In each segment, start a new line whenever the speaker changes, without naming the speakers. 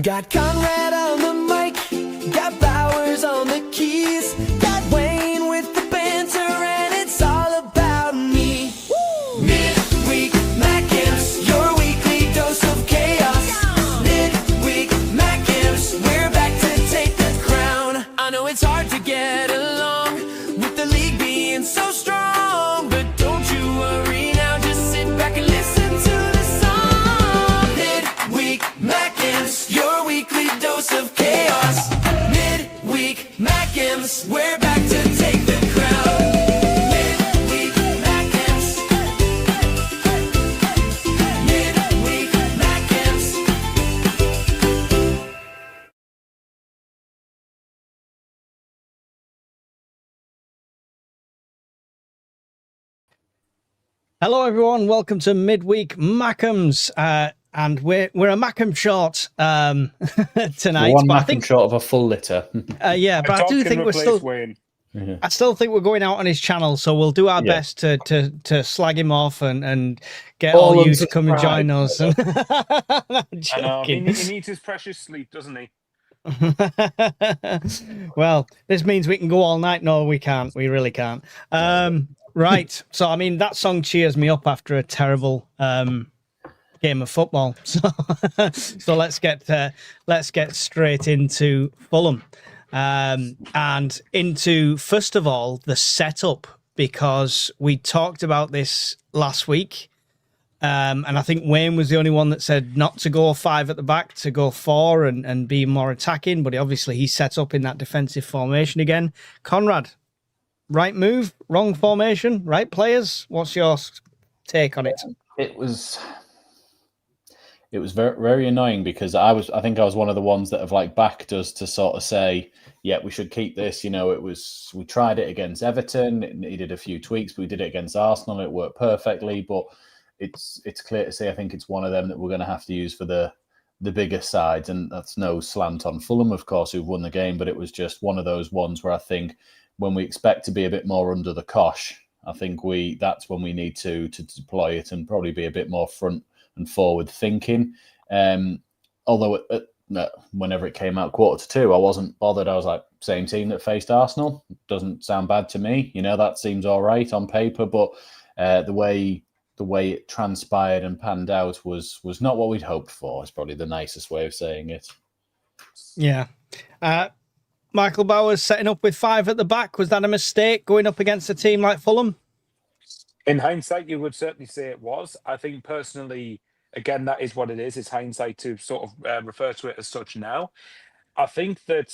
Got Conrad on the mic, got Bowers on the keys, got Wayne with the banter, and it's all about me. Woo! Midweek Mackems, your weekly dose of chaos. Midweek Mackems, we're back to take the crown. I know it's hard to get along with the league being so strong, but don't you worry now, just sit back and listen to the song. Midweek Mackems, your weekly dose of chaos. Midweek Mackems, we're back to take the crown. Midweek Mackems. Midweek Mackems.
Hello, everyone. Welcome to Midweek Mackems, and we're a Mackem short tonight.
One
but I
Mackem
think
short of a full litter.
yeah, but I do think we're still.
Wayne.
I still think we're going out on his channel, so we'll do our best to slag him off and get all you to come and join us. I'm
I know,
joking.
he needs his precious sleep, doesn't he?
Well, this means we can go all night. No, we can't. We really can't. Right. So, I mean, that song cheers me up after a terrible game of football. So let's get straight into Fulham, and into, first of all, the setup, because we talked about this last week. And I think Wayne was the only one that said not to go 5 at the back, to go 4 and be more attacking. But obviously he set up in that defensive formation again. Conrad, right move, wrong formation, right players? What's your take on it?
It was very, very annoying because I think I was one of the ones that have like backed us to sort of say, yeah, we should keep this. You know, we tried it against Everton. It needed a few tweaks, but we did it against Arsenal. It worked perfectly, but it's clear to see. I think it's one of them that we're going to have to use for the bigger sides, and that's no slant on Fulham, of course, who've won the game, but it was just one of those ones where I think when we expect to be a bit more under the cosh, I think that's when we need to deploy it and probably be a bit more front and forward thinking. Although whenever it came out 1:45, I wasn't bothered. I was like, same team that faced Arsenal. Doesn't sound bad to me. You know, that seems all right on paper, but the way it transpired and panned out was not what we'd hoped for. It's probably the nicest way of saying it.
Yeah. Michael Bowers setting up with 5 at the back. Was that a mistake going up against a team like Fulham?
In hindsight, you would certainly say it was. I think personally, again, that is what it is. It's hindsight to sort of refer to it as such now. I think that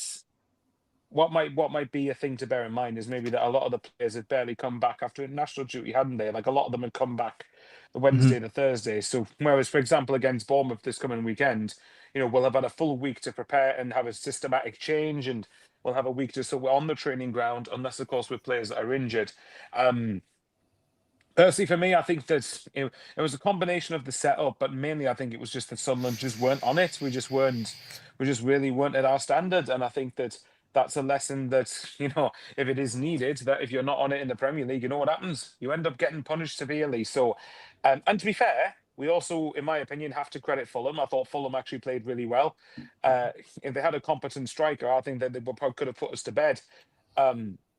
what might be a thing to bear in mind is maybe that a lot of the players had barely come back after international duty, hadn't they? Like a lot of them had come back the Wednesday, the Thursday. So whereas, for example, against Bournemouth this coming weekend, you know, we'll have had a full week to prepare and have a systematic change, and we'll have a week just so we're on the training ground, unless of course with players that are injured. Personally, for me, I think that it was a combination of the setup, but mainly I think it was just that Sunderland just weren't on it. We just really weren't at our standard, and I think that that's a lesson that, you know, if it is needed, that if you're not on it in the Premier League, you know what happens. You end up getting punished severely. So, and to be fair, we also, in my opinion, have to credit Fulham. I thought Fulham actually played really well. If they had a competent striker, I think that they probably could have put us to bed.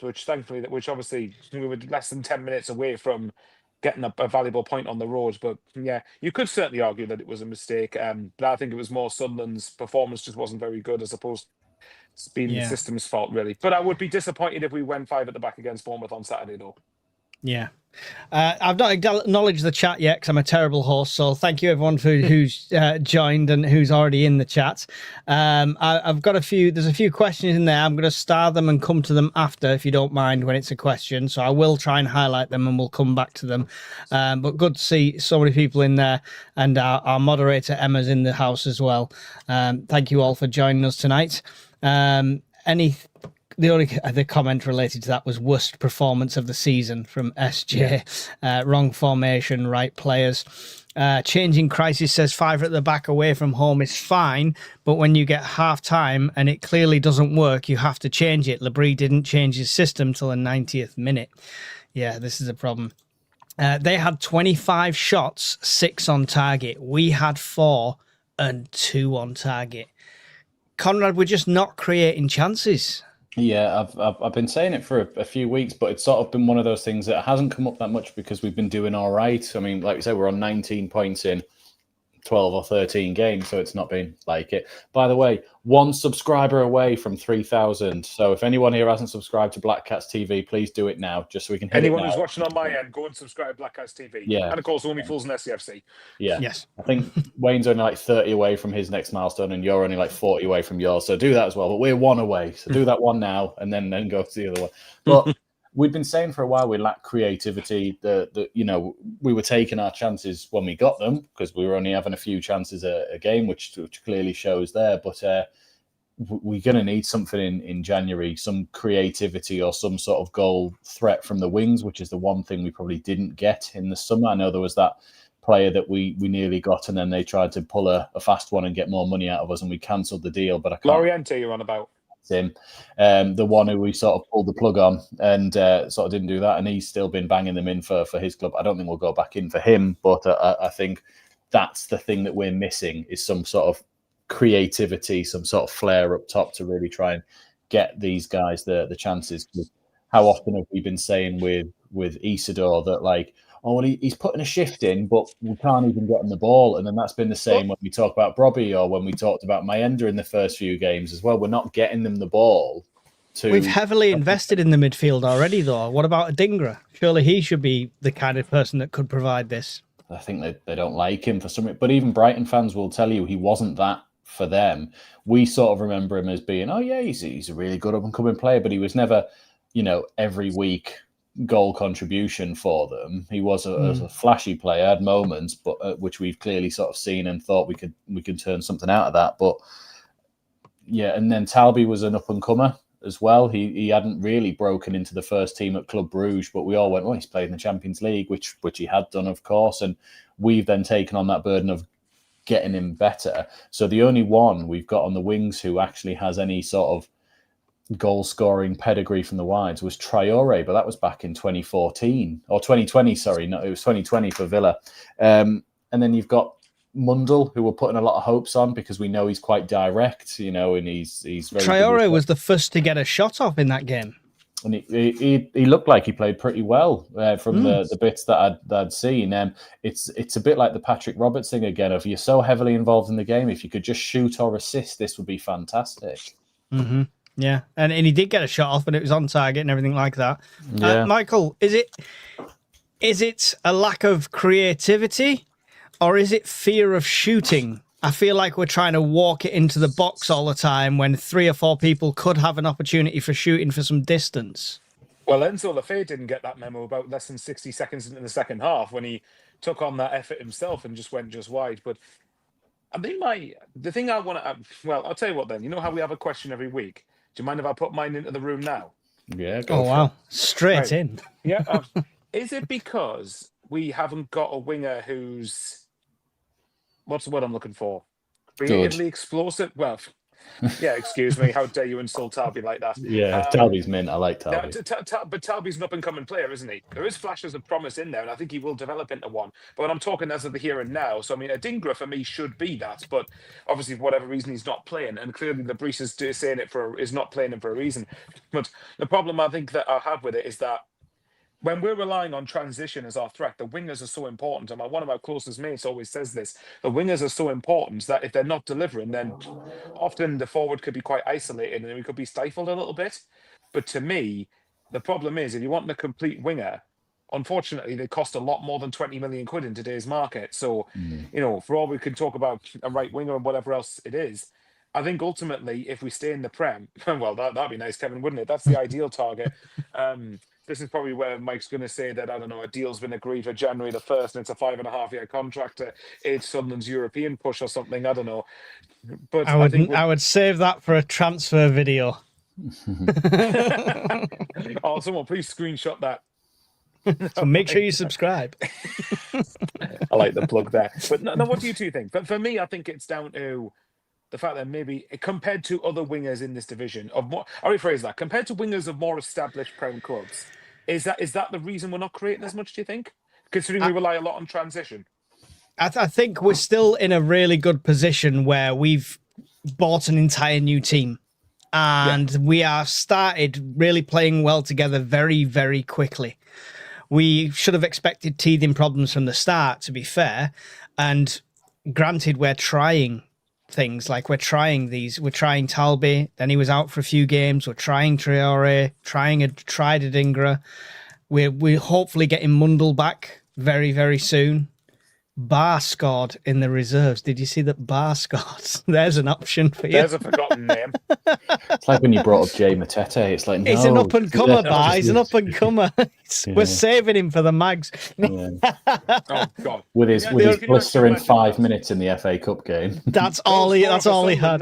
Which obviously we were less than 10 minutes away from getting a valuable point on the road. But yeah, you could certainly argue that it was a mistake. But I think it was more Sunderland's performance just wasn't very good, as opposed to being the system's fault, really. But I would be disappointed if we went 5 at the back against Bournemouth on Saturday, though. Yeah.
I've not acknowledged the chat yet because I'm a terrible host. So thank you everyone who's joined and who's already in the chat. I've got there's a few questions in there. I'm going to star them and come to them after, if you don't mind, when it's a question. So I will try and highlight them and we'll come back to them. But good to see so many people in there, and our moderator Emma's in the house as well. Thank you all for joining us tonight. The comment related to that was worst performance of the season from SJ. Wrong formation, right players. Changing Crisis says 5 at the back away from home is fine, but when you get half time and it clearly doesn't work, you have to change it. Labrie didn't change his system till the 90th minute. Yeah, this is a problem. They had 25 shots, 6 on target. We had 4 and 2 on target. Conrad, we're just not creating chances.
Yeah, I've been saying it for a few weeks, but it's sort of been one of those things that hasn't come up that much because we've been doing all right. I mean, like we said, we're on 19 points in 12 or 13 games, so it's not been like it. By the way, 1 subscriber away from 3,000. So if anyone here hasn't subscribed to Black Cats TV, please do it now, just so we can hit
Anyone
it now.
who's watching on my end, go and subscribe to Black Cats TV.
Yeah.
And of course, Only Fools and SCFC.
Yeah.
Yes.
I think Wayne's only like 30 away from his next milestone, and you're only like 40 away from yours. So do that as well. But we're 1 away. So do that one now, and then go to the other one. But we've been saying for a while we lack creativity. We were taking our chances when we got them because we were only having a few chances a game, which clearly shows there. But we're going to need something in January, some creativity or some sort of goal threat from the wings, which is the one thing we probably didn't get in the summer. I know there was that player that we nearly got, and then they tried to pull a fast one and get more money out of us, and we cancelled the deal. But I can't.
Loriente, you're on about.
Him, the one who we sort of pulled the plug on and sort of didn't do that, and he's still been banging them in for his club. I don't think we'll go back in for him, but I think that's the thing that we're missing is some sort of creativity, some sort of flair up top to really try and get these guys the chances. How often have we been saying with Isidore that like, oh, well, he's putting a shift in, but we can't even get him the ball. And then that's been the same when we talk about Brobby or when we talked about Mayenda in the first few games as well. We're not getting them the ball.
We've heavily invested in the midfield already, though. What about Adingra? Surely he should be the kind of person that could provide this.
I think they don't like him for some reason. But even Brighton fans will tell you he wasn't that for them. We sort of remember him as being, oh, yeah, he's a really good up-and-coming player, but he was never, every week goal contribution for them. He was a flashy player, had moments, but which we've clearly sort of seen and thought we could turn something out of that. But yeah, and then Talby was an up and comer as well. He hadn't really broken into the first team at Club Bruges, but we all went, well, he's played in the Champions League, which he had done, of course, and we've then taken on that burden of getting him better. So the only one we've got on the wings who actually has any sort of goal-scoring pedigree from the wides was Traore, but that was back in 2014 or 2020. Sorry, no, it was 2020 for Villa. And then you've got Mundell, who we're putting a lot of hopes on because we know he's quite direct, and he's very.
Traore was the first to get a shot off in that game,
and he looked like he played pretty well from the bits that I'd seen. It's a bit like the Patrick Roberts thing again. If you're so heavily involved in the game, if you could just shoot or assist, this would be fantastic.
Mm-hmm. Yeah, and he did get a shot off, and it was on target and everything like that.
Yeah.
Michael, is it a lack of creativity, or is it fear of shooting? I feel like we're trying to walk it into the box all the time when 3 or 4 people could have an opportunity for shooting for some distance.
Well, Enzo Lefebvre didn't get that memo about less than 60 seconds into the second half when he took on that effort himself and just went just wide. But I think the thing I want to, well, I'll tell you what then. You know how we have a question every week? Do you mind if I put mine into the room now?
Yeah, go
wow.
it.
Straight in.
Yeah. Is it because we haven't got a winger who's, what's the word I'm looking for? Creatively explosive? Well, yeah, excuse me. How dare you insult Talby like that?
Yeah, Talby's mint. I like Talby.
But Talby's an up-and-coming player, isn't he? There is flashes of promise in there, and I think he will develop into one. But when I'm talking as of the here and now, so I mean, Adingra for me should be that, but obviously for whatever reason he's not playing, and clearly the Brees is saying is not playing him for a reason. But the problem I think that I have with it is that when we're relying on transition as our threat, the wingers are so important. And one of our closest mates always says this: the wingers are so important that if they're not delivering, then often the forward could be quite isolated and we could be stifled a little bit. But to me, the problem is if you want a complete winger, unfortunately, they cost a lot more than 20 million quid in today's market. So, for all we can talk about a right winger and whatever else it is, I think ultimately, if we stay in the Prem, well, that'd be nice, Kevin, wouldn't it? That's the ideal target. This is probably where Mike's going to say that, I don't know, a deal's been agreed for January the 1st and it's a 5.5-year contract to aid Sunderland's European push or something. I don't know. But
I would save that for a transfer video.
Oh, someone please screenshot that.
So make sure you subscribe.
I like the plug there. But no, what do you two think? But for me, I think it's down to the fact that maybe compared to other wingers in this division I'll rephrase that, compared to wingers of more established Prem clubs, is that the reason we're not creating as much, do you think? Considering we rely a lot on transition.
I think we're still in a really good position where we've bought an entire new team. And we are started really playing well together very, very quickly. We should have expected teething problems from the start, to be fair. And granted, we're trying things like we're trying Talby, then he was out for a few games. We're trying Traore, tried Adingra. We're hopefully getting Mundle back very, very soon. Barr scored in the reserves. Did you see that Barr scored? There's an option for you.
There's a forgotten name.
It's like when you brought up Jay Matete. It's like, no.
He's an up and comer, Barr. He's an up and comer. We're saving him for the Mags.
Oh God!
With his blister in 5 minutes in the FA Cup game.
That's all he had.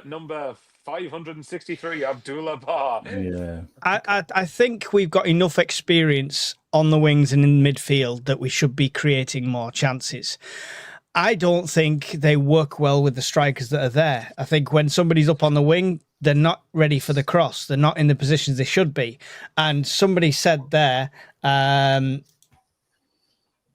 Number 563, Abdullah Barr.
Yeah.
I think we've got enough experience on the wings and in midfield that we should be creating more chances. I don't think they work well with the strikers that are there. I think when somebody's up on the wing, they're not ready for the cross. They're not in the positions they should be. And somebody said there, John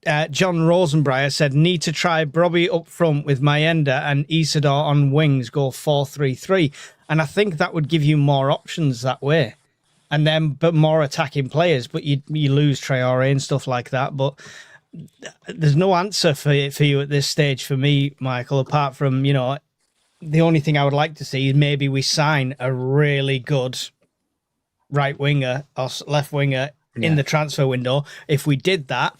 Rosenbrier said, need to try Brobby up front with Mayenda and Isidore on wings, go 4-3-3. And I think that would give you more options that way. And then, but more attacking players, but you lose Traore and stuff like that. But there's no answer for you at this stage for me, Michael, apart from, the only thing I would like to see is maybe we sign a really good right winger or left winger in the transfer window. If we did that,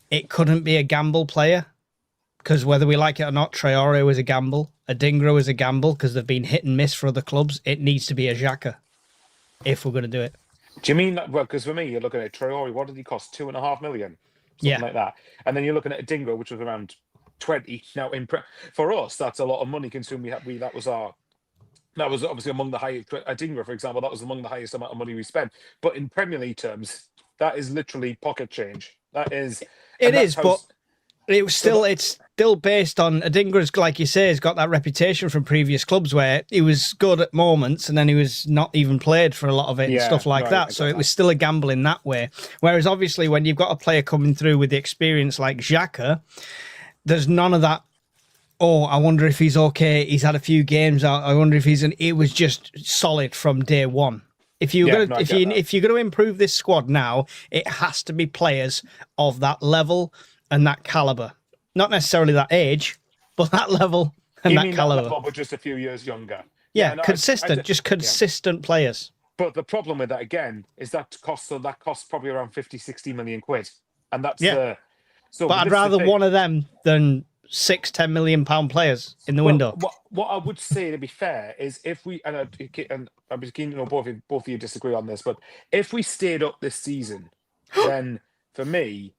it couldn't be a gamble player, because whether we like it or not, Traore was a gamble. Adingra was a gamble because they've been hit and miss for other clubs. It needs to be a Xhaka if we're going to do it.
Do you mean that? Well, because for me, you're looking at Traore. What did he cost? 2.5 million, something like that. And then you're looking at Adingra, which was around 20. Now, for us, that's a lot of money. Considering that was obviously among the highest. Adingra, for example, that was among the highest amount of money we spent. But in Premier League terms, that is literally pocket change. That is.
It is, but it's still based on Adingra's, like you say, has got that reputation from previous clubs where he was good at moments and then he was not even played for a lot of it and stuff like that. So it was still a gamble in that way. Whereas obviously when you've got a player coming through with the experience like Xhaka, there's none of that. Oh, I wonder if he's okay. He's had a few games out. I wonder if it was just solid from day one. If you're going to improve this squad now, it has to be players of that level and that caliber. Not necessarily that age, but that level and that caliber.
But just a few years younger.
Yeah, consistent, just consistent players.
But the problem with that again is that costs probably around 50-60 million quid, and that's So,
but I'd rather one of them than 6-10 million pound players in the window.
What I would say, to be fair, is if we and I'm just keen to know both of you disagree on this, but if we stayed up this season, then for me.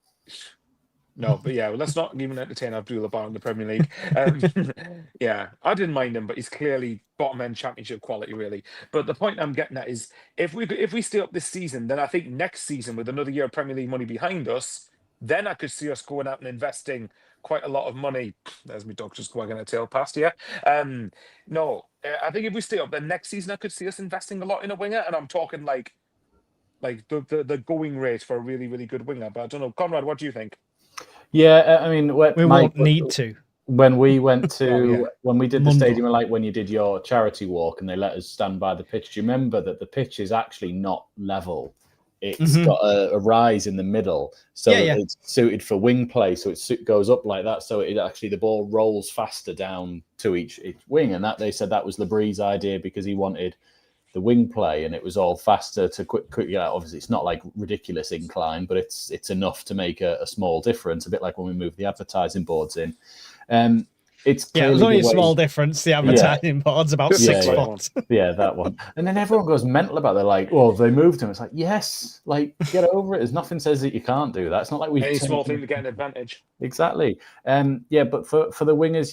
No, but let's not even entertain Abdullah Barr in the Premier League. I didn't mind him, but he's clearly bottom end championship quality, really. But the point I'm getting at is if we stay up this season, then I think next season, with another year of Premier League money behind us, then I could see us going out and investing quite a lot of money. There's my dog just wagging a tail past here. I think if we stay up, then next season I could see us investing a lot in a winger, and I'm talking like the going rate for a really, really good winger. But I don't know, Conrad, what do you think?
Yeah, I mean,
we won't need to.
When we went to when we did the stadium, like when you did your charity walk and they let us stand by the pitch, do you remember that the pitch is actually not level? It's got a rise in the middle, so it's suited for wing play. So it goes up like that, so the ball rolls faster down to each wing. And that they said that was Labree's idea because he wanted the wing play, and it was all faster to quick. Obviously, it's not like ridiculous incline, but it's enough to make a small difference. A bit like when we moved the advertising boards in. It's
it was only a small difference. The advertising board's about 6 foot.
Yeah, that one. And then everyone goes mental about it. They're like, "Well, they moved him." It's like, yes, like get over it. There's nothing says that you can't do that. It's not like we.
Any small thing to get an advantage.
Exactly. But for the wingers,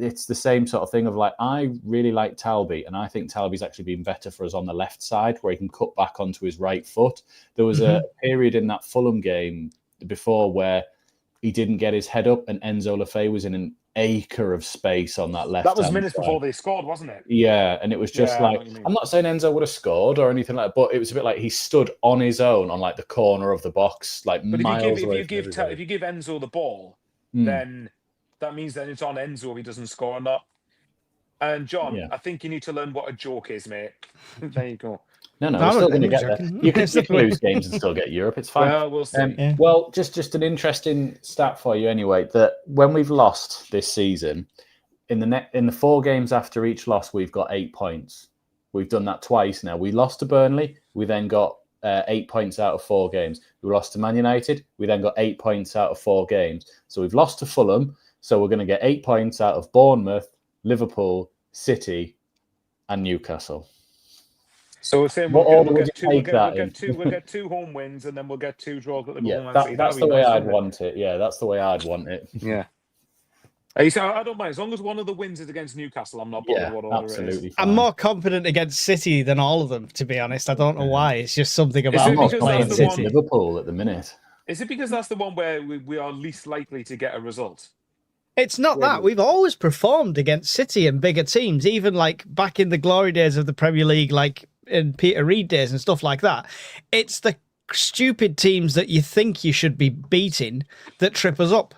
it's the same sort of thing of like I really like Talby, and I think Talby's actually been better for us on the left side where he can cut back onto his right foot. There was a period in that Fulham game before where he didn't get his head up, and Enzo Lefebvre was in an acre of space on that left.
That was minutes before they scored, wasn't it?
Yeah, and it was just like I'm not saying Enzo would have scored or anything like that, but it was a bit like he stood on his own on like the corner of the box, like
but
miles away.
If you give Enzo the ball, then that means that it's on Enzo if he doesn't score or not. And John,
Yeah.
I think you need to learn what a joke is, mate. There you go.
No,
No,
we're still going to
I'm
get there.
joking.
You can lose games and still get Europe. It's fine.
Well, we'll see.
Yeah.
Well, just an interesting stat for you anyway. That when we've lost this season, in the 4 games after each loss, we've got 8 points. We've done that twice now. We lost to Burnley. We then got 8 points out of 4 games. We lost to Man United. We then got 8 points out of 4 games. So we've lost to Fulham. So we're going to get 8 points out of Bournemouth, Liverpool, City, and Newcastle.
So we're saying
What
we'll
order would
get
you take that
we'll get 2 home wins, and then we'll get 2 draws at the
Yeah,
Bournemouth.
that's the way I'd want it. Yeah, that's the way I'd want it.
Yeah. I don't mind as long as one of the wins is against Newcastle. I'm not bothered
Yeah,
what order
absolutely.
it is.
I'm more confident against City than all of them, to be honest. I don't know why. It's just something
it
about
I'm more
because
playing
that's the
confident
City.
in Liverpool at the minute.
Is it because that's the one where we are least likely to get a result?
It's not that. We've always performed against City and bigger teams, even like back in the glory days of the Premier League, like in Peter Reid days and stuff like that. It's the stupid teams that you think you should be beating that trip us up.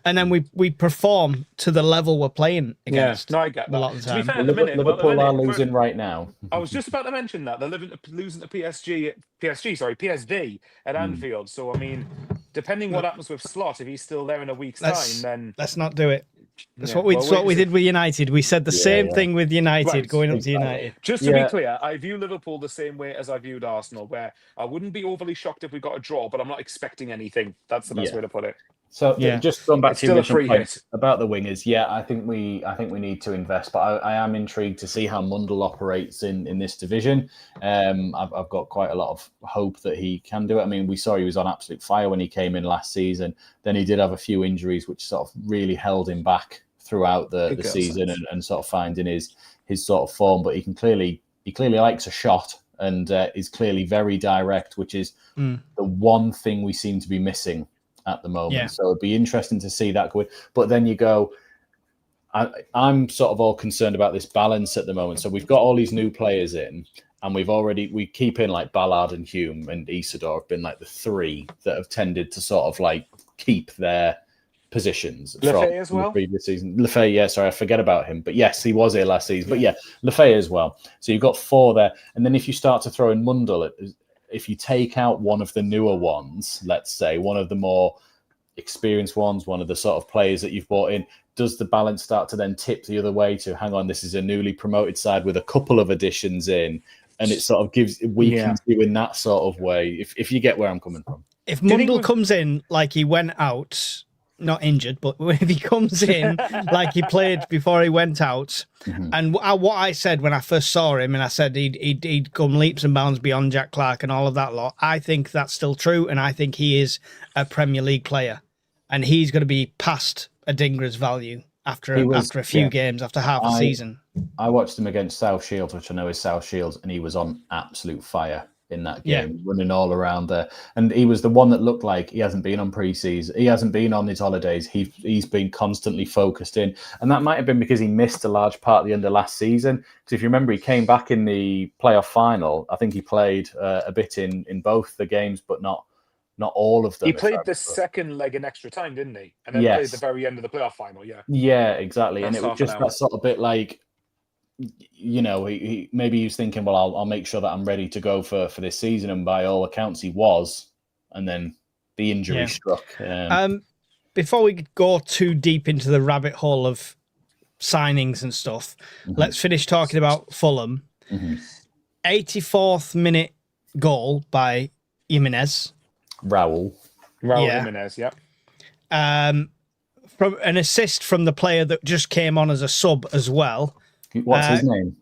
And then we perform to the level we're playing against.
Yeah, no, I get that.
A lot of the
To be
time.
fair, at the minute,
Liverpool are losing right now.
I was just about to mention that they're losing to PSV at Anfield. So I mean, depending what happens with Slot, if he's still there in a week's time, then
let's not do it. That's
Yeah,
what we did with United. We said the same
yeah.
thing with United
Right,
going up to United.
just to be clear, I view Liverpool the same way as I viewed Arsenal, where I wouldn't be overly shocked if we got a draw, but I'm not expecting anything. That's the best way to put it.
So just going back
It's
to your
still a free
point
hit.
about the wingers, I think we need to invest, but I am intrigued to see how Mundell operates in this division. I've got quite a lot of hope that he can do it. I mean, we saw he was on absolute fire when he came in last season. Then he did have a few injuries, which sort of really held him back throughout the season and sort of finding his sort of form. But he clearly likes a shot and is clearly very direct, which is the one thing we seem to be missing at the moment.
Yeah.
So it'd be interesting to see that going. But then you go, I'm sort of all concerned about this balance at the moment. So we've got all these new players in, and we keep in like Ballard and Hume and Isidore have been like the 3 that have tended to sort of like keep their positions
Lefay as
from
well?
the previous season. Lefay, sorry, I forget about him. But yes, he was here last season. But Lefay as well. So you've got 4 there. And then if you start to throw in Mundell, if you take out one of the newer ones, let's say, one of the more experienced ones, one of the sort of players that you've brought in, does the balance start to then tip the other way to, hang on, this is a newly promoted side with a couple of additions in, and it sort of weakens you in that sort of way, if you get where I'm coming from.
If Mundell comes in like he went out, not injured, but if he comes in like he played before he went out, and what I said when I first saw him, and I said he'd come leaps and bounds beyond Jack Clark and all of that lot, I think that's still true, and I think he is a Premier League player, and he's going to be past Adingra's value after a few games, after half a season.
I watched him against South Shields, which I know is South Shields, and he was on absolute fire in that game, running all around there. And he was the one that looked like he hasn't been on pre-season. He hasn't been on his holidays. He's been constantly focused in. And that might have been because he missed a large part at the end of last season. Because if you remember, he came back in the playoff final. I think he played a bit in both the games, but not all of them.
He played the second leg in extra time, didn't he? And then played the very end of the playoff final,
Yeah, exactly.
That's
and it was just that sort of bit like, you know, he maybe he was thinking, well, I'll make sure that I'm ready to go for this season, and by all accounts he was, and then the injury struck.
Before we go too deep into the rabbit hole of signings and stuff, let's finish talking about Fulham. 84th minute goal by Jimenez.
Raul
Jimenez,
From an assist from the player that just came on as a sub as well.
What's his name?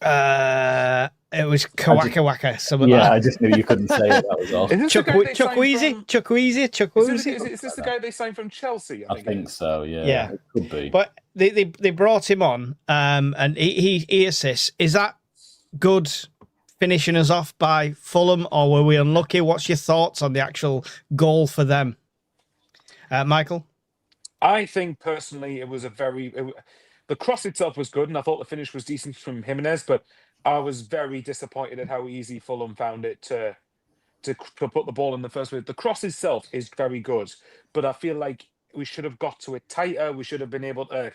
It was Kawaka. Something like that.
I just knew you couldn't say it. That was all.
Chukwueze.
Is this the guy they signed from Chelsea?
I think so. Yeah, it could be.
But they brought him on, and he assists. Is that good? Finishing us off by Fulham, or were we unlucky? What's your thoughts on the actual goal for them, Michael?
I think personally it was the cross itself was good, and I thought the finish was decent from Jimenez, but I was very disappointed at how easy Fulham found it to put the ball in the first place. The cross itself is very good, but I feel like should have got to it tighter. We should have been able to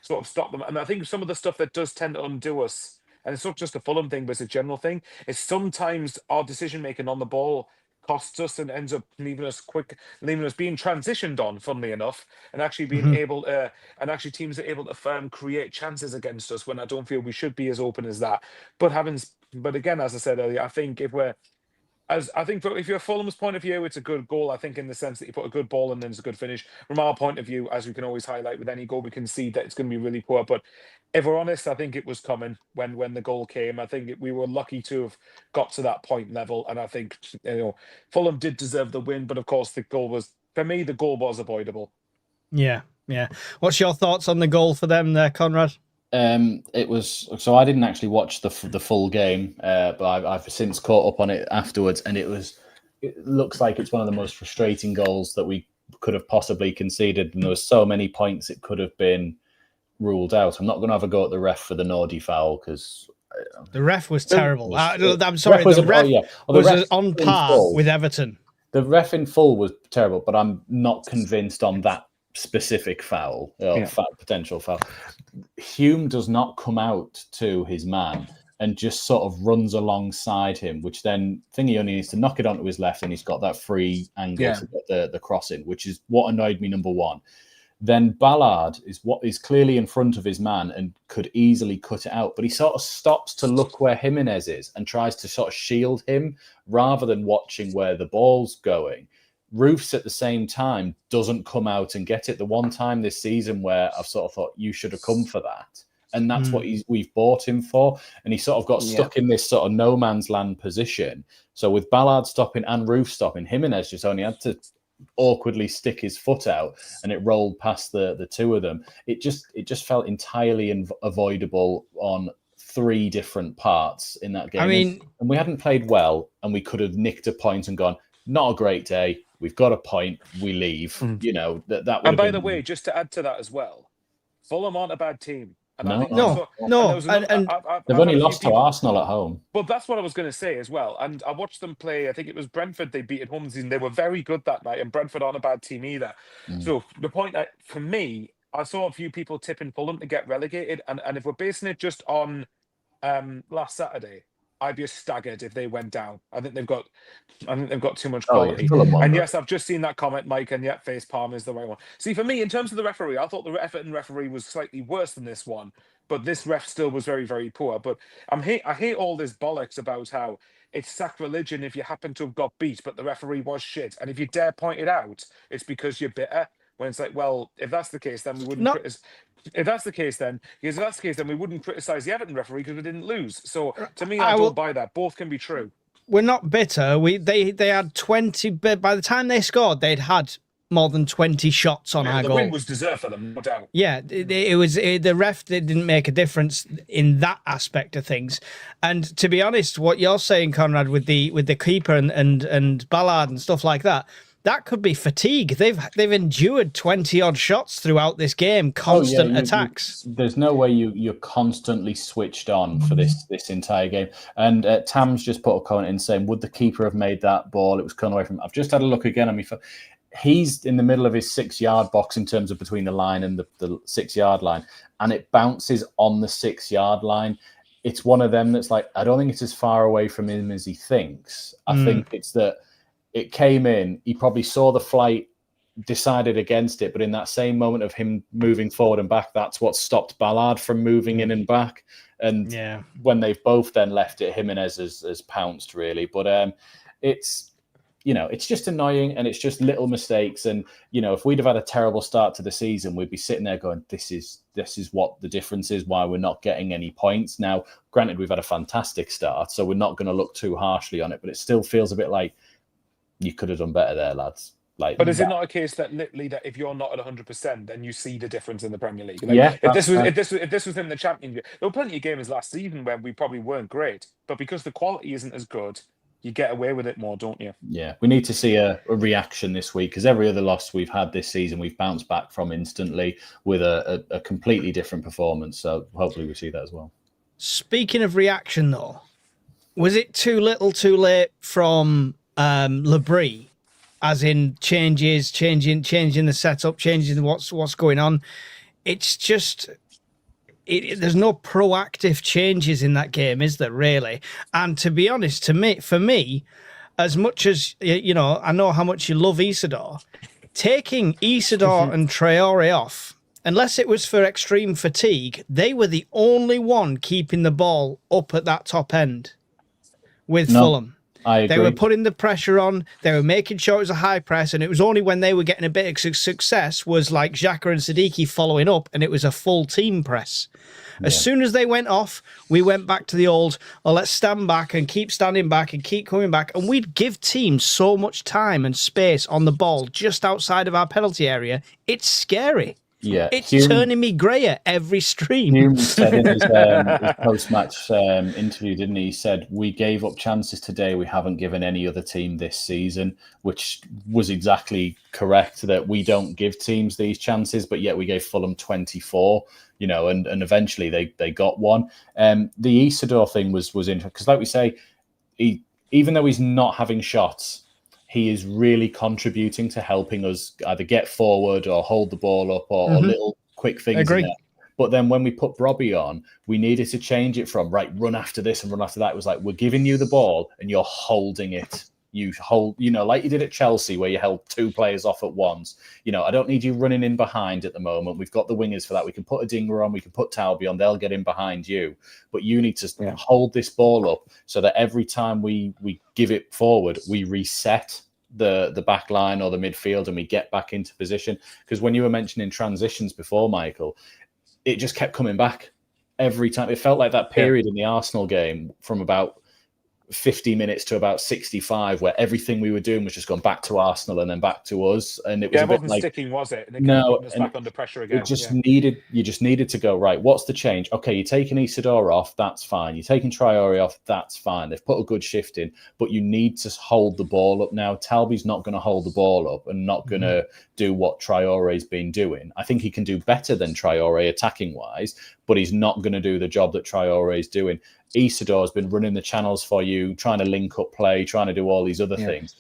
sort of stop them. And I think some of the stuff that does tend to undo us, and it's not just a Fulham thing, but it's a general thing, is sometimes our decision making on the ball costs us and ends up leaving us being transitioned on, funnily enough, and actually being able to, and actually teams are able to create chances against us when I don't feel we should be as open as that. But again, as I said earlier, I think if you're Fulham's point of view, it's a good goal. I think in the sense that you put a good ball in, then it's a good finish. From our point of view, as we can always highlight with any goal, we can see that it's going to be really poor. But if we're honest, I think it was coming when the goal came. I think we were lucky to have got to that point level, and I think Fulham did deserve the win. But of course, the goal was avoidable.
Yeah. What's your thoughts on the goal for them there, Conrad?
It was, so I didn't actually watch the full game, but I've since caught up on it afterwards, and it looks like it's one of the most frustrating goals that we could have possibly conceded, and there were so many points it could have been ruled out. I'm not going to have a go at the ref for the Nordy foul because
the ref was terrible. I'm sorry, the ref was on par with Everton.
The ref in full was terrible, but I'm not convinced on that specific foul, potential foul. Hume does not come out to his man and just sort of runs alongside him, which then Thingy only needs to knock it onto his left, and he's got that free angle to get the crossing, which is what annoyed me, number one. Then Ballard is clearly in front of his man and could easily cut it out, but he sort of stops to look where Jimenez is and tries to sort of shield him rather than watching where the ball's going. Roofs at the same time doesn't come out and get it. The one time this season where I've sort of thought you should have come for that, and that's what we've bought him for, and he sort of got stuck in this sort of no man's land position. So with Ballard stopping and Roof stopping, Jimenez just only had to awkwardly stick his foot out, and it rolled past the two of them. It just felt entirely avoidable on three different parts in that game.
I mean,
and we hadn't played well, and we could have nicked a point and gone, not a great day. We've got a point. We leave. That.
And by the way, just to add to that as well, Fulham aren't a bad team. And
no.
They've only lost to Arsenal at home.
But that's what I was going to say as well. And I watched them play. I think it was Brentford they beat at home this season. They were very good that night, and Brentford aren't a bad team either. So the point for me, I saw a few people tipping Fulham to get relegated, and if we're basing it just on last Saturday, I'd be staggered if they went down. I think they've got too much quality. And yes, I've just seen that comment, Mike, and yet face palm is the right one. See, for me, in terms of the referee, I thought the Everton referee was slightly worse than this one, but this ref still was very, very poor. But I hate all this bollocks about how it's sacrilegion if you happen to have got beat, but the referee was shit. And if you dare point it out, it's because you're bitter. When it's like, well, if that's the case, then we wouldn't. If that's the case, then we wouldn't criticize the Everton referee because we didn't lose. So to me, I don't buy that. Both can be true.
We're not bitter. They had 20. By the time they scored, they'd had more than 20 shots on our goal.
The win was deserved for them, no doubt.
Yeah, it was the ref didn't make a difference in that aspect of things. And to be honest, what you're saying, Conrad, with the keeper and Ballard and stuff like that. That could be fatigue. They've endured 20 odd shots throughout this game, constant attacks.
There's no way you're constantly switched on for this entire game. And Tam's just put a comment in saying, would the keeper have made that ball? It was cut away from. I've just had a look again on me. He's in the middle of his 6-yard box in terms of between the line and the 6-yard line, and it bounces on the 6-yard line. It's one of them that's like, I don't think it's as far away from him as he thinks. I think it's that. It came in, he probably saw the flight, decided against it, but in that same moment of him moving forward and back, that's what stopped Ballard from moving in and back. And when they've both then left it, Jimenez has pounced, really. But it's just annoying, and it's just little mistakes. And, if we'd have had a terrible start to the season, we'd be sitting there going, this is what the difference is, why we're not getting any points. Now, granted, we've had a fantastic start, so we're not going to look too harshly on it, but it still feels a bit like, you could have done better there, lads.
But is it not a case that literally that if you're not at 100%, then you see the difference in the Premier League? If this was in the Championship, there were plenty of games last season where we probably weren't great, but because the quality isn't as good, you get away with it more, don't you?
Yeah, we need to see a reaction this week, because every other loss we've had this season, we've bounced back from instantly with a completely different performance. So hopefully we see that as well.
Speaking of reaction, though, was it too little, too late from Labrie as in changing the setup, changing what's going on. It's just there's no proactive changes in that game, is there really? And to be honest, for me, as much as I know how much you love Isidore, taking Isidore and Traore off, unless it was for extreme fatigue, they were the only one keeping the ball up at that top end with Fulham.
I agree.
They were putting the pressure on. They were making sure it was a high press, and it was only when they were getting a bit of success was like Xhaka and Siddiqui following up, and it was a full team press. As soon as they went off, we went back to the old, let's stand back and keep standing back and keep coming back. And we'd give teams so much time and space on the ball just outside of our penalty area. It's scary.
Yeah,
it's turning me grey at every stream.
Hume said in his post-match interview, didn't he? He said, we gave up chances today we haven't given any other team this season, which was exactly correct, that we don't give teams these chances, but yet we gave Fulham 24, and eventually they got one. The Isidore thing was interesting, because like we say, even though he's not having shots, he is really contributing to helping us either get forward or hold the ball up or little quick things. In there. But then when we put Brobby on, we needed to change it from, run after this and run after that. It was like, we're giving you the ball and you're holding it. You hold, like you did at Chelsea where you held two players off at once. I don't need you running in behind at the moment. We've got the wingers for that. We can put a Dinger on. We can put Talby on. They'll get in behind you. But you need to hold this ball up so that every time we give it forward, we reset the back line or the midfield and we get back into position. Because when you were mentioning transitions before, Michael, it just kept coming back every time. It felt like that period in the Arsenal game from about 50 minutes to about 65, where everything we were doing was just going back to Arsenal and then back to us, and it was a bit
wasn't
like
sticking, was it? And it
no,
us back under pressure again.
It just needed to go right. What's the change? Okay, you're taking Isidore off, that's fine. You're taking Traore off, that's fine. They've put a good shift in, but you need to hold the ball up now. Talby's not going to hold the ball up and not going to do what Traore's been doing. I think he can do better than Traore attacking wise, but he's not going to do the job that Traore's doing. Isidore's been running the channels for you, trying to link up play, trying to do all these other things.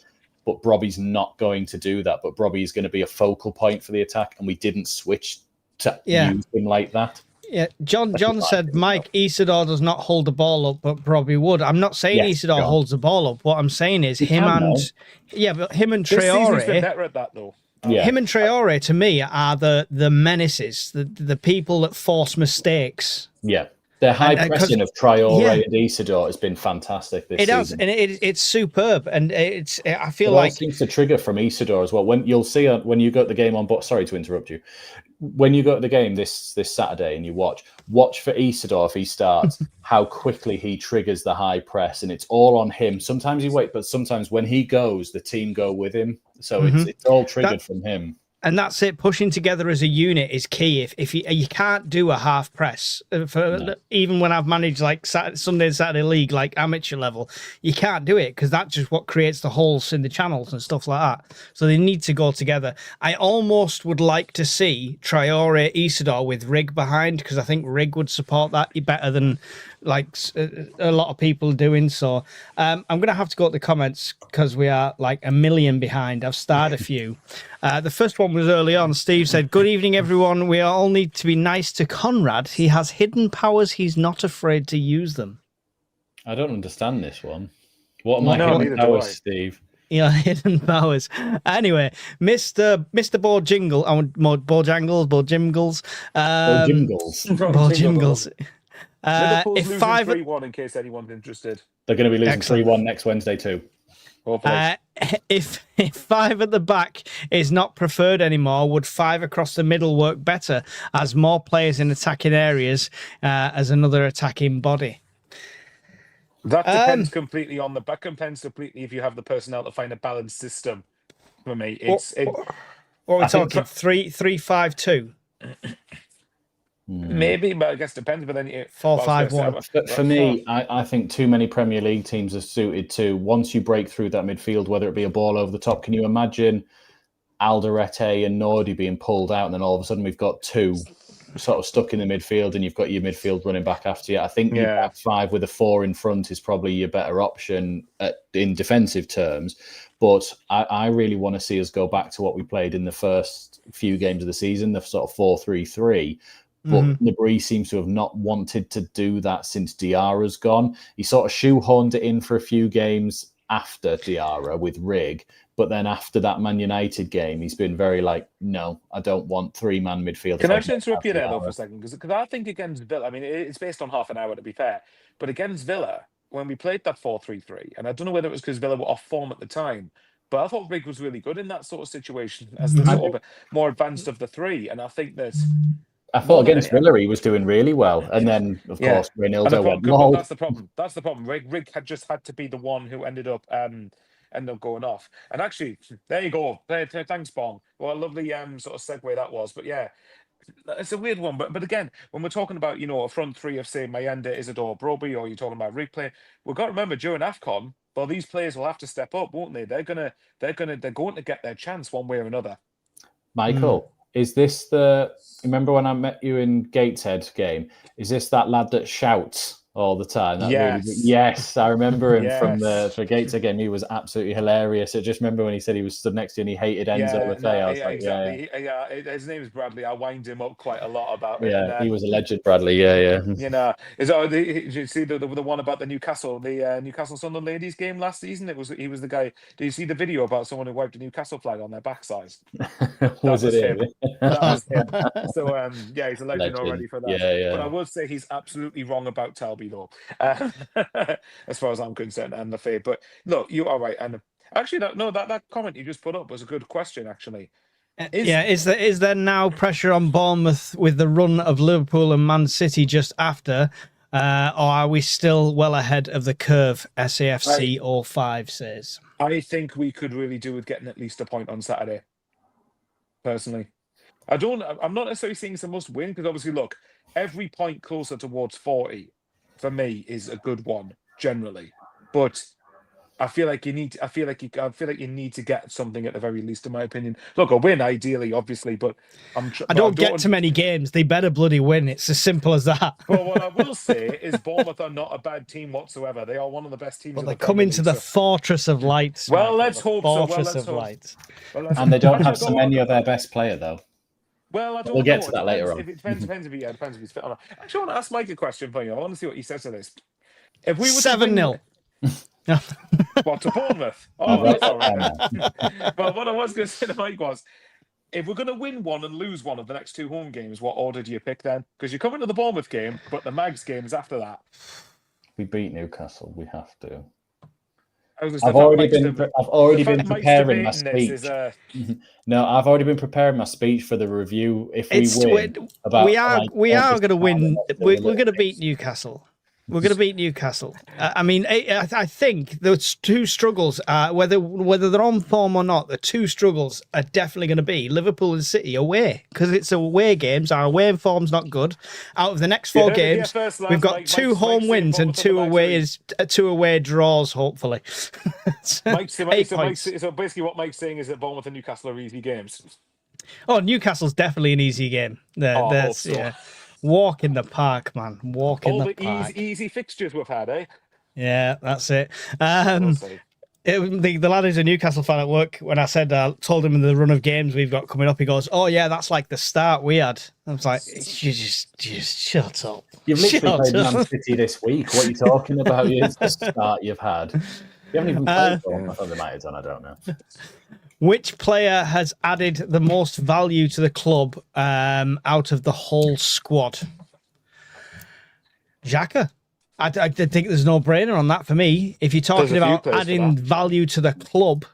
But Brobby's not going to do that. But Brobby is going to be a focal point for the attack, and we didn't switch to use him like that.
Yeah, John said, Mike, Isidore does not hold the ball up, but Brobby would. I'm not saying Isidore holds the ball up. What I'm saying is him and Traore.
This season's been better at that, though.
Him and Traore, to me, are the menaces, the people that force mistakes.
Yeah. The high pressing of Traore and Isidore has been fantastic this season. It has,
and it's superb. And I feel
like it seems to trigger from Isidore as well. When you'll see when you go to the game on, but sorry to interrupt you. When you go to the game this Saturday and you watch for Isidore if he starts, how quickly he triggers the high press, and it's all on him. Sometimes he waits, but sometimes when he goes, the team go with him. So it's all triggered from him.
And that's it. Pushing together as a unit is key. If you can't do a half press, even when I've managed like Sunday and Saturday league, like amateur level, you can't do it because that's just what creates the holes in the channels and stuff like that. So they need to go together. I almost would like to see Traore Isidore with Rig behind, because I think Rig would support that better than like a lot of people doing. So I'm going to have to go to the comments because we are like a million behind. I've started a few. The first one was early on. Steve said, "Good evening, everyone. We all need to be nice to Conrad. He has hidden powers. He's not afraid to use them."
I don't understand this one. What are my hidden powers, Steve?
Yeah, hidden powers. Anyway, Mr. Bojingles.
Liverpool's losing 3-1 in case anyone's interested.
They're going to be losing 3-1 next Wednesday too.
If 5 at the back is not preferred anymore, would 5 across the middle work better as more players in attacking areas as another attacking body?
That depends completely on the back. Depends completely if you have the personnel to find a balanced system. For me,
what are we talking? 3-5-2.
Maybe, but I guess it depends. But then
4-5-1.
For me, I think too many Premier League teams are suited to, once you break through that midfield, whether it be a ball over the top. Can you imagine Alderete and Nordi being pulled out, and then all of a sudden we've got 2 sort of stuck in the midfield, and you've got your midfield running back after you? I think your back 5 with a 4 in front is probably your better option in defensive terms. But I really want to see us go back to what we played in the first few games of the season, the sort of 4-3-3. But Nabri seems to have not wanted to do that since Diarra's gone. He sort of shoehorned it in for a few games after Diarra with Rig. But then after that Man United game, he's been very like, no, I don't want three-man midfield.
Can I just interrupt you there, though, for a second? Because I think against Villa, I mean, it's based on half an hour, to be fair. But against Villa, when we played that 4-3-3, and I don't know whether it was because Villa were off form at the time, but I thought Rig was really good in that sort of situation as the sort of more advanced of the three. And I think that
I thought against Villa he was doing really well, and then of course Reynolds went low.
That's the problem. That's the problem. Rig had just had to be the one who ended up going off. And actually, there you go. Thanks, Bong. What a lovely sort of segue that was. But yeah, it's a weird one. But again, when we're talking about a front three of say Mayenda, Isidore, Broby, or you're talking about Rig playing, we've got to remember during AFCON, well, these players will have to step up, won't they? They're going to get their chance one way or another.
Michael, is this remember when I met you in Gateshead game? Is this that lad that shouts all the time? Yes, I remember him from the Gateshead game. He was absolutely hilarious. I just remember when he said he was stood next to you and he hated Enzo Lefebvre. I was like,
exactly. His name is Bradley. I wind him up quite a lot about it.
Yeah, he was a legend, Bradley. Yeah.
Did you see the one about the Newcastle Sunderland ladies game last season? He was the guy. Did you see the video about someone who wiped a Newcastle flag on their backside?
was it him?
That was him. So he's a legend already for that.
Yeah.
But I would say he's absolutely wrong about Talby though, as far as I'm concerned, and Lefebvre. But look, you are right. And actually, that comment you just put up was a good question. Actually,
is there now pressure on Bournemouth with the run of Liverpool and Man City just after, or are we still well ahead of the curve? SAFC 05 says.
I think we could really do with getting at least a point on Saturday. Personally, I'm not necessarily saying it's a must win because obviously, look, every point closer towards 40 for me is a good one generally, but I feel like you need to get something at the very least, in my opinion. Look, a win ideally, obviously, but
I don't get to many games. They better bloody win. It's as simple as that.
But what I will say is Bournemouth are not a bad team whatsoever. They are one of the best teams.
Well, they come into the Fortress of Light.
Well, let's hope so.
Fortress of Light.
And they don't have so many of their best player though.
Well,
we'll get to that later on.
It depends if he's fit or not. Actually, I want to ask Mike a question for you. I want to see what he says to this. If we were
7-0.
What, to Bournemouth? Oh, that's all right. Well, what I was going to say to Mike was, if we're going to win one and lose one of the next two home games, what order do you pick then? Because you're coming to the Bournemouth game, but the Mags game is after that.
We beat Newcastle. We have to.
I've
already been preparing my speech. No, I've already been preparing my speech for the review. If we win,
we are going to win. We're going to beat Newcastle. We're going to beat Newcastle. I mean, I think those two struggles, whether they're on form or not, the two struggles are definitely going to be Liverpool and City away, because it's away games. Our away form's not good. Out of the next four games, we've got two home wins and two away draws, hopefully.
So basically what Mike's saying is that Bournemouth and Newcastle are easy games.
Oh, Newcastle's definitely an easy game. Yeah. Walk in the park, man. Walk in the park.
Easy fixtures we've had, eh?
Yeah, that's it. The lad who's a Newcastle fan at work, when I told him in the run of games we've got coming up, he goes, "Oh yeah, that's like the start we had." I was like, "You just shut up."
You've literally played Man City this week. What are you talking about? It's the start you've had. You haven't even played them. I thought they might have done. I don't know.
Which player has added the most value to the club out of the whole squad? Xhaka. I think there's no brainer on that for me. If you're talking about adding value to the club,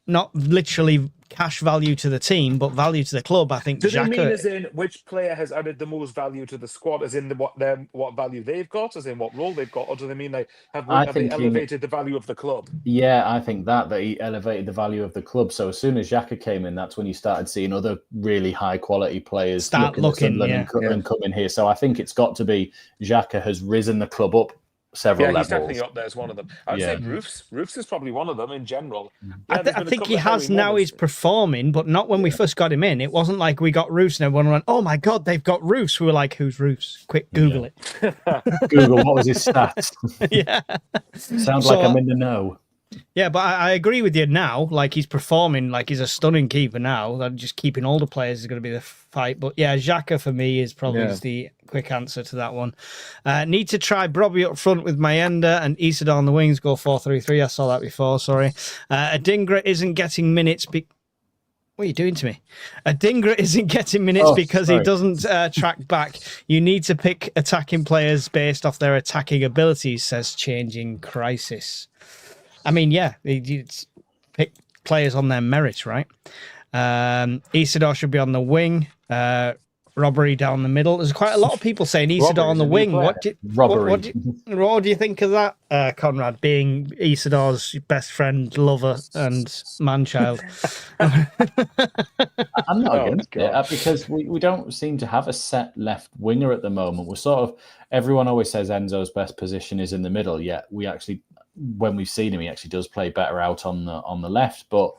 not literally cash value to the team, but value to the club, I think.
Do they mean as in which player has added the most value to the squad, as in what value they've got, as in what role they've got, or do they mean they have they elevated the value of the club?
Yeah, I think that he elevated the value of the club. So as soon as Xhaka came in, that's when you started seeing other really high quality players start looking and coming here. So I think it's got to be Xhaka has risen the club up several levels.
He's definitely up there as one of them. I'd say Roofs is probably one of them in general.
I think he has now. He's performing, but not when we first got him in. It wasn't like we got Roofs and everyone went, "Oh my god, they've got Roofs." We were like, "Who's Roofs?" Quick, Google it.
Google what was his stats.
Yeah,
sounds like I'm in the know.
Yeah, but I agree with you now. Like, he's performing like he's a stunning keeper now. That just keeping older players is going to be the fight. But yeah, Xhaka for me is probably the quick answer to that one. Need to try Brobby up front with Mayenda and Isidore on the wings. Go 4-3-3. I saw that before. Sorry. Adingra isn't getting minutes. What are you doing to me? Adingra isn't getting minutes because he doesn't track back. You need to pick attacking players based off their attacking abilities, says Changing Crisis. I mean, yeah, you pick players on their merits, right? Isidore should be on the wing. Robbery down the middle. There's quite a lot of people saying Isidore on the wing. What do you think of that, Conrad, being Isidore's best friend, lover, and man-child?
I'm not against it because we don't seem to have a set left winger at the moment. We're sort of, everyone always says Enzo's best position is in the middle, yet we actually, when we've seen him, he actually does play better out on the left. But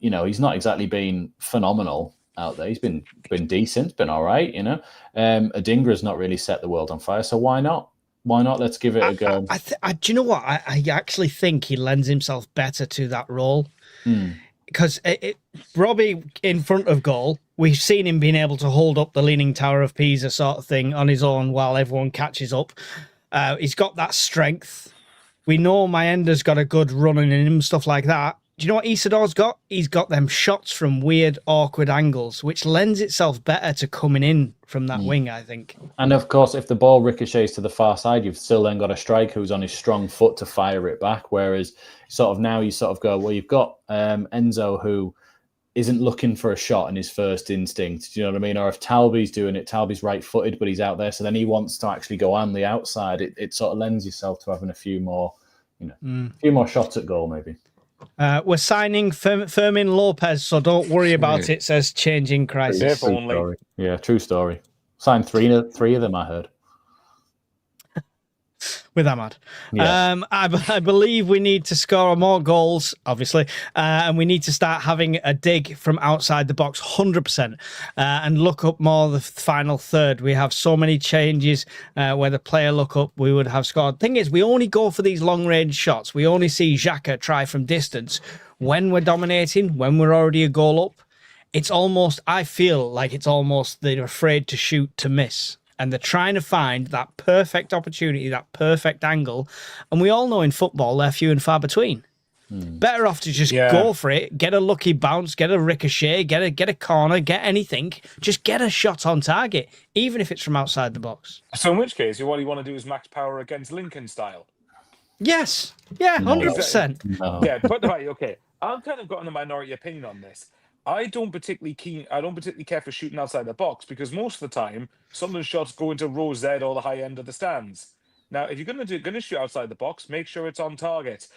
you know, he's not exactly been phenomenal out there. He's been decent, been all right. You know, Adingra's not really set the world on fire, so why not? Why not? Let's give it a go.
Do you know what? I actually think he lends himself better to that role because Robbie in front of goal. We've seen him being able to hold up the Leaning Tower of Pisa sort of thing on his own while everyone catches up. He's got that strength. We know Mayenda's got a good running in him, stuff like that. Do you know what Isidore's got? He's got them shots from weird, awkward angles, which lends itself better to coming in from that wing, I think. And
of course, if the ball ricochets to the far side, you've still then got a striker who's on his strong foot to fire it back. Whereas sort of now you sort of go, well, you've got Enzo who isn't looking for a shot in his first instinct. Do you know what I mean? Or if Talby's doing it, Talby's right-footed, but he's out there. So then he wants to actually go on the outside. It sort of lends yourself to having a few more, a few more shots at goal, maybe.
We're signing Fermin Lopez, so don't worry about it, says Changing Crisis.
Yeah, true story. Signed three of them, I heard.
With Ahmad. Yes. I believe we need to score more goals, obviously, and we need to start having a dig from outside the box, 100%, and look up more the final third. We have so many changes where the player look up, we would have scored. Thing is, we only go for these long-range shots. We only see Xhaka try from distance when we're dominating, when we're already a goal up. It's almost, I feel like it's almost they're afraid to shoot to miss. And they're trying to find that perfect opportunity, that perfect angle. And we all know in football, they're few and far between. Better off to just go for it, get a lucky bounce, get a ricochet, get a corner, get anything. Just get a shot on target, even if it's from outside the box.
So in which case, what you want to do is max power against Lincoln style?
Yes. Yeah, 100%.
No.
Yeah, but right, okay. I've kind of gotten a minority opinion on this. I don't particularly care for shooting outside the box because most of the time, Sunderland shots go into row Z or the high end of the stands. Now, if you're going to shoot outside the box, make sure it's on target.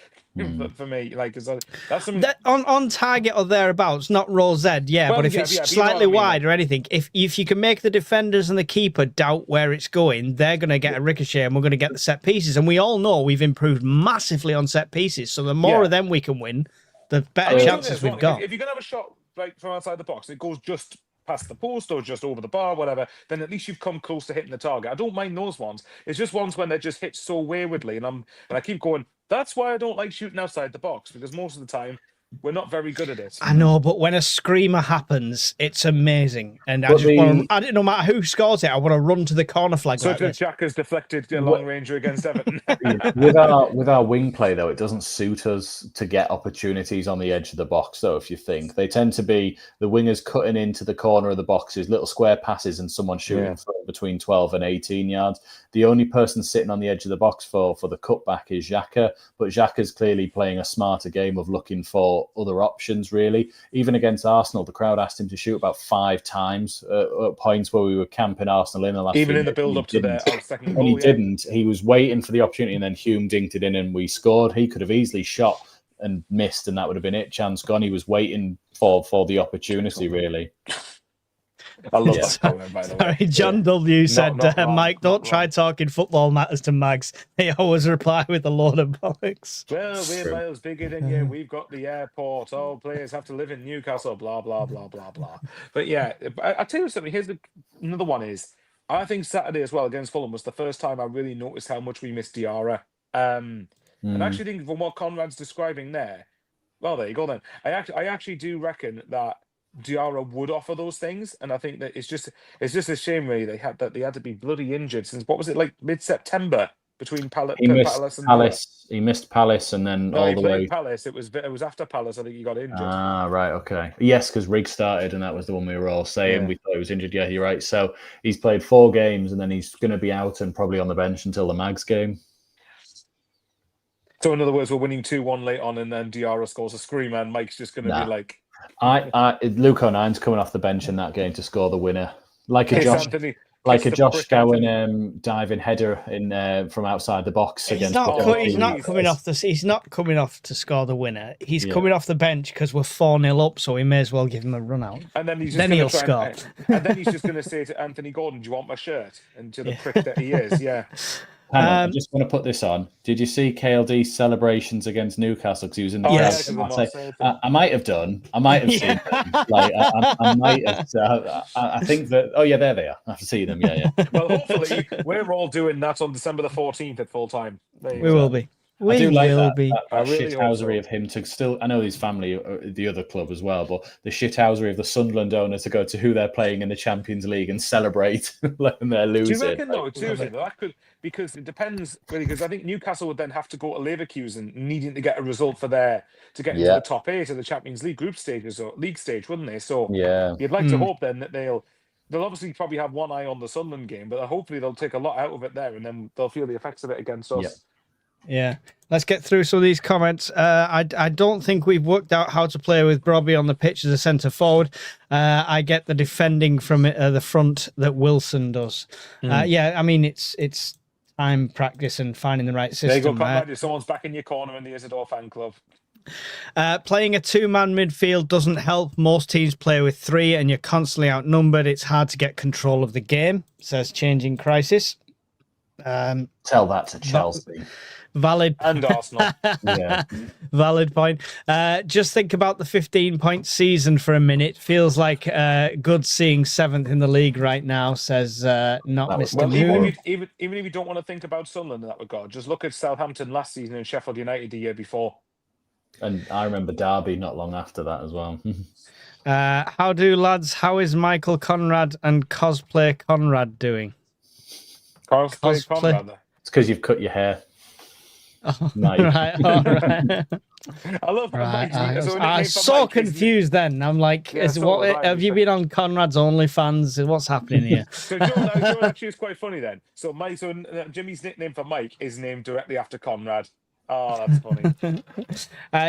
For me, like that's something
on target or thereabouts, not row Z. Yeah, well, but if it's slightly wide or anything, if you can make the defenders and the keeper doubt where it's going, they're going to get a ricochet, and we're going to get the set pieces. And we all know we've improved massively on set pieces. So the more of them we can win, the better chances we've got.
If you're going to have a shot like from outside the box, it goes just past the post or just over the bar, whatever, then at least you've come close to hitting the target. I don't mind those ones. It's just ones when they're just hit so waywardly, and I keep going, that's why I don't like shooting outside the box, because most of the time we're not very good at it.
I know, but when a screamer happens, it's amazing. And I don't no matter who scores it, I want to run to the corner flag.
So Xhaka's deflected a long ranger against Everton.
with our wing play, though, it doesn't suit us to get opportunities on the edge of the box, though, if you think. They tend to be the wingers cutting into the corner of the boxes, little square passes, and someone shooting between 12 and 18 yards. The only person sitting on the edge of the box for the cutback is Xhaka, but Xhaka's clearly playing a smarter game of looking for other options, really. Even against Arsenal, the crowd asked him to shoot about 5 times at points where we were camping Arsenal in the last
even in the build-up to their second goal.
And he didn't. He was waiting for the opportunity, and then Hume dinked it in and we scored. He could have easily shot and missed, and that would have been it. Chance gone. He was waiting for the opportunity, really.
I love that comment, by the way.
Sorry, John W. said, Mike, don't try talking football matters to Mags. They always reply with a load of bollocks.
Well, we're miles bigger than you. We've got the airport. All players have to live in Newcastle, blah, blah, blah, blah, blah. But yeah, I'll tell you something. Here's another one is, I think Saturday as well against Fulham was the first time I really noticed how much we missed Diarra. And I actually think from what Conrad's describing there, well, there you go then. I actually do reckon that Diarra would offer those things, and I think that it's just a shame really they had to be bloody injured since what was it, like mid-September between
He missed
Palace and Villa.
Palace. He missed Palace, and then
No,
all
he
the
played
way.
Palace. It was after Palace. I think he got injured.
Ah, right, okay. Yes, because Riggs started, and that was the one we were all saying.
Yeah.
We thought he was injured. Yeah, you're right. So he's played 4 games, and then he's going to be out and probably on the bench until the Mags game.
So in other words, we're winning 2-1 late on, and then Diarra scores a screamer, and Mike's just going to be like,
Luke O'Nine's coming off the bench in that game to score the winner, like a
"Kiss
Josh,
Anthony,
like
kiss
a
the
Josh
prick,
Gowan
Anthony."
diving header in from outside the box
He's
against.
not,
Fulham.
he's not coming off the. He's not coming off to score the winner. He's
Yeah.
coming off the bench because we're 4-0 up, so we may as well give him a run out.
And then he's just
Then
gonna
he'll
try
score.
and then he's just going to say to Anthony Gordon, "Do you want my shirt?" And to the prick that he is, yeah.
Hang on, I just want to put this on. Did you see KLD's celebrations against Newcastle? Because he was in the
Oh,
Yes.
crowd.
yeah, 'cause I'm not saying
I might have done. I might have seen them. Like I might have. I think that. Oh yeah, there they are. I see them. Yeah, yeah.
Well, hopefully we're all doing that on December the 14th at full time. There you
We
go.
will be.
I
We
do like
will
that,
be.
that
I really hope
shithousery
so.
of him to still. I know his family, the other club as well, but the shithousery of the Sunderland owner to go to who they're playing in the Champions League and celebrate when they're
Do
losing.
you reckon though?
Like,
Seriously, that could, because it depends really. Because I think Newcastle would then have to go to Leverkusen, needing to get a result for to get into
Yeah.
the top 8 of the Champions League group stages or league stage, wouldn't they? So
Yeah.
you'd like to hope then that they'll obviously probably have one eye on the Sunderland game, but hopefully they'll take a lot out of it there, and then they'll feel the effects of it against us.
Yep.
Yeah. Let's get through some of these comments. I don't think we've worked out how to play with Brobby on the pitch as a centre forward. I get the defending from the front that Wilson does. Yeah, I mean, it's time, practice, and finding the right system.
There you go, Conrad. Someone's back in your corner in the Isidore fan club.
Playing a 2-man midfield doesn't help. Most teams play with 3 and you're constantly outnumbered. It's hard to get control of the game, says Changing Crisis.
Tell that to Chelsea.
Valid.
And Arsenal.
Yeah.
Valid point. Just think about the 15-point season for a minute. Feels like good seeing 7th in the league right now, says not Mr.
Well,
Moon.
even if you don't want to think about Sunderland in that regard, just look at Southampton last season and Sheffield United the year before.
And I remember Derby not long after that as well.
How do lads? How is Michael Conrad and Cosplay Conrad doing?
Cosplay
Cosplay.
Conrad.
It's because you've cut your hair.
Oh,
Mike.
right, all right.
I love
Right.
Mike's
I
so
was
nickname for
so
Mike is-
confused then. I'm like,
Yeah, so was I.
have you been on Conrad's OnlyFans? What's happening here?
So Joe actually is quite funny then. So Jimmy's nickname for Mike is named directly after Conrad. Oh, that's funny.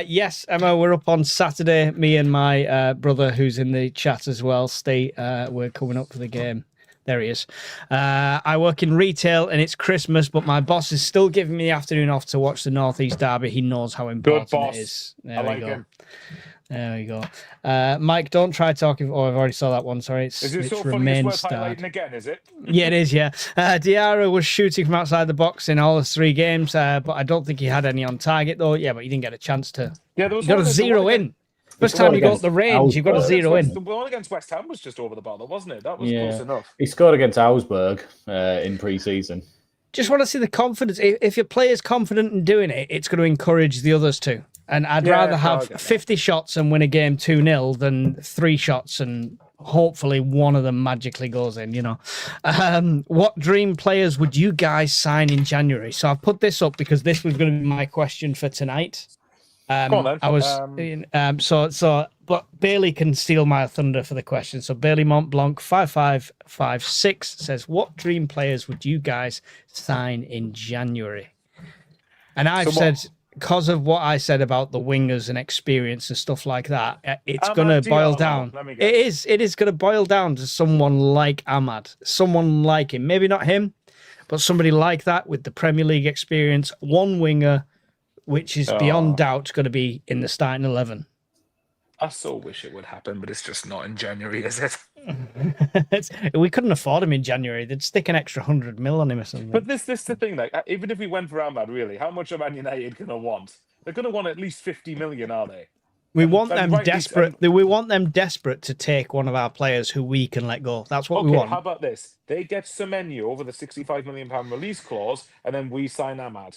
Yes, Emma, we're up on Saturday. Me and my brother, who's in the chat as well, we're coming up for the game. There he is. I work in retail and it's Christmas, but my boss is still giving me the afternoon off to watch the Northeast Derby. He knows how important
boss.
it is.
I
There we
like
go.
him.
There we go. Mike, don't try talking. Oh, I've already saw that one. Sorry,
Is it
it's
so funny it's
remained
worth
starred.
highlighting again, is it?
Yeah, it is, yeah. Diarra was shooting from outside the box in all his 3 games, but I don't think he had any on target, though. Yeah, but he didn't get a chance to.
Yeah, there was
You got to zero in. First time you got the range, you've got to zero in.
The one against West Ham was just over the bar, though, wasn't it? That was
Yeah.
close enough.
He scored against Augsburg in pre-season.
Just want to see the confidence. If your player's confident in doing it, it's going to encourage the others too. And I'd
Yeah,
rather
no, I
have
get that.
50 shots and win a game 2-0 than 3 shots and hopefully one of them magically goes in, you know. What dream players would you guys sign in January? So I've put this up because this was going to be my question for tonight.
Go on, then.
I was but Bailey can steal my thunder for the question. So Bailey Montblanc 5556 says, "What dream players would you guys sign in January?" And I've said, because of what I said about the wingers and experience and stuff like that, it's going to boil down.
Let me guess.
It is going to boil down to someone like Ahmad, someone like him. Maybe not him, but somebody like that with the Premier League experience, one winger, which is beyond doubt going to be in the starting 11.
I so wish it would happen, but it's just not in January, is it?
We couldn't afford him in January. They'd stick an extra 100 mil on him or something.
But this is the thing, like, even if we went for Ahmad, really, how much are Man United going to want? They're going to want at least 50 million, are they?
We want
and
them
rightly
desperate. We want them desperate to take one of our players who we can let go. That's what we
Okay,
want.
how about this? They get Semenyo over the £65 million release clause, and then we sign Ahmad.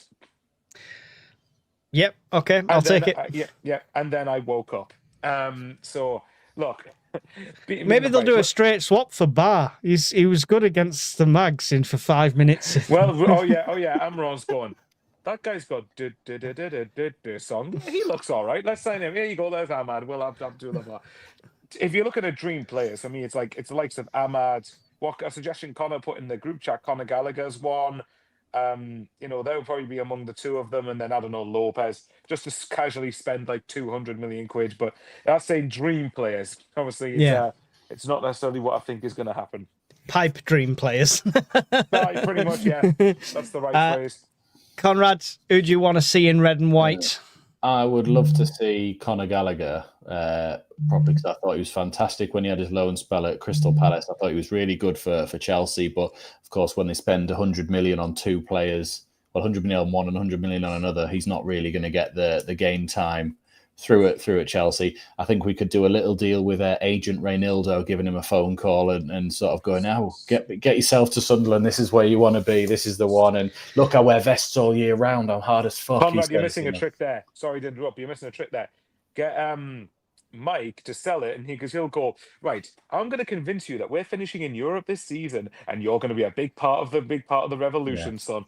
Yep. Okay, I'll take it.
Yeah. And then I woke up. So look, beating me in
Maybe
the
they'll
fight.
do a straight swap for Bar. He was good against the Mags in for 5 minutes.
Well, oh yeah. Amron's going. That guy's got song. He looks all right. Let's sign him. Here you go. There's Ahmad. We'll have Abdullah. If you look at a dream players, for me, it's the likes of Ahmad. What a suggestion Connor put in the group chat. Connor Gallagher's one. They'll probably be among the two of them, and then I don't know Lopez, just to casually spend like 200 million quid. But that's saying dream players. Obviously, it's not necessarily what I think is going to happen.
Pipe dream players.
Right, pretty much, yeah. That's the right phrase.
Conrad, who do you want to see in red and white?
I would love to see Conor Gallagher, probably because I thought he was fantastic when he had his loan spell at Crystal Palace. I thought he was really good for Chelsea. But, of course, when they spend 100 million on two players, 100 million on one and 100 million on another, he's not really going to get the game time through at Chelsea. I think we could do a little deal with agent Reynildo, giving him a phone call and sort of going, now get yourself to Sunderland. This is where you want to be. This is the one. And look, I wear vests all year round. I'm hard as fuck.
Conrad, you're missing a trick there. Sorry to interrupt. You're missing a trick there. Get Mike to sell it, and he'll go, right, I'm going to convince you that we're finishing in Europe this season, and you're going to be a big part of the revolution, son.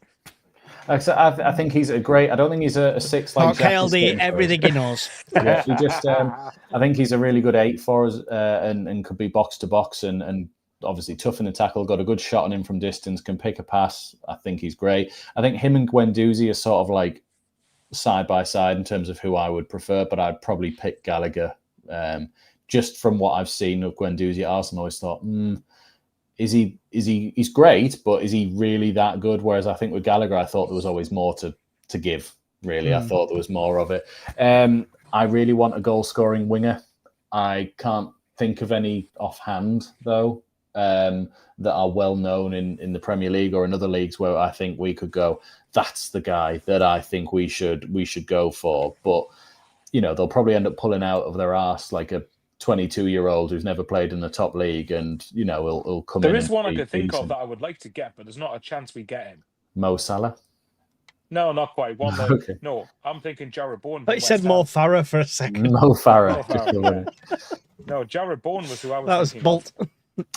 I think he's a great. I don't think he's a six like
KLD, everything he knows.
Yeah, he just. I think he's a really good 8 for us, and could be box to box and obviously tough in the tackle. Got a good shot on him from distance. Can pick a pass. I think he's great. I think him and Guendouzi are sort of like side by side in terms of who I would prefer, but I'd probably pick Gallagher. Just from what I've seen of Guendouzi at Arsenal, I always thought. He's great, but is he really that good? Whereas I think with Gallagher, I thought there was always more to give, really. I thought there was more of it. I really want a goal-scoring winger. I can't think of any offhand, though, that are well-known in the Premier League or in other leagues where I think we could go, that's the guy that I think we should go for. But, they'll probably end up pulling out of their arse like a 22-year-old who's never played in the top league, and he'll come in.
There is one I could think of that I would like to get, but there's not a chance we get him.
Mo Salah?
No, not quite. One more. Okay. No, I'm thinking Jared Bourne.
I said Mo Farah for a second.
Mo Farah.
No, Jared Bourne was who I was.
That was Bolt.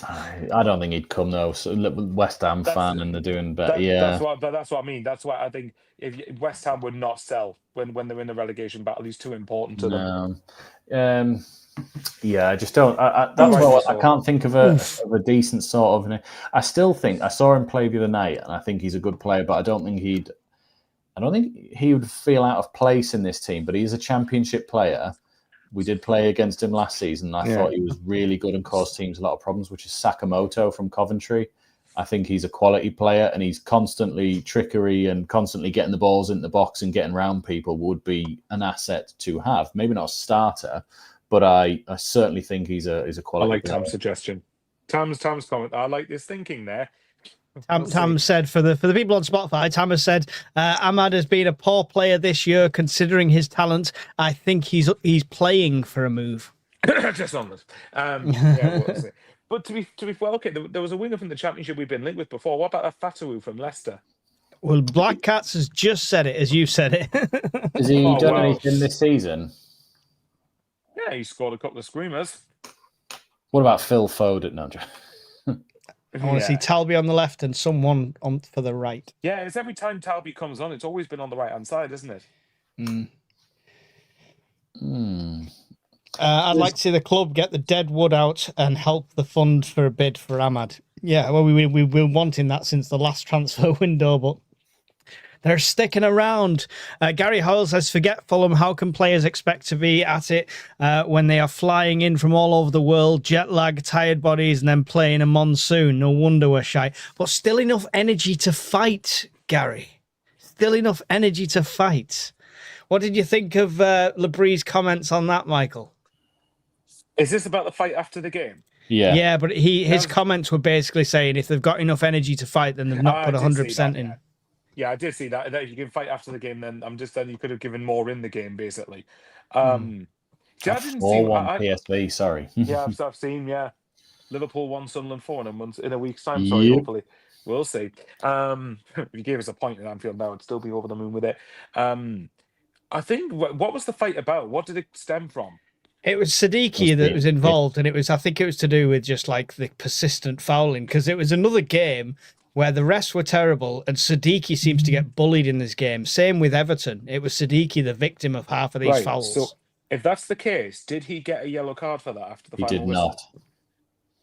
I don't think he'd come though. So West Ham fan, and they're doing better.
That's what I mean. That's why I think if West Ham would not sell when they're in the relegation battle, he's too important to them.
Yeah, I just don't. That's why I can't think of a decent sort of. I still think I saw him play the other night, and I think he's a good player, but I don't think he would feel out of place in this team. But he's a championship player. We did play against him last season. I thought he was really good and caused teams a lot of problems, which is Sakamoto from Coventry. I think he's a quality player, and he's constantly trickery and constantly getting the balls into the box and getting around people would be an asset to have. Maybe not a starter, but I certainly think he's a quality.
I like
player.
Tam's suggestion. Tam's comment. I like this thinking there.
Tam said for the people on Spotify, Tam has said Ahmad has been a poor player this year considering his talent. I think he's playing for a move.
Just on this. But to be well, okay, there was a winger from the Championship we've been linked with before. What about Fatawu from Leicester?
Well, Black Cats has just said it as you said it.
Has he done anything this season?
Yeah, he scored a couple of screamers.
What about Phil Foden? No,
I want to see Talby on the left and someone on for the right.
Yeah, it's every time Talby comes on, it's always been on the right-hand side, isn't it?
I'd like to see the club get the dead wood out and help the fund for a bid for Ahmad. Yeah, well, we've been wanting that since the last transfer window, but they're sticking around. Gary Hoyle says, forget Fulham. How can players expect to be at it when they are flying in from all over the world, jet lag, tired bodies, and then playing a monsoon? No wonder we're shy. But still enough energy to fight, Gary. Still enough energy to fight. What did you think of Labry's comments on that, Michael?
Is this about the fight after the game?
Yeah, but his comments were basically saying if they've got enough energy to fight, then they've not put 100% in.
Yeah, I did see that. That if you can fight after the game, then you could have given more in the game, basically. I didn't see
4-1 PSV. Sorry.
Yeah, I've seen. Yeah, Liverpool won, Sunderland 4 in a week's time. Sorry, hopefully we'll see. If you gave us a point at Anfield now, I'd still be over the moon with it. I think what was the fight about? What did it stem from?
It was Siddiqui that was involved, and I think it was to do with just like the persistent fouling, because it was another game where the rest were terrible, and Siddiqui seems to get bullied in this game. Same with Everton. It was Siddiqui the victim of half of these fouls.
So if that's the case, did he get a yellow card for that after the final
whistle? He did not.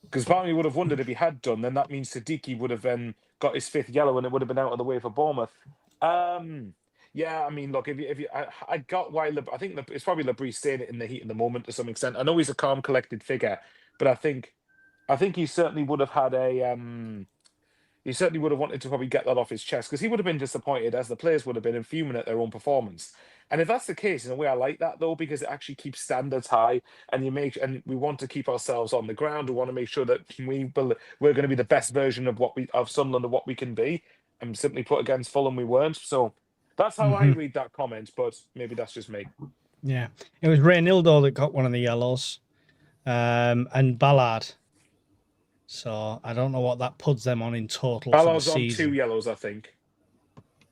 Because part of me would have wondered if he had done, then that means Siddiqui would have then got his 5th yellow and it would have been out of the way for Bournemouth. Yeah, I mean, look, I got why I think it's probably Labrie saying it in the heat of the moment to some extent. I know he's a calm, collected figure, but I think he certainly would have had he certainly would have wanted to probably get that off his chest, because he would have been disappointed, as the players would have been, and fuming at their own performance. And if that's the case, in a way, I like that though, because it actually keeps standards high, and we want to keep ourselves on the ground. We want to make sure that we're going to be the best version of Sunderland of what we can be. And simply put, against Fulham, we weren't. So that's how I read that comment, but maybe that's just me.
Yeah, it was Reynildo that got one of the yellows, and Ballard. So I don't know what that puts them on in total.
Ballard's on 2 yellows, I think.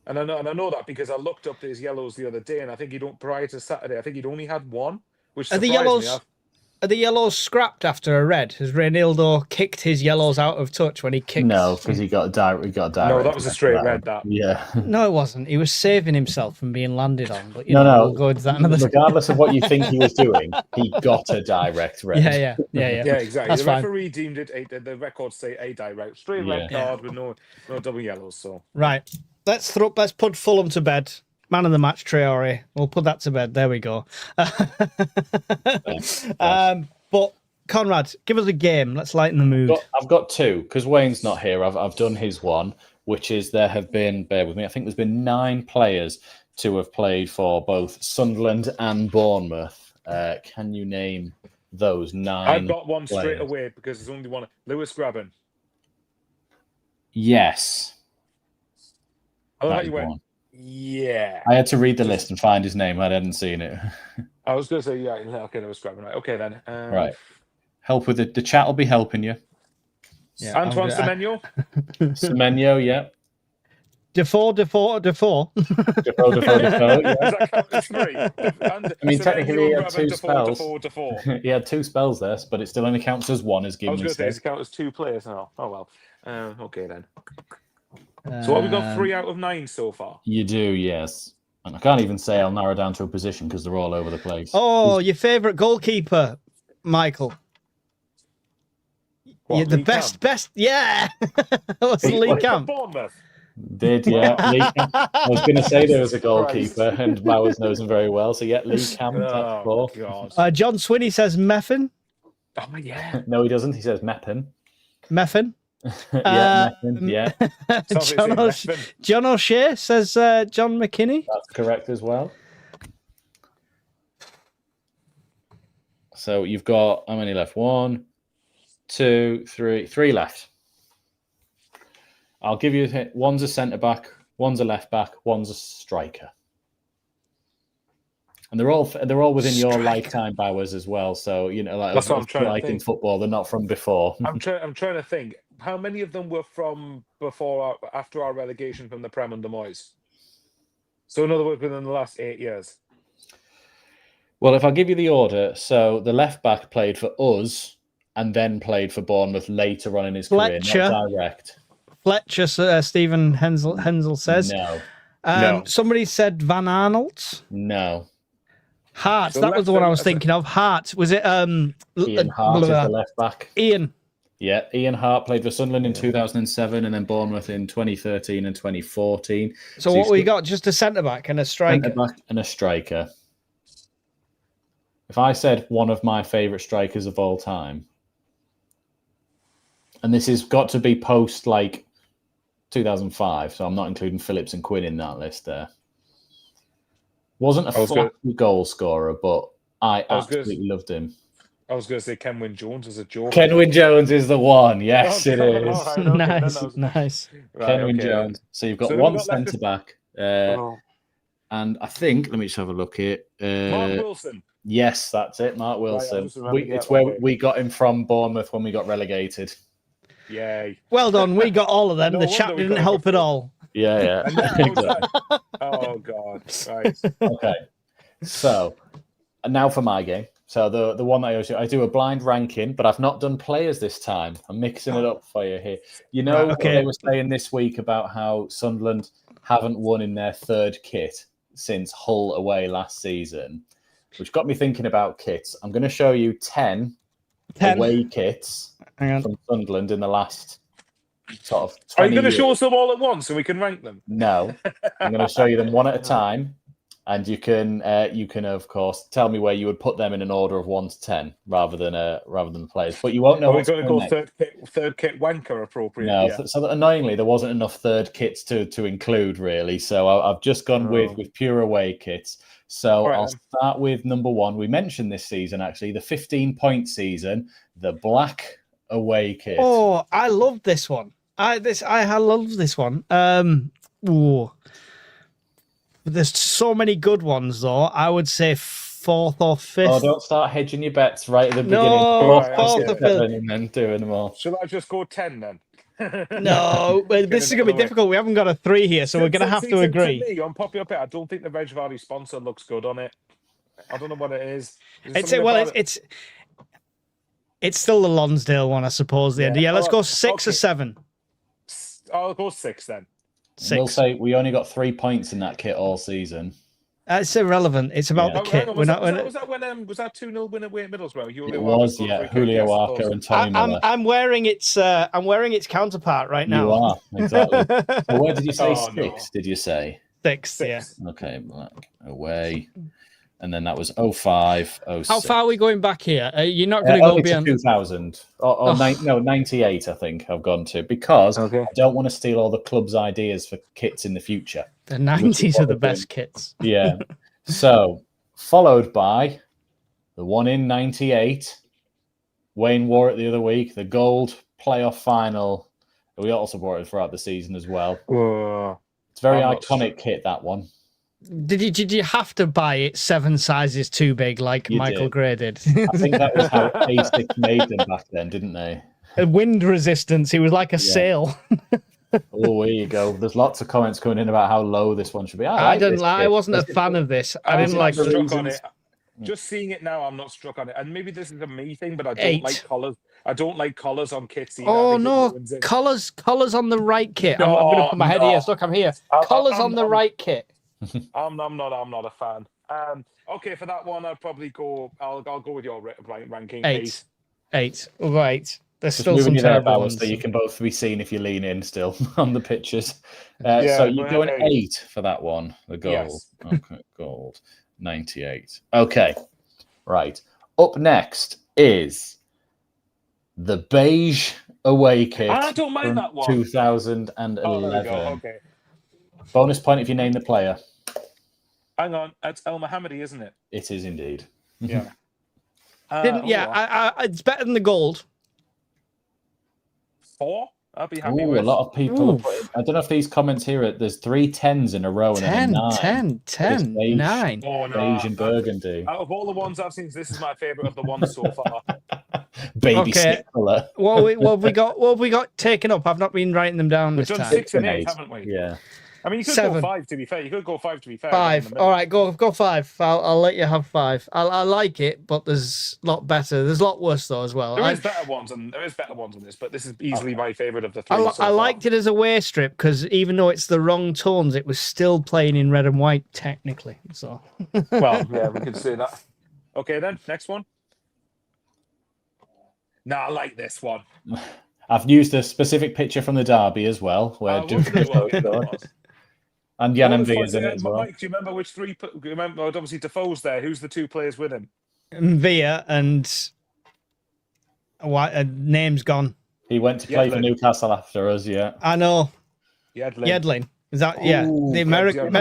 And I know that because I looked up his yellows the other day, and I think prior to Saturday, I think he'd only had 1, which surprised me.
Are the yellows scrapped after a red? Has Reynildo kicked his yellows out of touch when he kicked?
No, because he got a direct.
No, that was a straight red. That.
Yeah.
No, it wasn't. He was saving himself from being landed on. But
no.
We'll go into that another.
Regardless of what you think he was doing, he got a direct red.
Yeah,
exactly.
That's
the
fine.
referee deemed it. The records say a direct straight red card with no double yellows. So
right, let's put Fulham to bed. Man of the match, Traore. We'll put that to bed. There we go. But Conrad, give us a game. Let's lighten the mood.
I've got 2 because Wayne's not here. I've done his one, which is there have been. Bear with me. I think there's been 9 players to have played for both Sunderland and Bournemouth. Can you name those 9?
I've got one
players?
Straight away because there's only one. Lewis Graben.
Yes.
I like you went. Yeah.
I had to read the list and find his name. I hadn't seen it.
I was going to say, yeah, okay, Lewis Graben. Right. Okay, then.
Right. Help with it. The chat will be helping you.
Yeah, Antoine Semenyo.
Semenyo, yeah.
Defoe.
Defoe, yeah.
Does that count as 3?
I mean, technically he had 2 spells.
Defoe.
He had 2 spells there, but it still only counts as 1 as
I was
Gimli
going to say,
said.
does it count as 2 players now? Oh, well. Okay, then. So what, we got 3 out of 9 so far?
You do, yes. And I can't even say I'll narrow down to a position because they're all over the place.
Oh, your favourite goalkeeper, Michael.
What,
the
Lee
best,
Camp?
yeah. What's Lee Camp?
Bournemouth.
Did, yeah. Lee Camp. I was going to say there was a goalkeeper, and Bowers knows him very well. So, yeah, Lee Camp, that's 4.
God.
John Swinney says Meffin.
Oh, yeah.
No, he doesn't. He says Meppen.
Meffin.
Yeah, Meppen, yeah.
John O'Shea says John McKinney.
That's correct as well. So you've got how many left? 1, 2, 3. 3 left. I'll give you a hint. One's a centre back, one's a left back, one's a striker. And they're all within your lifetime, Bowers, as well. So
that's what I'm trying to think.
In football, they're not from before.
I'm trying to think. How many of them were from after our relegation from the Prem under Moyes? So in other words, within the last 8 years.
Well, if I give you the order, so the left back played for us and then played for Bournemouth later on in his career, not direct.
Fletcher, Stephen Hensel says.
No.
No.
Somebody said Van Arnold.
No.
Hart, so that was the one I was thinking of. Hart, was it?
Ian Hart is the left back.
Ian.
Yeah, Ian Hart played for Sunderland in 2007 and then Bournemouth in 2013 and 2014.
So what we got? Just a centre back and a striker.
Centre back and a striker. If I said one of my favourite strikers of all time, and this has got to be post 2005, so I'm not including Phillips and Quinn in that list there. Wasn't a flashy goal scorer, but I absolutely loved him.
I was going to say Kenwyne Jones as a joke.
Kenwyne Jones is the one. Yes, it is.
Nice.
Right, Kenwyne Jones. So you've got one centre back. And I think, let me just have a look here.
Mark Wilson.
Yes, that's it, Mark Wilson.
Right,
it's where we got him from Bournemouth when we got relegated.
Yay.
Well done. We got all of them. The chat didn't help at all.
Yeah.
Exactly. Oh, God. Right.
Okay. So, and now for my game. So the one that I do a blind ranking, but I've not done players this time. I'm mixing it up for you here. You know
Right,
what
okay.
they were saying this week about how Sunderland haven't won in their third kit since Hull away last season, which got me thinking about kits. I'm going to show you 10 away kits
Hang on.
from Sunderland in the last sort of 20
Are you going to
years.
show us them all at once so we can rank them?
No, I'm going to show you them one at a time, and you can of course tell me where you would put them in an order of 1 to 10 rather than the players. But you won't know.
Are we
what's
going to go
next.
third kit wanker appropriate?
No,
Yeah.
so that annoyingly there wasn't enough third kits to include really. So I've just gone with pure away kits. So
Right,
I'll start with number 1. We mentioned this season actually, the 15-point season, the black away kit.
Oh, I love this one. I love this one. Ooh. There's so many good ones though. I would say 4th or 5th.
Oh, don't start hedging your bets right at the beginning.
No,
Bluff
4th or 5th.
and then doing them all.
Should I just go 10 then?
No, this is going to be difficult. We haven't got a 3 here, so we're going to have to agree.
To me, on Poppy Up It, I don't think the Reg Vardy sponsor looks good on it. I don't know what it is.
It's still the Lonsdale one, I suppose. Yeah, let's go 6 or 7.
I'll go 6 then.
6.
We'll say we only got 3 points in that kit all season.
It's irrelevant. It's about the kit.
Was that 2-0 win away at Middlesbrough?
It was, yeah. Julio Arca and Tony Miller.
I'm wearing its counterpart right now.
You are, exactly. So where did you say 6?
No.
Did you say
6? Yeah.
Okay, black away, and then that was 05, 06.
How far are we going back here? You're not going to go beyond
2000 or 98. I think I've gone to because I don't want to steal all the club's ideas for kits in the future.
The 90s are the best kits.
Yeah. So followed by the one in 98. Wayne wore it the other week. The gold playoff final. We also wore it throughout the season as well. It's a very iconic kit, that one.
Did you have to buy it 7 sizes too big like Michael Gray did?
I think that was how A6 made them back then, didn't they?
Wind resistance. He was like a sail.
Oh, there you go. There's lots of comments coming in about how low this one should be.
I wasn't a fan of this. I didn't like
struck on it. Just seeing it now, I'm not struck on it. And maybe this is a me thing, but I don't like collars. I don't like collars on kits either.
Oh no, collars on the right kit. I'm going to put my head here. Look, I'm here. Collars on the right kit.
I'm not a fan. Okay, for that one, I'll probably go. I'll go with your ranking.
8. Right. There's
Just
still some terrible ones.
so you can both be seen if you lean in still on the pictures. So you're going 8 for that one, the gold.
Yes.
Okay, gold, 98. Okay, right. Up next is the beige away kit.
I don't mind that one.
2011.
Okay.
Bonus point if you name the player.
Hang on, it's El Mohammadi, isn't it?
It is indeed.
Yeah.
It's better than the gold.
4? I'll be happy with.
A lot of people are putting, I don't know if these comments here, there's 3 10s in a row and
10,
then
10, 9.
Oh, no.
Beige and burgundy.
Out of all the ones I've seen, this is my favourite of the ones so far.
Baby stick colour.
What have we got taken up? I've not been writing them down this
We've done
time.
6 and 8, haven't we?
Yeah.
I mean, you could
7.
go 5 to be fair. You could go 5 to be fair.
5. All right, go 5. I'll let you have 5. I like it, but there's a lot better. There's a lot worse though as well.
There is better ones than this, but this is easily my favourite of the 3.
I liked it as a way strip because even though it's the wrong tones, it was still playing in red and white technically. So,
well, yeah, we could say that. Okay, then next one. Nah, I like this one.
I've used a specific picture from the derby as well, where and Jan and V is in it as well.
Mike, do you remember which 3? Remember, obviously Defoe's there. Who's the 2 players with him?
Villa and name's gone.
He went to play for Newcastle after us. Yeah,
I know.
Yedlin.
Is that the American?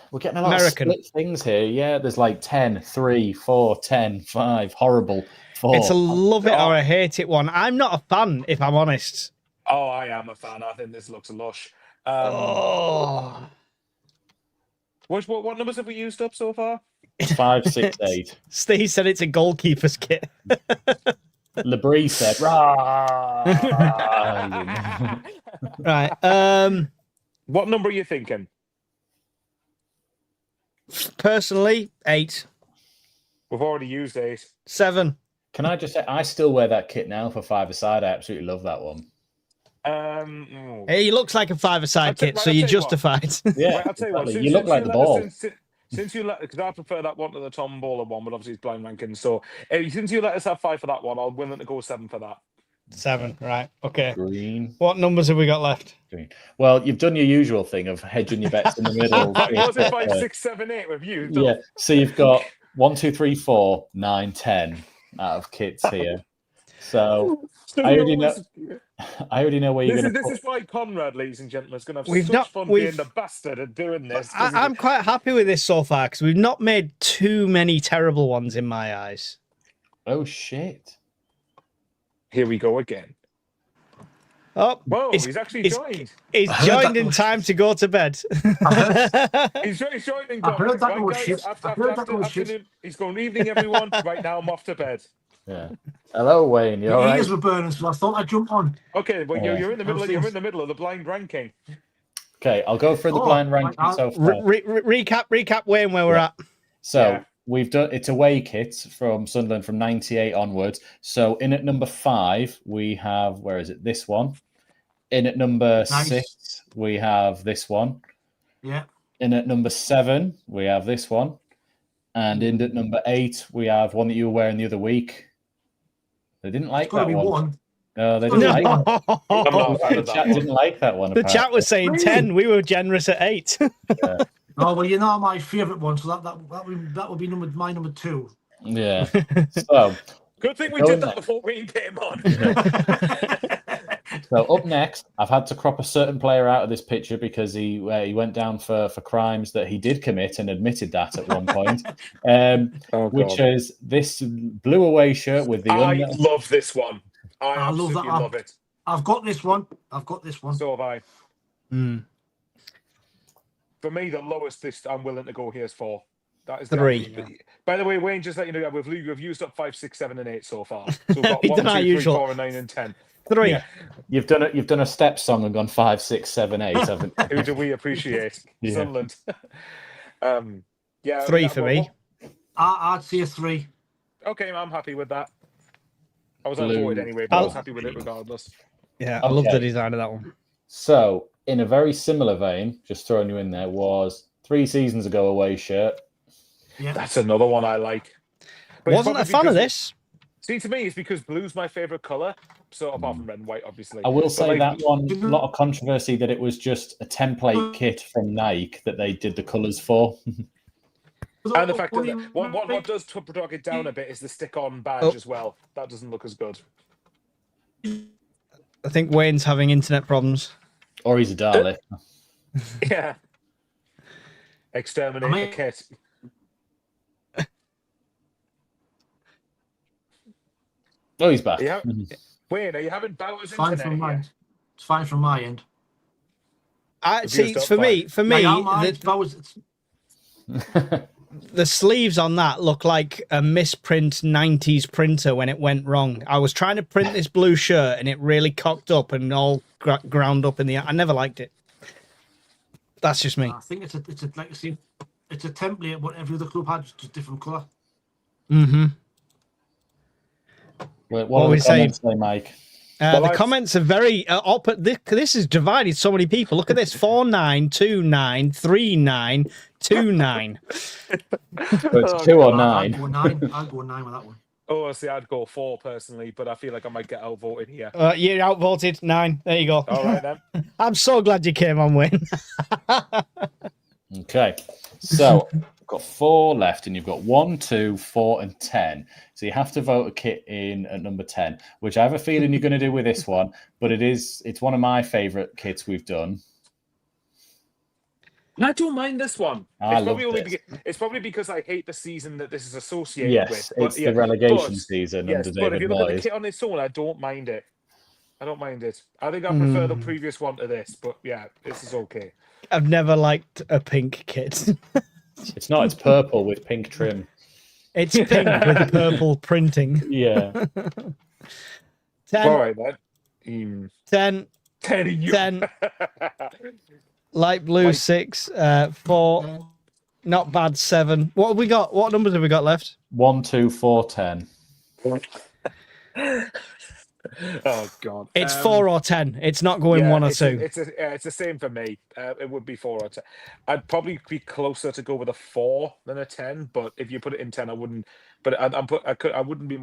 We're getting a lot of split things here. Yeah, there's like 10, 3, 4, 10, 5. Horrible. 4.
It's a love it or a hate it one. I'm not a fan, if I'm honest.
Oh, I am a fan. I think this looks lush. What numbers have we used up so far?
5, 6, 8.
Steve said it's a goalkeeper's kit.
Labrie said, "Rah."
Right.
What number are you thinking?
Personally, 8.
We've already used 8.
7.
Can I just say, I still wear that kit now for 5-a-side. I absolutely love that one.
He looks like a 5-a-side kit, so you're justified.
Yeah,
Right, I'll tell you what.
exactly. You look like the ball.
Since you let, because I prefer that one to the Tom Bowler one, but obviously it's blind ranking. So since you let us have 5 for that one, I'll willing to go 7 for that.
7, right? Okay.
Green.
What numbers have we got left?
Green. Well, you've done your usual thing of hedging your bets in the middle.
Was it 5, 6, 7, 8 with you?
Yeah. So you've got 1, 2, 3, 4, 9, 10 out of kits here. So I already know where you're going to.
This is why Conrad, ladies and gentlemen, is going to have such fun being the bastard at doing this.
I'm quite happy with this so far because we've not made too many terrible ones in my eyes.
Oh shit!
Here we go again.
Oh,
whoa! He's actually joined.
He's joined in time to go to bed.
He's joining.
I heard that was shit.
He's going, evening, everyone. Right now, I'm off to bed.
Yeah. Hello, Wayne. You all right?
Ears were burning, so I thought I'd jump on.
Okay, well, you're in the middle. You're in the middle of the blind ranking.
Okay, I'll go through the blind ranking so far.
Recap, Wayne, where we're at.
So we've done it's away kits from Sunderland from '98 onwards. So in at number 5 we have this one. In at number 6 we have this one.
Yeah.
In at number 7 we have this one, and in at number 8 we have one that you were wearing the other week. They didn't like that one. No, they didn't like that. The chat didn't like that one.
The chat was saying 10. We were generous at 8.
Yeah.
Oh well, you're not my favourite one, so that would be my number 2.
Yeah. So
good thing we did that before we came on.
So up next, I've had to crop a certain player out of this picture because he went down for crimes that he did commit and admitted that at one point. Which is this blue away shirt with the.
I love this one. I
love that.
Love it.
I've got this one.
So have I.
Mm.
For me, the lowest I'm willing to go here is 4. That is
3.
By the way, Wayne, just let you know, we've used up 5, 6, 7, and 8 so far. So we've got
We've
1,
done
2,
our
3,
usual.
4, and 9, and 10.
3.
Yeah.
You've done a step song and gone 5, 6, 7, 8, haven't you?
Who do we appreciate?
Yeah.
Sunderland.
3 for me.
I'd say a 3.
Okay, I'm happy with that. I was unvoted anyway, but I was happy with it regardless.
Yeah, I love the design of that one.
So, in a very similar vein, just throwing you in there, was 3 seasons ago away shirt.
Yeah.
That's another one I like. But
Wasn't a fan of this.
See, to me, it's because blue's my favourite colour. So apart from red and white, obviously.
I will say that one, a lot of controversy that it was just a template kit from Nike that they did the colours for.
And the fact that what does drag it down a bit is the stick-on badge as well. That doesn't look as good.
I think Wayne's having internet problems.
Or he's a Dalek.
Yeah. Exterminate the kit.
Oh, he's back.
Yeah. Wayne, are you having Bowers
Fine
internet
from
yet?
It's fine from my end.
See, for me, the sleeves on that look like a misprint 90s printer when it went wrong. I was trying to print this blue shirt and it really cocked up and all ground up in the. I never liked it. That's just me.
I think it's a template. What every other club had, just a different colour.
Mm-hmm.
What we say, Mike?
The comments are very this is divided so many people. Look at this: 4929 3929.
So it's 2 or 9.
I'd go 9 with that one.
Oh, see, I'd go 4 personally, but I feel like I might get outvoted here.
You're outvoted 9. There you go.
All right then.
I'm so glad you came on, Wayne.
Okay, so you've got 4 left, and you've got 1, 2, 4, and 10. So you have to vote a kit in at number 10, which I have a feeling you're going to do with this one, but it's one of my favourite kits we've done.
I don't mind this one. It's probably because I hate the season that this is associated with.
Yes, it's the relegation season under David
but if you look at the
Moyes.
kit on its own, I don't mind it. I think I prefer the previous one to this, but yeah, this is okay.
I've never liked a pink kit.
It's not. It's purple with pink trim.
It's pink with purple printing.
Yeah.
10. All right, then.
10.
10.
10. Light blue 6. 4. Not bad. 7. What have we got? What numbers have we got left?
1, 2, 4, 10.
Oh God.
It's 4 or 10. It's not going
Yeah,
1 or
it's
2.
it's the same for me. It would be 4 or 10. I'd probably be closer to go with a 4 than a 10. But if you put it in 10, I wouldn't. But I wouldn't be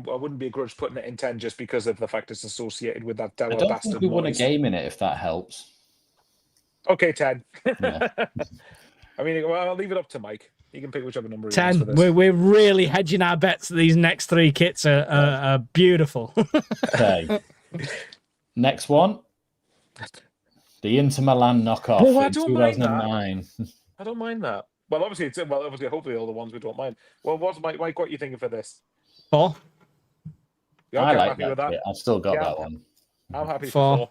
begrudged putting it in 10 just because of the fact it's associated with that
I
dour
don't
bastard
think we won a
noise.
game in it, if that helps.
Okay, 10.
Yeah.
I mean, well, I'll leave it up to Mike. He can pick whichever number he wants for
10.
this.
We're really hedging our bets that these next 3 kits are beautiful.
Okay. Next one. The Inter Milan knockoff
Oh, I
in
don't mind that.
2009.
I don't mind that. Well, obviously, hopefully, all the ones we don't mind. Well, what's Mike? What are you thinking for this?
4.
Yeah,
I
okay, I'm
like
happy
that
with that.
kit. I've still got
Yeah.
that one.
I'm happy
4.
for 4.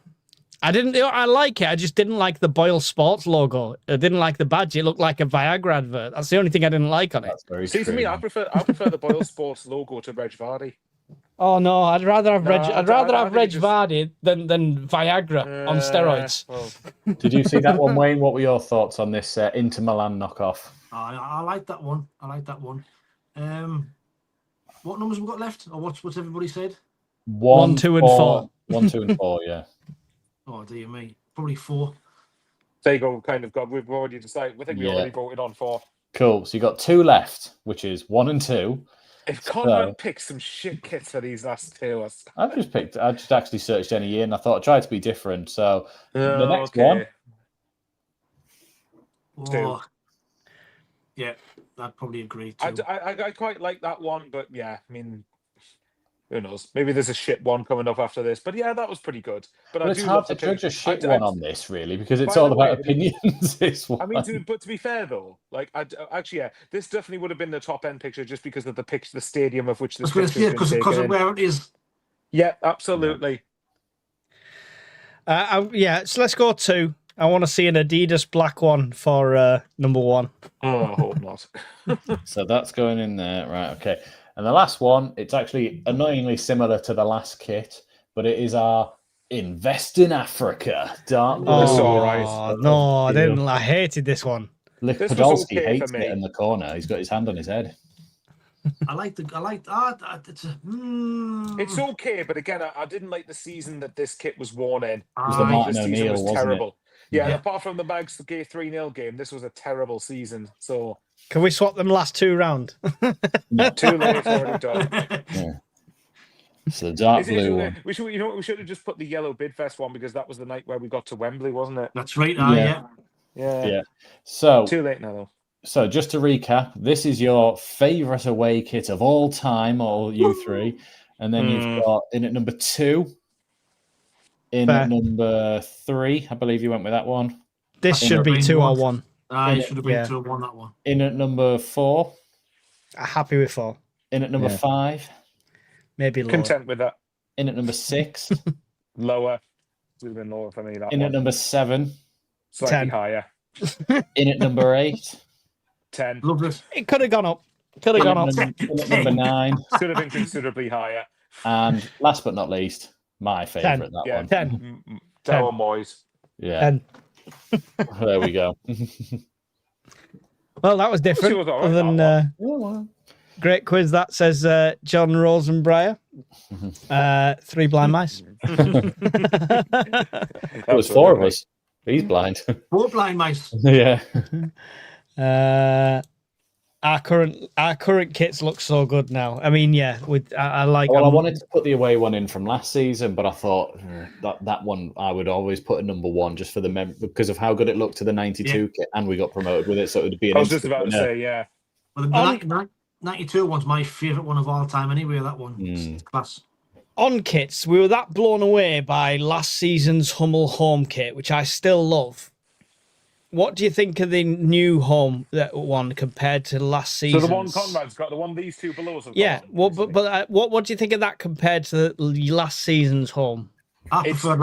I like it. I just didn't like the Boyle Sports logo. I didn't like the badge. It looked like a Viagra advert. That's the only thing I didn't like on it.
That's very
See,
true.
to me, I prefer the Boyle Sports logo to Reg Vardy.
Oh no, I'd rather have Reg.
No,
I'd rather
I
have
think
Reg
it just-
Vardy than Viagra on steroids.
Well,
Did you see that one, Wayne? What were your thoughts on this Inter Milan knockoff?
I like that one. I like that one. What numbers have we got left? Or what's everybody said?
1, 2, and 4.
1, 2, and 4, yeah.
Oh dear me, probably 4.
there you go. Kind of got. We've already decided. I think we
Yeah.
already voted on 4.
Cool. So you got 2 left, which is 1 and 2.
If Conrad picks some shit kits for these last 2,
I just actually searched any year and I thought I'd try to be different. So the
Oh,
next one,
Oh, yeah, I'd probably agree too.
I quite like that one, but yeah, I mean, who knows? Maybe there's a shit one coming up after this, but yeah, that was pretty good. But
Well,
I
it's
do
hard
love
to
the pic-
judge a shit
I-
one on this, really, because it's
By
all
the
about
way,
opinions. This one.
I mean, to be fair though, like actually, yeah, this definitely would have been the top end picture just because of the stadium of which this picture has been
because
taken.
of where it is.
Yeah, absolutely.
Yeah, so let's go 2. I want to see an Adidas black one for number 1.
Oh, I hope not.
So that's going in there, right? Okay. And the last one, it's actually annoyingly similar to the last kit, but it is our Invest in Africa dark blue.
It's all right.
No, I didn't. I hated this one.
Lik
This was
Podolski
okay
hates
for me.
it in the corner. He's got his hand on his head.
It's okay, but again, I didn't like the season that this kit was worn in.
was the
I think
Martin
this season
O'Neill,
was
wasn't it?
terrible. Yeah,
Yeah.
apart from the Mags 3-0 game, this was a terrible season. So
Can we swap them last 2 round?
too late, already done.
So the dark
Is it-
blue one.
we should, we should have just put the yellow Bidfest one because that was the night where we got to Wembley, wasn't it?
That's right.
Yeah.
Yeah.
Yeah. So
Too late now, though.
So just to recap, this is your favourite away kit of all time, all you 3. And then you've got in at number 2. In
Fair.
at number 3, I believe you went with that one.
This should be 2 or 1.
I should have been
Yeah.
to have won that one.
In at number 4.
Happy with 4.
In at number
Yeah.
5.
Maybe lower.
Content with that.
In at number 6.
Lower. Would have been lower for me. That
In
one.
at number 7.
Slightly
10.
higher.
In at number 8.
10.
Love this.
It could have gone up. Could have
In
gone
at,
up.
in at number 9.
Should have been considerably higher.
And last but not least, my favourite, that
Yeah.
one.
10.
Dower Moyes.
Yeah,
10.
there we go.
Well, that was different.
She was all right,
Other than
It
great quiz, that says John Rosenbreyer. 3 blind mice.
was 4 of us. He's blind.
4 blind mice.
Yeah.
Our current kits look so good now. I mean, yeah, I like.
Well, I wanted to put the away one in from last season, but I thought that one I would always put at number 1 just for the because of how good it looked to the 92 kit, and we got promoted with it, so it would be an
I was just
instant
about to
winner.
say, yeah.
Well, the 92 one's my favourite one of all time anyway, that one. It's class.
On kits, we were that blown away by last season's Hummel home kit, which I still love. What do you think of the new home one compared to last season?
So the one Conrad's got, the one these 2 below us have got
Yeah.
on,
Well,
obviously.
but what do you think of that compared to the last season's home?
I preferred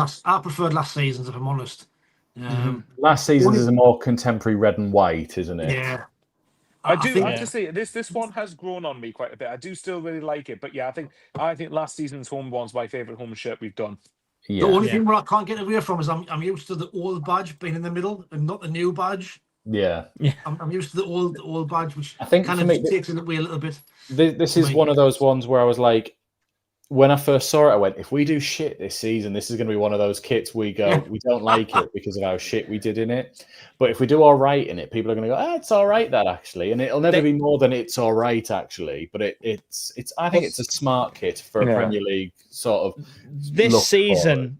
last season's, if I'm honest.
Last season's is a more contemporary red and white, isn't it?
Yeah.
I do.
think-
I have to say this one has grown on me quite a bit. I do still really like it, but yeah, I think last season's home one's my favorite home shirt we've done.
Yeah.
The only thing where I can't get away from is I'm used to the old badge being in the middle and not the new badge.
Yeah.
I'm used to the old badge, which
I think
kind
for
of
me,
takes it away a little bit.
this is one of those ones where I was like, when I first saw it, I went, if we do shit this season, this is going to be one of those kits we go, we don't like it because of how shit we did in it. But if we do all right in it, people are going to go, it's all right, that actually. And it'll never be more than it's all right, actually. But it's I think it's a smart kit for a Premier League sort of
This season,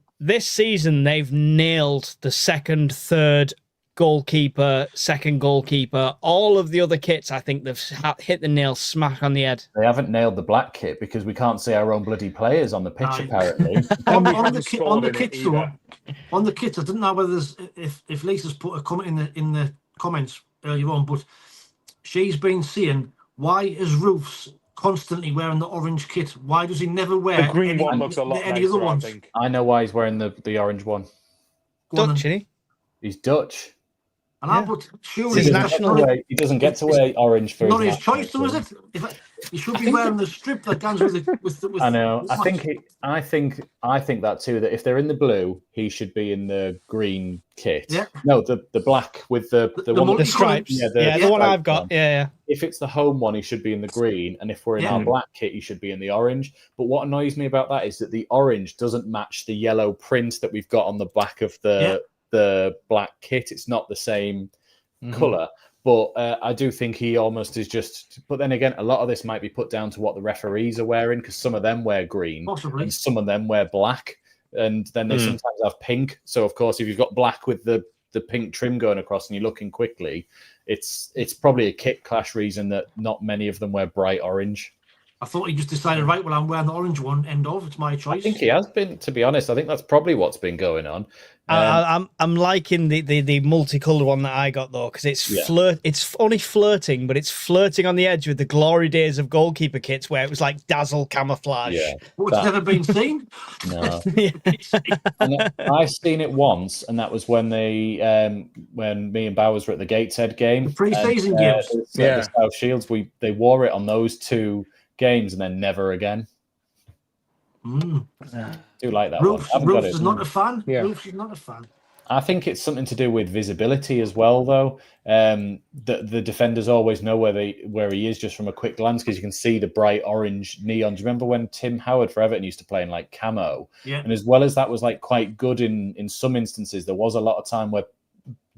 they've nailed the second, third goalkeeper, second goalkeeper. All of the other kits, I think they've hit the nail smack on the head.
They haven't nailed the black kit because we can't see our own bloody players on the pitch, apparently.
on the kits, I didn't know whether there's, if Lisa's put a comment in the comments earlier on, but she's been saying, why is Roofs constantly wearing the orange kit? Why does he never wear
the green one? Looks a lot
any
nicer,
other ones?
I think.
I know why he's wearing the orange one.
Dutch, isn't he?
He's Dutch.
And I put surely
He
doesn't get to wear orange for
not
his
his choice, though, is it? He should be wearing the strip that goes with the.
I know. I think that too. That if they're in the blue, he should be in the green kit.
Yeah.
No, the black with the one
the stripes. The one I've got. Yeah.
If it's the home one, he should be in the green, and if we're in our black kit, he should be in the orange. But what annoys me about that is that the orange doesn't match the yellow print that we've got on the back of the black kit. It's not the same color. But I do think he almost is just. But then again, a lot of this might be put down to what the referees are wearing, because some of them wear green,
possibly,
and some of them wear black, and then they sometimes have pink. So of course, if you've got black with the pink trim going across, and you're looking quickly, it's probably a kit clash reason that not many of them wear bright orange.
I thought he just decided, right, well, I'm wearing the orange one, end of. It's my choice.
I think he has been, to be honest. I think that's probably what's been going on.
I'm liking the multicolored one that I got, though, because it's only flirting, but it's flirting on the edge with the glory days of goalkeeper kits where it was like dazzle camouflage.
Yeah,
it's never been seen.
No. I've seen it once, and that was when when me and Bowers were at the Gateshead game.
The pre-season games.
The South Shields, they wore it on those two games and then never again. Do like that
Roofs,
one.
Roofs is not a fan.
Yeah.
Roofs is not a fan.
I think it's something to do with visibility as well, though. The defenders always know where he is just from a quick glance, because you can see the bright orange neon. Do you remember when Tim Howard for Everton used to play in like camo?
Yeah.
And as well as that was like quite good in some instances, there was a lot of time where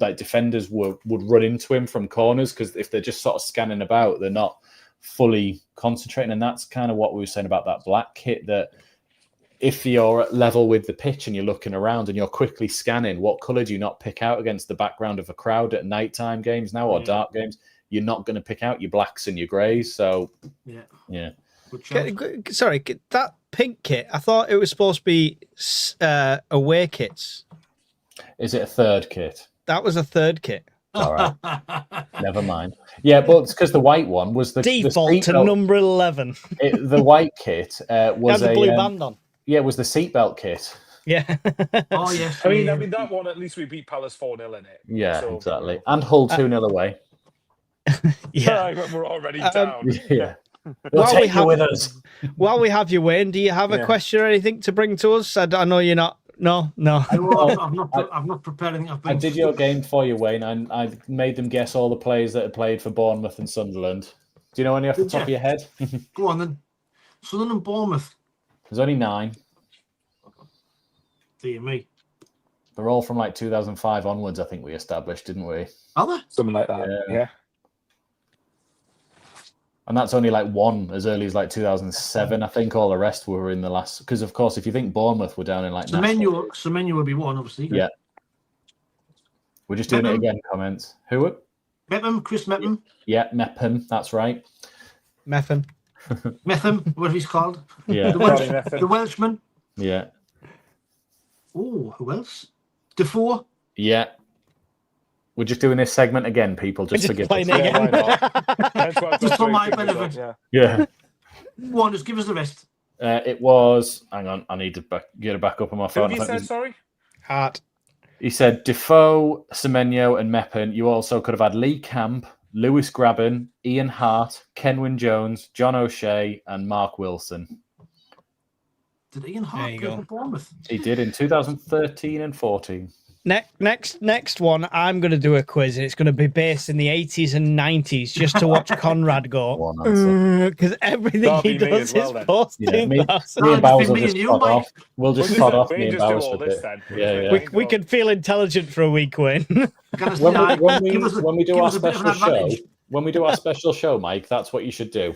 like defenders would run into him from corners, because if they're just sort of scanning about, they're not fully concentrating. And that's kind of what we were saying about that black kit, that if you're at level with the pitch and you're looking around and you're quickly scanning, what colour do you not pick out against the background of a crowd at nighttime games now, or dark games? You're not going to pick out your blacks and your greys. So yeah.
Sorry, that pink kit, I thought it was supposed to be away kits.
Is it a third kit?
That was a third kit.
All right. Never mind. Yeah, but it's because the white one was the
default to number 11.
The white kit was
a blue band on.
Yeah, it was the seatbelt kit.
Yeah.
Oh yes.
I mean that one, at least we beat Palace 4-0 in it.
Yeah,
so,
exactly. And Hull 2-0 away.
Yeah.
We're already down.
Yeah. We'll take you with us.
While we have you, Wayne, do you have a question or anything to bring to us? I know you're not. No.
I've not prepared anything.
I did your game for you, Wayne. I made them guess all the players that had played for Bournemouth and Sunderland. Do you know any off the top of your head?
Go on then. Sunderland and Bournemouth.
There's only 9.
Dear me.
They're all from like 2005 onwards, I think we established, didn't we?
Are they?
Something like that. Yeah.
And that's only like one as early as like 2007. I think all the rest were in the last. Because, of course, if you think Bournemouth were down in like.
Semenyo would be one, obviously.
Yeah. We're just doing it again, comments. Who were?
Mepham, Chris Mepham.
Yeah, Mepham, that's right.
Mepham,
whatever he's called.
Yeah.
The Welshman.
Yeah.
Oh, who else? Defoe.
Yeah. We're just doing this segment again, people. Just forgive us.
Why not?
Just for my benefit.
Yeah.
Go on, just give us the rest.
It was. Hang on, I need to get it back up on my phone.
Who he said, sorry?
Hart.
He said Defoe, Semenyo, and Mepham. You also could have had Lee Camp, Lewis Graben, Ian Hart, Kenwyn Jones, John O'Shea, and Mark Wilson.
Did Ian Hart play for Bournemouth?
He did in 2013 and 14.
Next one, I'm going to do a quiz. It's going to be based in the 80s and 90s, just to watch Conrad go.
One answer.
Because everything
That'll
he
be me
does
as well,
is
then.
posting
Me
that.
and
Just
Bowser
be me
just
and you,
pod
Mike.
off. We'll just
We'll
pod
just-
off
we
me and
just do
Bowser
all
a
this
bit.
then.
Yeah.
We can feel intelligent for a week, Wayne.
When we do our
give us a bit of
special
an
show,
advantage.
when we do our special show, Mike, that's what you should do.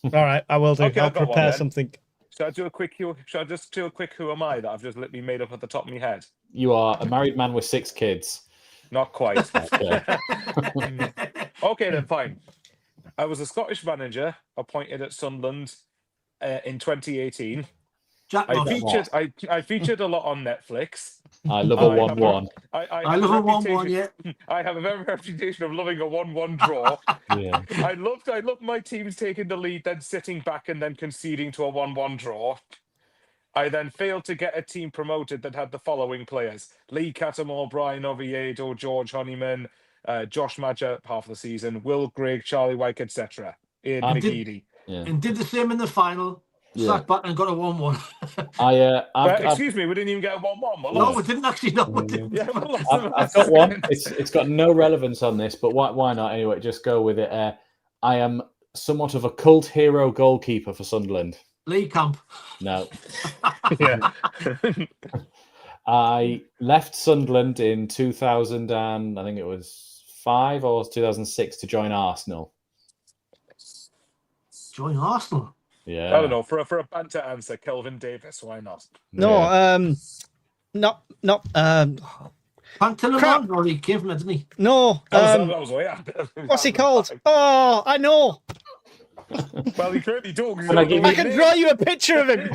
All right, I will do.
Okay,
I'll
I've got one
prepare
then.
something.
Should I do a quick? Should I just do a quick? Who am I? That I've just literally made up at the top of my head.
You are a married man with 6 kids.
Not quite.
Okay.
Okay, then fine. I was a Scottish manager appointed at Sunderland in 2018.
Jack
I
Ross.
featured. I featured a lot on Netflix.
I love a
I have
1-1.
I love a 1-1, yeah.
I have a very reputation of loving a 1-1 draw.
Yeah.
I loved my teams taking the lead, then sitting back and then conceding to a 1-1 draw. I then failed to get a team promoted that had the following players: Lee Cattermore, Brian Oviedo, George Honeyman, Josh Madger, half the season, Will Grigg, Charlie Wyke, etc. Ian McGeady.
And did the same in the final. Sat back and got a 1-1.
Excuse me, we didn't even get a 1-1.
No, we didn't actually. No, we didn't.
Yeah,
I've got one. It's got no relevance on this, but why not? Anyway, just go with it. I am somewhat of a cult hero goalkeeper for Sunderland.
Lee Camp.
No.
Yeah.
I left Sunderland in 2000 and I think it was 5 or 2006 to join Arsenal.
Join Arsenal.
Yeah.
I don't know. For a banter answer, Kelvin Davis. Why not?
No, not
Pantilimon, or he came from it, didn't he?
no.
That was way after.
What's he called? Oh, I know.
Well, he clearly does.
Can I give you-
I can draw you a picture of him.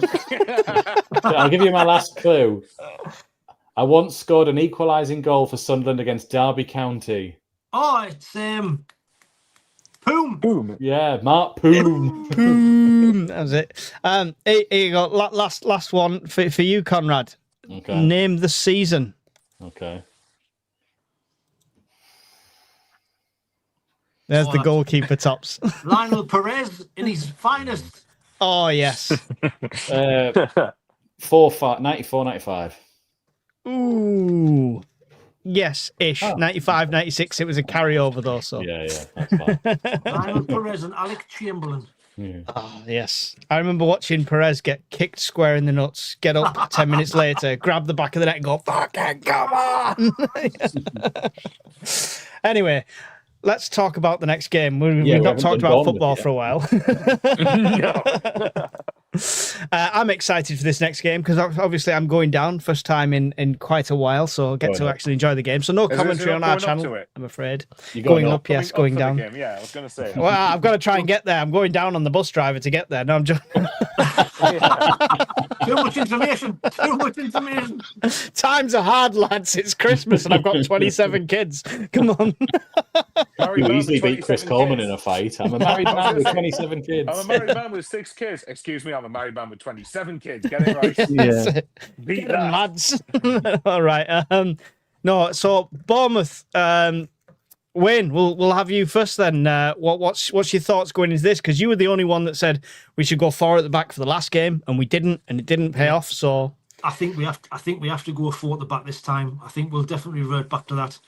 I'll give you my last clue. I once scored an equalising goal for Sunderland against Derby County.
Oh, it's Poom.
Boom.
Yeah, Mark Poom.
Boom. That was it. Here you go. Last one for you, Conrad.
Okay.
Name the season.
Okay.
There's
Oh,
the
that's-
goalkeeper tops.
Lionel Perez in his finest.
Oh, yes.
94, 95.
Ooh. Yes, ish. 95, 96. It was a carryover, though. So.
Yeah, that's fine.
Lionel Perez and Alec Chamberlain.
Yeah.
Oh, yes. I remember watching Perez get kicked square in the nuts, get up 10 minutes later, grab the back of the net and go, fucking come on. Anyway, let's talk about the next game. We've not talked about football for a while. I'm excited for this next game because obviously I'm going down first time in quite a while, so I get to actually enjoy the game. So no commentary on our channel, I'm afraid.
You're
Going up, yes, going down.
Yeah, I was going to say.
Well, I've got to try and get there. I'm going down on the bus driver to get there. No, I'm just
Too much information. Too much information.
times are hard, lads. It's Christmas and I've got 27 kids. Come on.
You easily beat Chris Coleman in a fight. I'm a married man with 27 kids.
I'm a married man with 6 kids. Excuse me, I'm a married man with 27 kids. Get it right.
Yeah.
Beat
Get 'em,
that.
lads. All right. No, so Bournemouth. Wayne, we'll have you first then. What's your thoughts going into this? Because you were the only one that said we should go 4 at the back for the last game, and we didn't, and it didn't pay off. So
I think we have to go 4 at the back this time. I think we'll definitely revert back to that.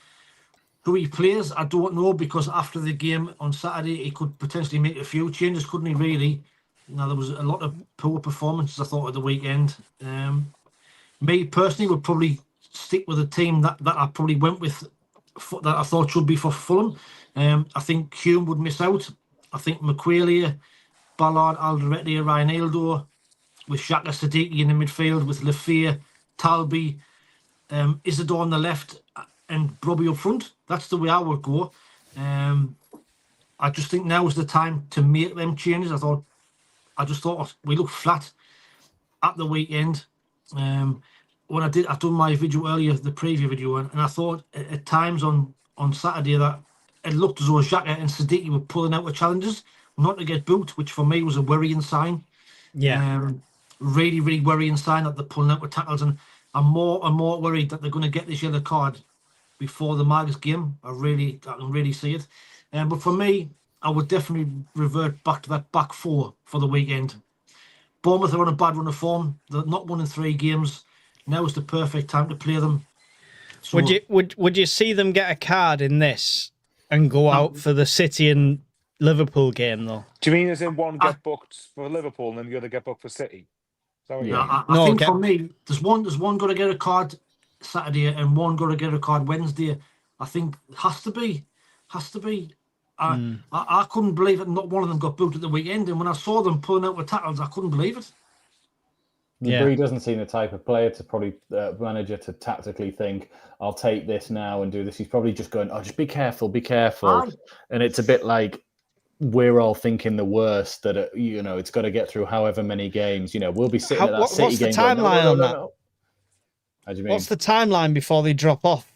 Who he plays, I don't know, because after the game on Saturday, he could potentially make a few changes, couldn't he? Really. Now there was a lot of poor performances, I thought, at the weekend. Me personally would probably stick with a team that I probably went with, that I thought should be for Fulham. I think Hume would miss out. I think McQualia, Ballard, Alderete, Reinaldo, with Xhaka Siddiqui in the midfield, with Lafayette, Talby, Isidore on the left, and Robbie up front. That's the way I would go. I just think now is the time to make them changes. I just thought we looked flat at the weekend. When I've done my video earlier, the preview video, and I thought at times on Saturday that it looked as though Xhaka and Siddiqui were pulling out the challenges, not to get booked, which for me was a worrying sign.
yeah,
Really, really worrying sign that they're pulling out with tackles, and I'm more and more worried that they're going to get this yellow card before the Marcus game. I can really see it. But for me, I would definitely revert back to that back 4 for the weekend. Bournemouth are on a bad run of form. They're not won in 3 games. Now is the perfect time to play them. So,
Would you see them get a card in this and go out for the City and Liverpool game though?
Do you mean as in one get booked for Liverpool and then the other get booked for City? Is that what you
yeah,
mean?
I think for me, there's one got to get a card Saturday and one got to get a card Wednesday. I think it has to be. I couldn't believe it. Not one of them got booked at the weekend, and when I saw them pulling out with tackles, I couldn't believe it.
Yeah.
He doesn't seem the type of player to probably manager to tactically think, I'll take this now and do this. He's probably just going, just be careful.
Aye.
And it's a bit like we're all thinking the worst, that it's got to get through however many games. We'll be sitting at that City
what's the
game. Going,
timeline on that?
How do you mean?
What's the timeline before they drop off?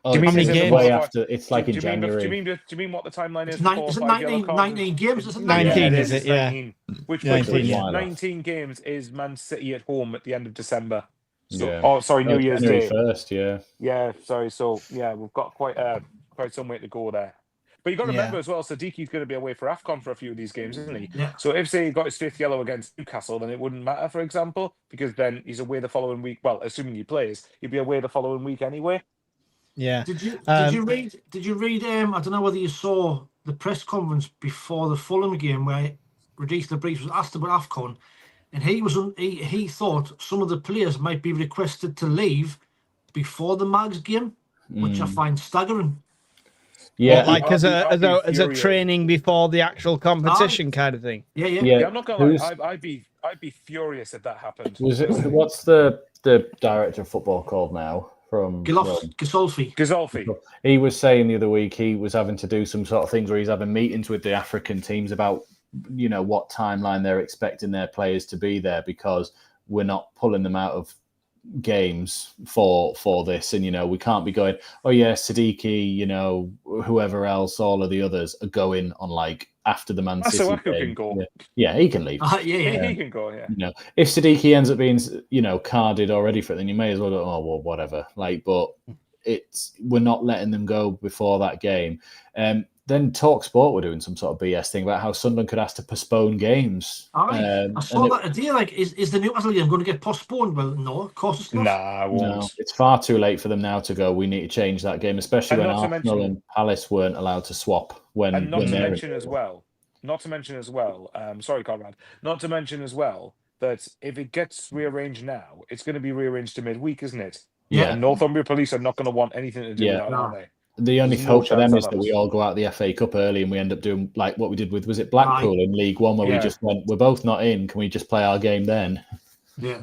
Oh,
Do you mean
it's
as in
way
what-
after. It's like in
Do you
January.
mean what the timeline is?
It's
for 4 or 5 yellow
19,
cards?
19 games. Isn't it?
19,
it
is it? Yeah.
19. Which
19, yeah.
19 games is Man City at home at the end of December. So,
Yeah.
Oh, sorry, New Year's
January
Day.
1st, yeah.
Yeah, sorry. So, yeah, we've got quite some way to go there. But you've got to remember as well, Sadiqi's going to be away for AFCON for a few of these games, isn't he?
Yeah.
So if, say, he got his 5th yellow against Newcastle, then it wouldn't matter, for example, because then he's away the following week. Well, assuming he plays, he'd be away the following week anyway.
Yeah.
Did you read? I don't know whether you saw the press conference before the Fulham game where Regis Lebris was asked about AFCON, and he thought some of the players might be requested to leave before the Mags game, which I find staggering.
Yeah,
Like as
I'd be
a
furious.
training before the actual competition kind of thing.
Yeah.
Yeah, I'm not gonna lie. I'd be furious if that happened.
What's the director of football called now? From
Gisolfi.
Gazolfi.
He was saying the other week he was having to do some sort of things where he's having meetings with the African teams about what timeline they're expecting their players to be there, because we're not pulling them out of games for this, and we can't be going, Siddiqui, whoever else, all of the others are going on like after the Man City
Masuaku
game.
can go.
Yeah, he can leave.
He can go. Yeah.
If Siddiqui ends up being carded already for it, then you may as well go, whatever. But we're not letting them go before that game. Then TalkSport were doing some sort of BS thing about how Sunderland could ask to postpone games.
I saw that today. Like, is the Newcastle game going to get postponed? Well, no, of course it's not.
Nah, I won't.
No, it's far too late for them now to go, we need to change that game, especially
And
when
not to
Arsenal and Palace weren't allowed to swap when
And not
when
to
they're
mention as well. Sorry, Conrad. Not to mention as well that if it gets rearranged now, it's going to be rearranged to midweek, isn't it?
Yeah.
And Northumbria Police are not going to want anything to do with that, are they?
The only
There's no
hope for them
chance
is
of
that
us.
we all go out the FA Cup early and we end up doing like what we did with, was it Blackpool in League One, where we just went, we're both not in, can we just play our game then?
Yeah.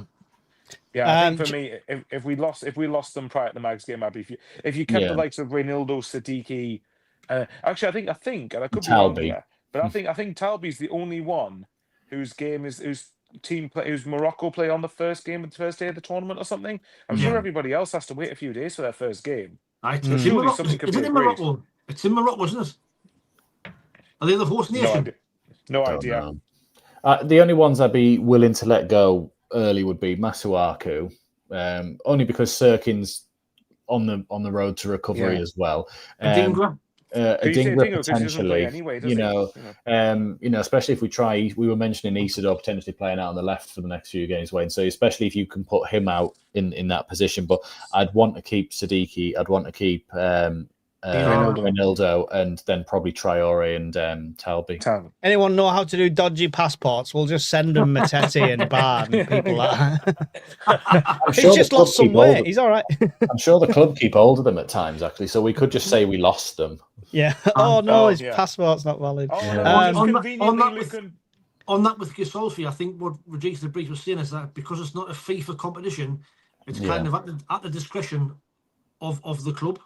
Yeah, I think for me, if we lost them prior to the Mags game, I'd be if you kept the likes of Reynaldo, Siddiqui, actually, I think, and I could be wrong
Talby.
here, but I think Talby's the only one whose Morocco play on the first day of the tournament or something. I'm sure everybody else has to wait a few days for their first game.
Right.
So surely something could
Is
be
it in
agreed.
Morocco? It's in Morocco, isn't it? Are they the host nation?
No
Don't
idea.
know. The only ones I'd be willing to let go early would be Masuaku, only because Sirkin's on the road to recovery as well.
Adingra?
Adingra potentially,
anyway,
especially if we were mentioning Isidore potentially playing out on the left for the next few games, Wayne. So especially if you can put him out in that position, but I'd want to keep Siddiqui. I'd want to keep Reynaldo, and then probably Traore and Talby.
Anyone know how to do dodgy passports? We'll just send them Matete and Bard and people like that. He's just lost some weight. He's all right.
I'm sure the club keep hold of them at times, actually. So we could just say we lost them.
Yeah. His passport's not valid.
On that with Gisolfi, I think what Regis Lebris was saying is that because it's not a FIFA competition, it's kind of at the discretion of the club.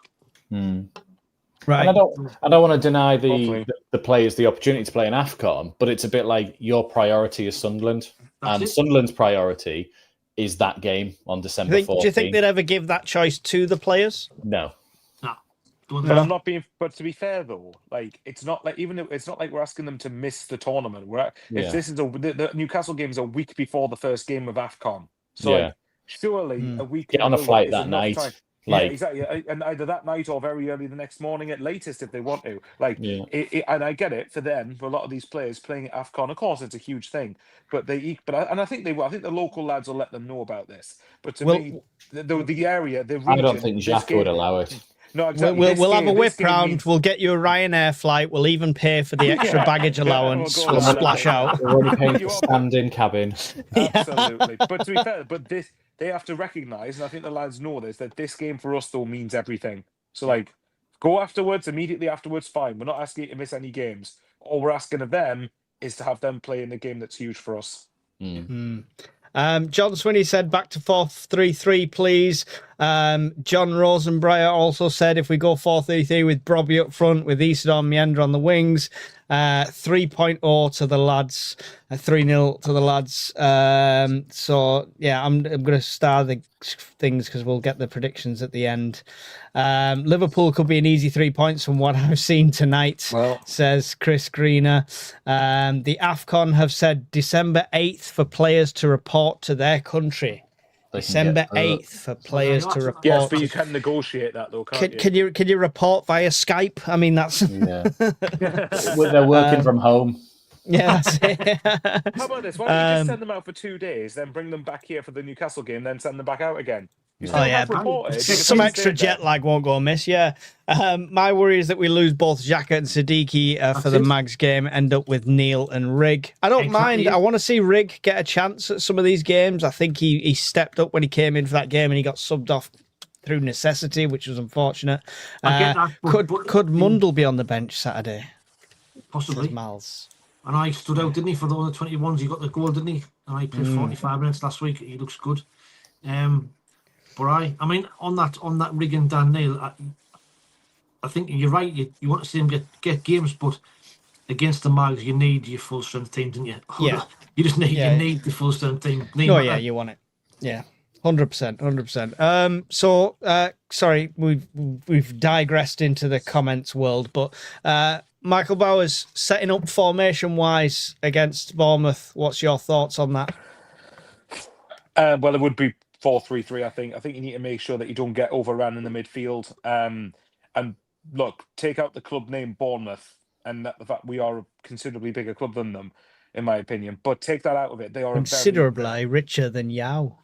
Right.
And I don't want to deny the players the opportunity to play in AFCON, but it's a bit like your priority is Sunderland, Sunderland's priority is that game on December 14th.
Do you think they'd ever give that choice to the players?
No.
But I'm not being. But to be fair though, like it's not like it's not like we're asking them to miss the tournament. If this is the Newcastle game is a week before the first game of AFCON, so like, surely a week
get on a flight that
is
night.
time.
Like,
exactly. And either that night or very early the next morning at latest if they want to. Like,
yeah.
and I get it for them. For a lot of these players playing at AFCON, of course, it's a huge thing. But I think they will. I think the local lads will let them know about this. But to me, the area, the region,
I don't think Xhaka would allow it.
No, exactly.
We'll have a whip round.
Means...
We'll get you a Ryanair flight. We'll even pay for the extra baggage allowance.
We'll
splash out.
We're already paying for stand-in cabin.
Absolutely. But to be fair, they have to recognise, and I think the lads know this, that this game for us though means everything. So like, go afterwards, immediately afterwards, fine. We're not asking you to miss any games. All we're asking of them is to have them play in the game that's huge for us.
John Swinney said back to 4-3-3, please. John Rosenbreyer also said if we go 4-3-3 with Brobby up front, with Isidore Meander on the wings, 3.0 to the lads, 3-0 to the lads. So yeah, I'm going to star the things because we'll get the predictions at the end. Liverpool could be an easy 3 points from what I've seen tonight, says Chris Greener. The AFCON have said December 8th for players to report to their country. December 8th for players to report.
Yes, but you can negotiate that though, can't you?
Can you report via Skype? I mean, that's...
Yeah. They're working from home.
Yeah, that's it.
How about this? Why don't you just send them out for 2 days, then bring them back here for the Newcastle game, then send them back out again?
Some extra jet lag won't go amiss. Yeah. My worry is that we lose both Xhaka and Siddiqui for the Mags game, end up with Neil and Rig. I don't mind. I want to see Rig get a chance at some of these games. I think he stepped up when he came in for that game and he got subbed off through necessity, which was unfortunate. Could Mundle be on the bench Saturday?
Possibly.
Miles.
And I stood out, didn't he, for the under 21s? He got the goal, didn't he? And I played 45 minutes last week. He looks good. But I mean, on that Rig and Dan Neil, I think you're right. You want to see him get games, but against the Mags, you need your full strength team, don't you?
Yeah.
You just need the full strength team.
You want it. Yeah. 100%. So, sorry, we've digressed into the comments world, but Michael Bowers, setting up formation-wise against Bournemouth, what's your thoughts on that?
Well, it would be 4-3-3, I think. I think you need to make sure that you don't get overrun in the midfield. And look, take out the club name Bournemouth and the fact we are a considerably bigger club than them, in my opinion. But take that out of it. They are
considerably richer than Yao.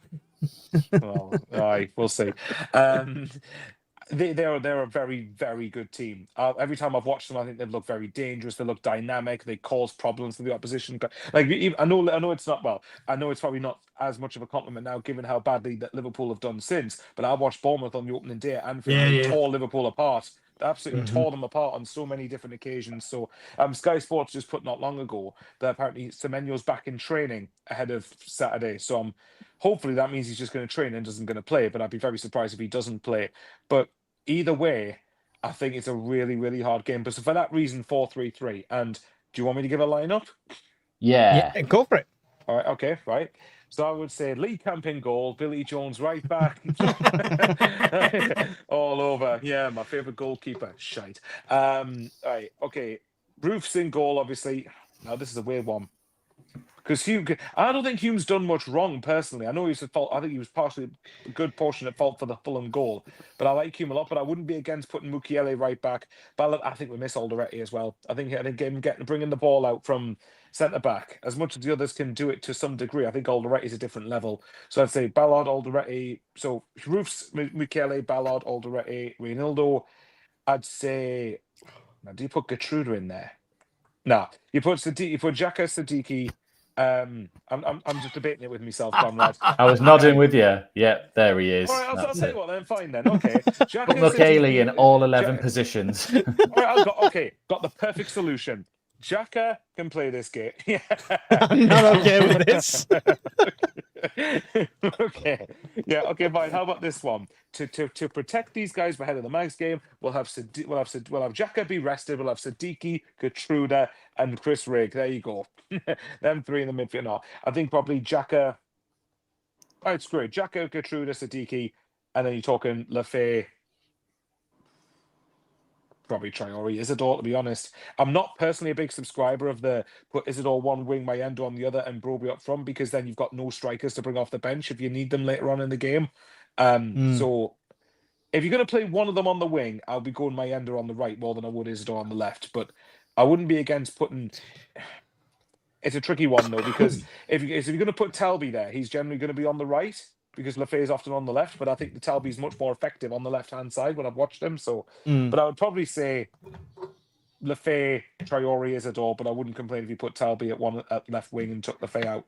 Well, we'll see. They're a very, very good team. Every time I've watched them, I think they look very dangerous. They look dynamic. They cause problems for the opposition. Like I know it's not well. I know it's probably not as much of a compliment now, given how badly that Liverpool have done since. But I watched Bournemouth on the opening day and tore Liverpool apart. They absolutely tore them apart on so many different occasions. So Sky Sports just put not long ago that apparently Semenyo's back in training ahead of Saturday. So hopefully that means he's just going to train and isn't going to play. But I'd be very surprised if he doesn't play. But either way, I think it's a really, really hard game. But so for that reason, 4-3-3. And do you want me to give a lineup?
Yeah, go for it.
All right, okay, right. So I would say Lee Camp in goal, Billy Jones right back. All over. Yeah, my favourite goalkeeper. Shite. All right, okay. Roof's in goal, obviously. Now, this is a weird one. Because I don't think Hume's done much wrong, personally. I know he's at fault. I think he was partially a good portion at fault for the Fulham goal. But I like Hume a lot, but I wouldn't be against putting Mukiele right back. But I think we miss Alderete as well. I think him bringing the ball out from centre-back, as much as the others can do it to some degree, I think Alderete is a different level. So I'd say Ballard, Alderete. So Roofs, Mukiele, Ballard, Alderete, Reynaldo. I'd say... Now, do you put Gertruda in there? No. You put Xhaka, Siddiqui... I'm just debating it with myself, Conrad.
I was nodding with you. Yeah, there he is.
All right, I'll tell you what, then fine then. Okay.
Put Mukiele in all 11 positions.
All right, got the perfect solution. Xhaka can play this game. Yeah.
I'm not okay with this.
Okay. Yeah, okay, fine. How about this one? To protect these guys ahead of the Mags game, we'll have Xhaka be rested, we'll have Siddiqui, Gertruda, and Chris Rigg. There you go. Them three in the midfield. No, I think probably Xhaka. Oh, it's great. Xhaka, Gertruda, Siddiqui, and then you're talking Lafay. Probably Traore, Isidore, to be honest. I'm not personally a big subscriber of the put Isidore one wing, Mayendo on the other, and Broby up front, because then you've got no strikers to bring off the bench if you need them later on in the game. So if you're going to play one of them on the wing, I'll be going Mayenda on the right more than I would Isidore on the left. But I wouldn't be against putting. It's a tricky one though, because if you're going to put Talby there, he's generally going to be on the right because Lefay is often on the left. But I think the Talby is much more effective on the left-hand side when I've watched him. So, but I would probably say Lefay, Traore, Isidore. But I wouldn't complain if you put Talby at left wing and took Lefay out.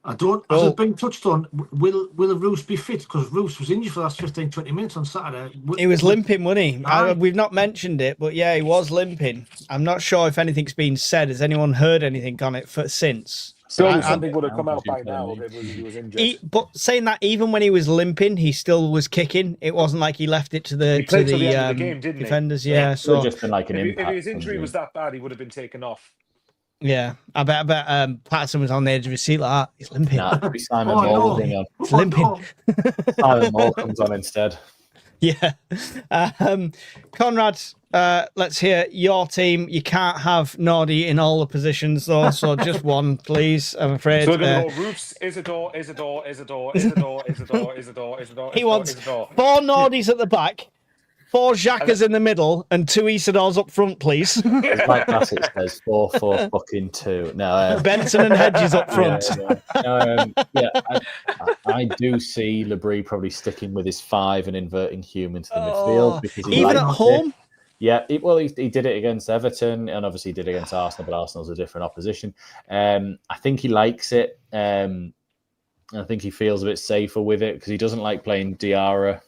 I don't, as it's been touched on, will Roos be fit? Because Roos was injured for the last 15, 20 minutes on Saturday.
He was limping, wasn't he?
Aye.
We've not mentioned it, but yeah, he was limping. I'm not sure if anything's been said. Has anyone heard anything on it since?
Surely something would have come out by now if he was injured.
But saying that, even when he was limping, he still was kicking. It wasn't like he left it to the
He played till the end of the game, didn't he?
defenders. Yeah,
So
so
just been like an
If
impact.
his injury was that bad, he would have been taken off.
yeah, I bet Patterson was on the edge of his seat like that. He's limping.
Nah, it'd be Simon
Oh,
Moore
no.
will bring on.
He's limping.
Simon Moore comes on instead.
Yeah. Conrad, let's hear your team. You can't have Nordy in all the positions, though, so just one, please. I'm afraid.
So we're going to go Roofs, Isidore.
He wants
Isidore.
4 Nordys at the back, 4 Xhakas in the middle, and 2 Isidores up front, please.
As Mike Bassett says, 4-4-2. No,
Benson and Hedges up front.
I do see Labrie probably sticking with his 5 and inverting Hume into the midfield because he
Even
likes
at home?
it. Yeah, he did it against Everton and obviously he did it against Arsenal, but Arsenal's a different opposition. I think he likes it. I think he feels a bit safer with it because he doesn't like playing Diarra.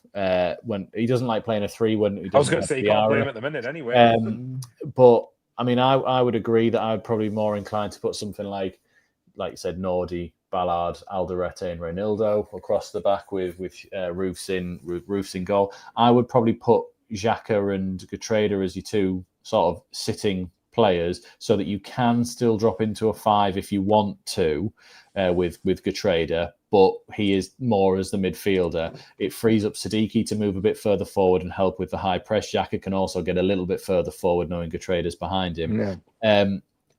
When he doesn't like playing a 3 when he doesn't
I was going to say you can't play him
Diarra.
at the minute anyway.
But I mean, I would agree that I'd probably be more inclined to put something like you said, Nordy, Ballard, Alderete, and Reynildo across the back with Roofs in goal. I would probably put Xhaka and Getrada as your 2 sort of sitting players, so that you can still drop into a 5 if you want to with Getrada, but he is more as the midfielder. It frees up Siddiqui to move a bit further forward and help with the high press. Xhaka can also get a little bit further forward knowing Getrada's behind him.
Yeah.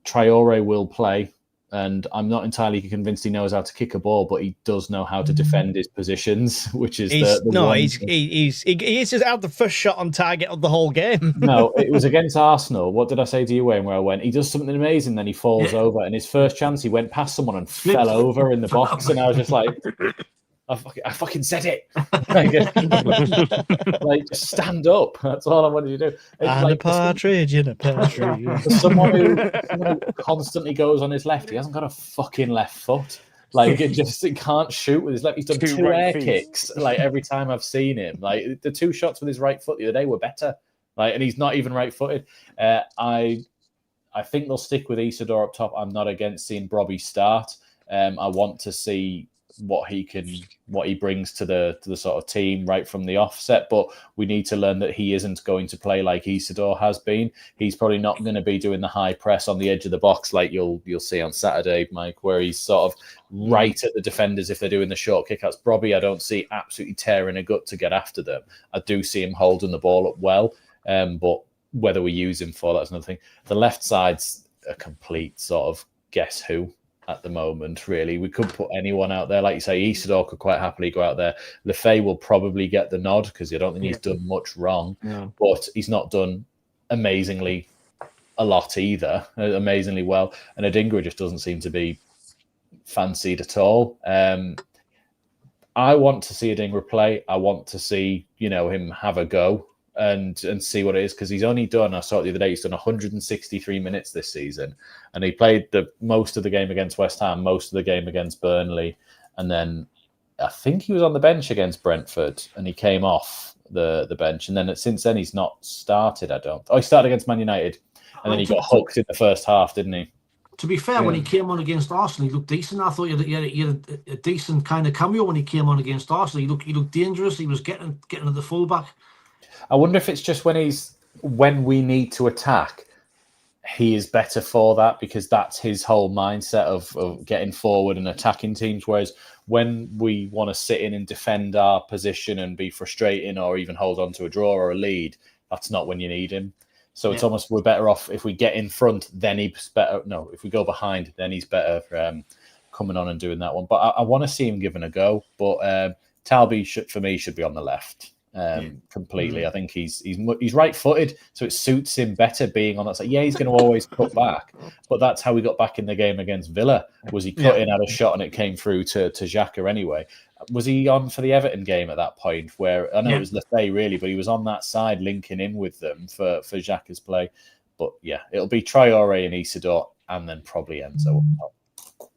Traore will play, and I'm not entirely convinced he knows how to kick a ball, but he does know how to defend his positions, which is
He's just had the first shot on target of the whole game.
No, it was against Arsenal. What did I say to you, Wayne, where I went? He does something amazing, then he falls over, and his first chance, he went past someone and fell over in the box, and I was just like, I fucking said it. Like, just stand up. That's all I wanted to do. It's
And
like,
a partridge in a pear tree.
for someone who constantly goes on his left, he hasn't got a fucking left foot. Like, he can't shoot with his left. He's done
2
2
right
air
feet.
kicks, like, every time I've seen him. Like, the 2 shots with his right foot the other day were better. Like, and he's not even right-footed. I think they'll stick with Isidore up top. I'm not against seeing Brobby start. I want to see what he brings to the sort of team right from the offset, but we need to learn that he isn't going to play like Isidore has been. He's probably not going to be doing the high press on the edge of the box like you'll see on Saturday, Mike, where he's sort of right at the defenders if they're doing the short kickouts. Brobby, I don't see absolutely tearing a gut to get after them. I do see him holding the ball up well, but whether we use him for that's another thing. The left side's a complete sort of guess who at the moment, really. We could put anyone out there. Like you say, Isidore could quite happily go out there. Lefay will probably get the nod because I don't think he's done much wrong, but he's not done amazingly a lot either, amazingly well. And Adingra just doesn't seem to be fancied at all. I want to see Adingra play. I want to see, him have a go and see what it is, because he's only done, I saw it the other day, he's done 163 minutes this season, and he played the most of the game against West Ham, most of the game against Burnley, and then I think he was on the bench against Brentford and he came off the bench, and then since then he's not started. He started against Man United and then he got hooked in the first half, didn't he?
To be fair, when he came on against Arsenal, he looked decent. I thought he had a decent kind of cameo when he came on against Arsenal. He looked dangerous. He was getting at the fullback.
I wonder if it's just when we need to attack, he is better for that, because that's his whole mindset of getting forward and attacking teams. Whereas when we want to sit in and defend our position and be frustrating or even hold on to a draw or a lead, that's not when you need him. So it's almost, we're better off if we get in front, then he's better. No, if we go behind, then he's better coming on and doing that one. But I want to see him giving a go. But Talby, for me, should be on the left. completely. I think he's right-footed, so it suits him better being on that side. Yeah, he's going to always cut back, but that's how we got back in the game against Villa. Was he cut in, had a shot, and it came through to Xhaka anyway? Was he on for the Everton game at that point? Where I know it was Lefebvre really, but he was on that side linking in with them for Xhaka's play. But yeah, it'll be Traore and Isidore, and then probably Enzo up top.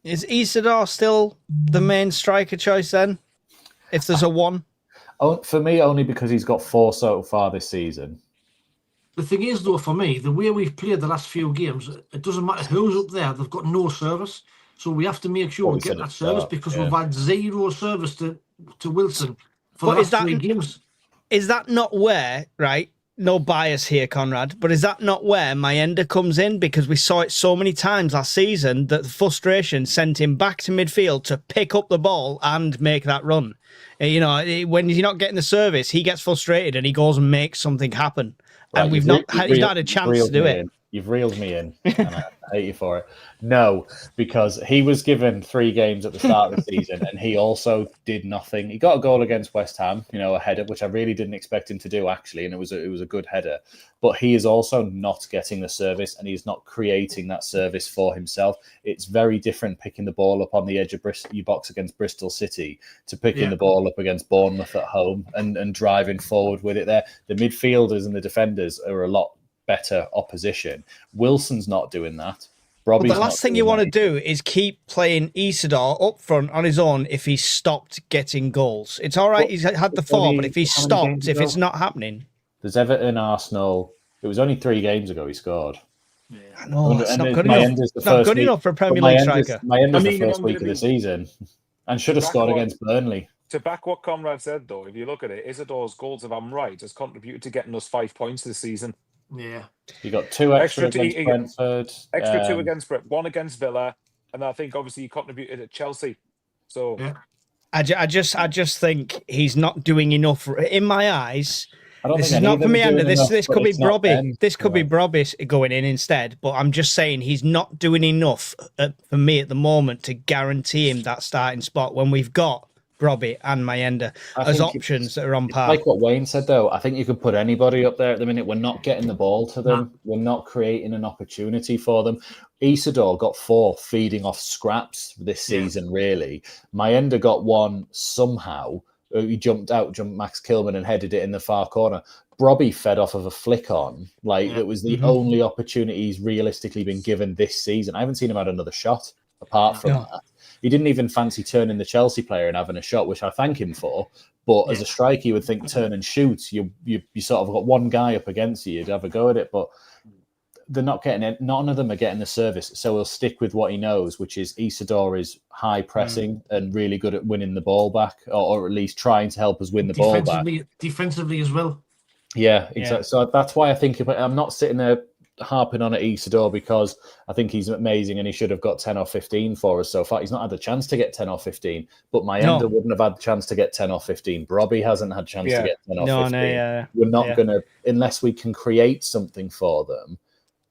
Is Isidore still the main striker choice then? If there's a one?
Oh, for me, only because he's got 4 so far this season.
The thing is, though, for me, the way we've played the last few games, it doesn't matter who's up there. They've got no service. So we have to make sure we get that service because we've had 0 service to Wilson for the last 3 games.
Is that not where, right? No bias here, Conrad, but is that not where Mayenda comes in? Because we saw it so many times last season that the frustration sent him back to midfield to pick up the ball and make that run. You know, when you're not getting the service, he gets frustrated and he goes and makes something happen.
Right,
and he's not had a chance to do it.
You've reeled me in, and I hate you for it. No, because he was given 3 games at the start of the season, and he also did nothing. He got a goal against West Ham, a header, which I really didn't expect him to do, actually, and it was a good header. But he is also not getting the service, and he's not creating that service for himself. It's very different picking the ball up on the edge of your box against Bristol City to picking the ball up against Bournemouth at home and driving forward with it there. The midfielders and the defenders are a lot better opposition. Wilson's not doing that.
Well, the last thing you want to do is keep playing Isidore up front on his own if he's stopped getting goals. It's all right, he's had the form, but if he's stopped, if it's not happening.
There's Everton, Arsenal. It was only 3 games ago he scored.
Yeah. I know, it's not good enough. It's not good enough for a Premier League striker.
Mayenda's the first week of the season and should have scored against Burnley.
To back what Conrad said, though, if you look at it, Isidore's goals, if I'm right, has contributed to getting us 5 points this season.
Yeah,
you got 2 extra against Brentford,
extra 2 against Brentford, 1 against Villa, and I think obviously he contributed at Chelsea. So
I just think he's not doing enough in my eyes. This is not for me, Andy. This could be Brobby. This could be Brobby going in instead. But I'm just saying he's not doing enough for me at the moment to guarantee him that starting spot when we've got Brobby and Mayenda as options that are on par.
Like what Wayne said, though, I think you could put anybody up there at the minute. We're not getting the ball to them. We're not creating an opportunity for them. Isidore got 4 feeding off scraps this season, really. Mayenda got 1 somehow. He jumped Max Kilman and headed it in the far corner. Brobby fed off of a flick on. It was the only opportunity he's realistically been given this season. I haven't seen him had another shot apart from that. He didn't even fancy turning the Chelsea player and having a shot, which I thank him for. But as a striker, you would think turn and shoot. You sort of got 1 guy up against you. You'd have a go at it. But they're not getting it. None of them are getting the service. So he'll stick with what he knows, which is Isidore is high pressing and really good at winning the ball back, or at least trying to help us win the ball back.
Defensively as well.
Yeah, exactly. Yeah. So that's why I think I'm not sitting there harping on at Isidore because I think he's amazing and he should have got 10 or 15 for us so far. He's not had the chance to get 10 or 15, but Mayenda wouldn't have had the chance to get 10 or 15. Brobby hasn't had a chance to get 10 or 15. We're not going to, unless we can create something for them,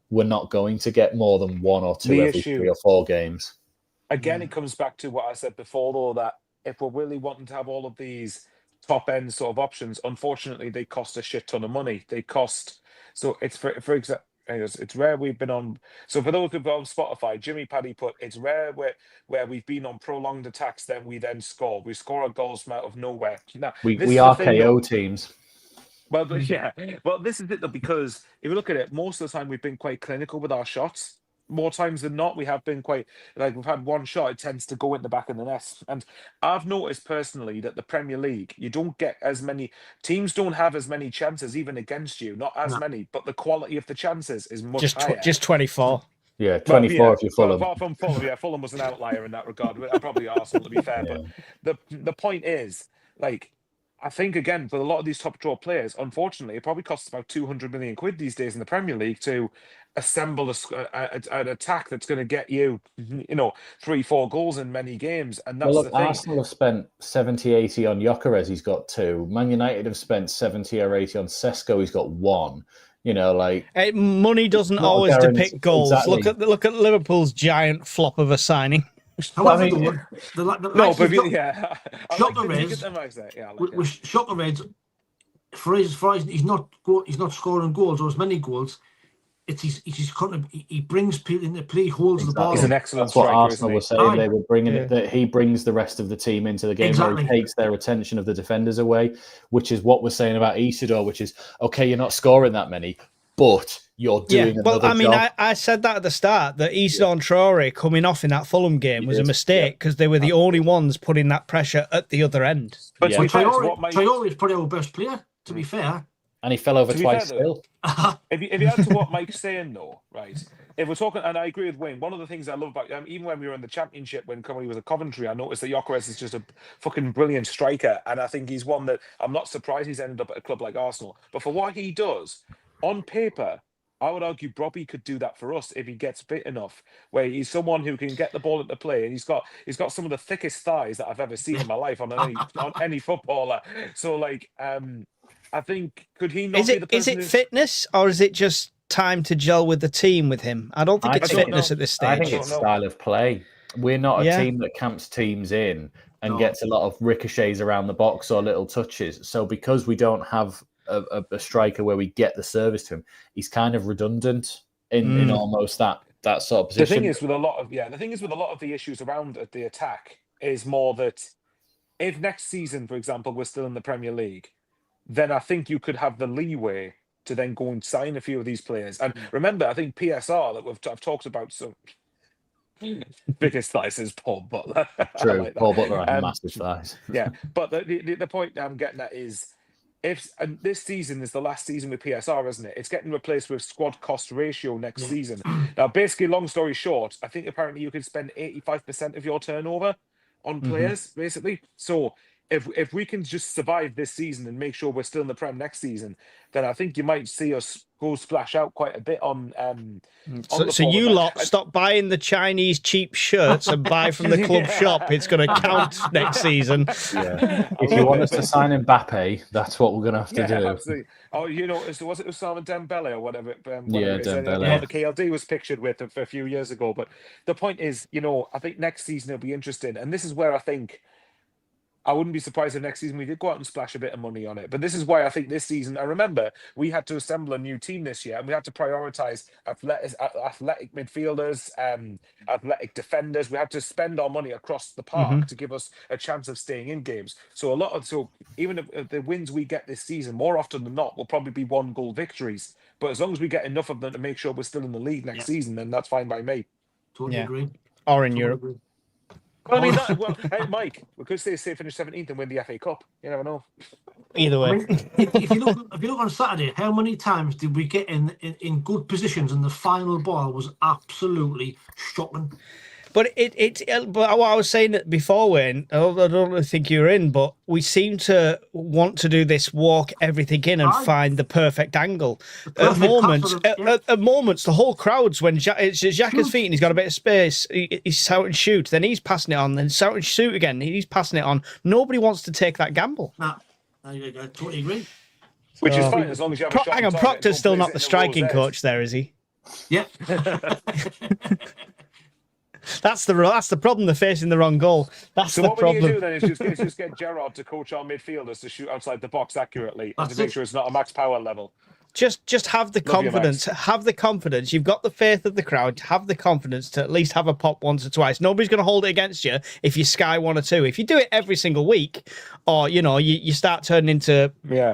we're not going to get more than 1 or 2 every 3 or 4 games.
Again, it comes back to what I said before, though, that if we're really wanting to have all of these top-end sort of options, unfortunately, they cost a shit ton of money. They cost... So it's, for example, it's rare we've been on. So for those who've been on Spotify, Jimmy Paddy put, it's rare where we've been on prolonged attacks, then we then score. We score our goals from out of nowhere. Now,
we are KO teams.
Well, but well, this is it though, because if you look at it, most of the time we've been quite clinical with our shots. More times than not, we have been quite, we've had 1 shot, it tends to go in the back of the net. And I've noticed personally that the Premier League, you don't get as many, teams don't have as many chances even against you, not as many, but the quality of the chances is much higher.
Just 24.
Yeah, 24 if you're Fulham.
Apart from Fulham, Fulham was an outlier in that regard. Probably Arsenal, to be fair. But the point is, I think, again, for a lot of these top draw players, unfortunately, it probably costs about 200 million quid these days in the Premier League to assemble an attack that's going to get you, 3-4 goals in many games. And that's the thing.
Arsenal have spent 70, 80 on Gyökeres, he's got 2. Man United have spent 70 or 80 on Sesko, he's got 1.
Money doesn't always depict goals. Exactly. Look at Liverpool's giant flop of a signing.
However,
Shocker Reds
he's not scoring goals or as many goals. He brings people into play, he holds the ball.
He's an excellent
That's what
striker,
Arsenal were
isn't
saying.
Aye.
They were bringing
Yeah.
it, that he brings the rest of the team into the game,
Exactly.
where he takes their attention of the defenders away, which is what we're saying about Isidore, which is, okay, you're not scoring that many, but you're doing
Well,
another
I mean,
job.
I said that at the start, that Isidore and Traore coming off in that Fulham game was a mistake because they were the only ones putting that pressure at the other end.
But to
Yeah.
be fair, to what Mike,
Traore is probably our best player, to be fair.
And he fell over
To be
twice
fair, though,
still.
if you add to what Mike's saying, though, right? If we're talking, and I agree with Wayne, one of the things I love about even when we were in the Championship, when he was at Coventry, I noticed that Gyökeres is just a fucking brilliant striker, and I think he's one that I'm not surprised he's ended up at a club like Arsenal. But for what he does, on paper, I would argue Bobby could do that for us if he gets fit enough, where he's someone who can get the ball into play, and he's got some of the thickest thighs that I've ever seen in my life on any footballer. So like, I think, could he not be the person?
Is it fitness or is it just time to gel with the team with him? I don't think it's fitness at this stage.
I think it's style of play. We're not a team that camps teams in and gets a lot of ricochets around the box or little touches. So because we don't have a striker where we get the service to him, he's kind of redundant in almost that sort of position.
The thing is with a lot of the issues around the attack is more that if next season, for example, we're still in the Premier League, then I think you could have the leeway to then go and sign a few of these players. And remember, I think PSR that I've talked about some biggest thighs is Paul Butler.
True,
like
Paul Butler had massive thighs.
Yeah, but the point I'm getting at is, if this season is the last season with PSR, isn't it? It's getting replaced with squad cost ratio next season. Now, basically, long story short, I think apparently you can spend 85% of your turnover on players, basically. So if we can just survive this season and make sure we're still in the Prem next season, then I think you might see us go splash out quite a bit on.
So you lot stop buying the Chinese cheap shirts and buy from the club shop. It's going to count next season.
Yeah. If you want us to sign Mbappe, that's what we're going to have to do.
Absolutely. Oh, was it Osama Dembele or whatever?
Dembele.
The KLD was pictured with a few years ago. But the point is, I think next season it'll be interesting, and this is where I think. I wouldn't be surprised if next season we did go out and splash a bit of money on it. But this is why I think this season, I remember we had to assemble a new team this year, and we had to prioritize athletic midfielders, athletic defenders. We had to spend our money across the park to give us a chance of staying in games. So even if the wins we get this season, more often than not, will probably be 1-goal victories. But as long as we get enough of them to make sure we're still in the league next season, then that's fine by me.
Totally agree.
Or in Europe.
Agree.
Well, I mean, hey, Mike, we could say finish 17th and win the FA Cup. You never know.
Either way.
I mean, if you look on Saturday, how many times did we get in good positions and the final ball was absolutely shocking?
But but what I was saying before, Wayne, I don't think you were in, but we seem to want to do this walk everything in and find the perfect angle. At moments, the whole crowd's when it's Xhaka's feet and he's got a bit of space, he's shout and shoot, then he's passing it on, then shout and shoot again, he's passing it on. Nobody wants to take that gamble.
Nah, I totally agree.
Which is fine as long as you have a shot.
Hang on, Proctor's still not the striking coach there, is he?
Yeah.
That's the problem. They're facing the wrong goal. That's the problem.
So what we need to do then is just get Gerrard to coach our midfielders to shoot outside the box accurately and to make sure it's not a max power level.
Just have the confidence. Have the confidence. You've got the faith of the crowd. Have the confidence to at least have a pop once or twice. Nobody's going to hold it against you if you sky 1 or 2. If you do it every single week, or you start turning into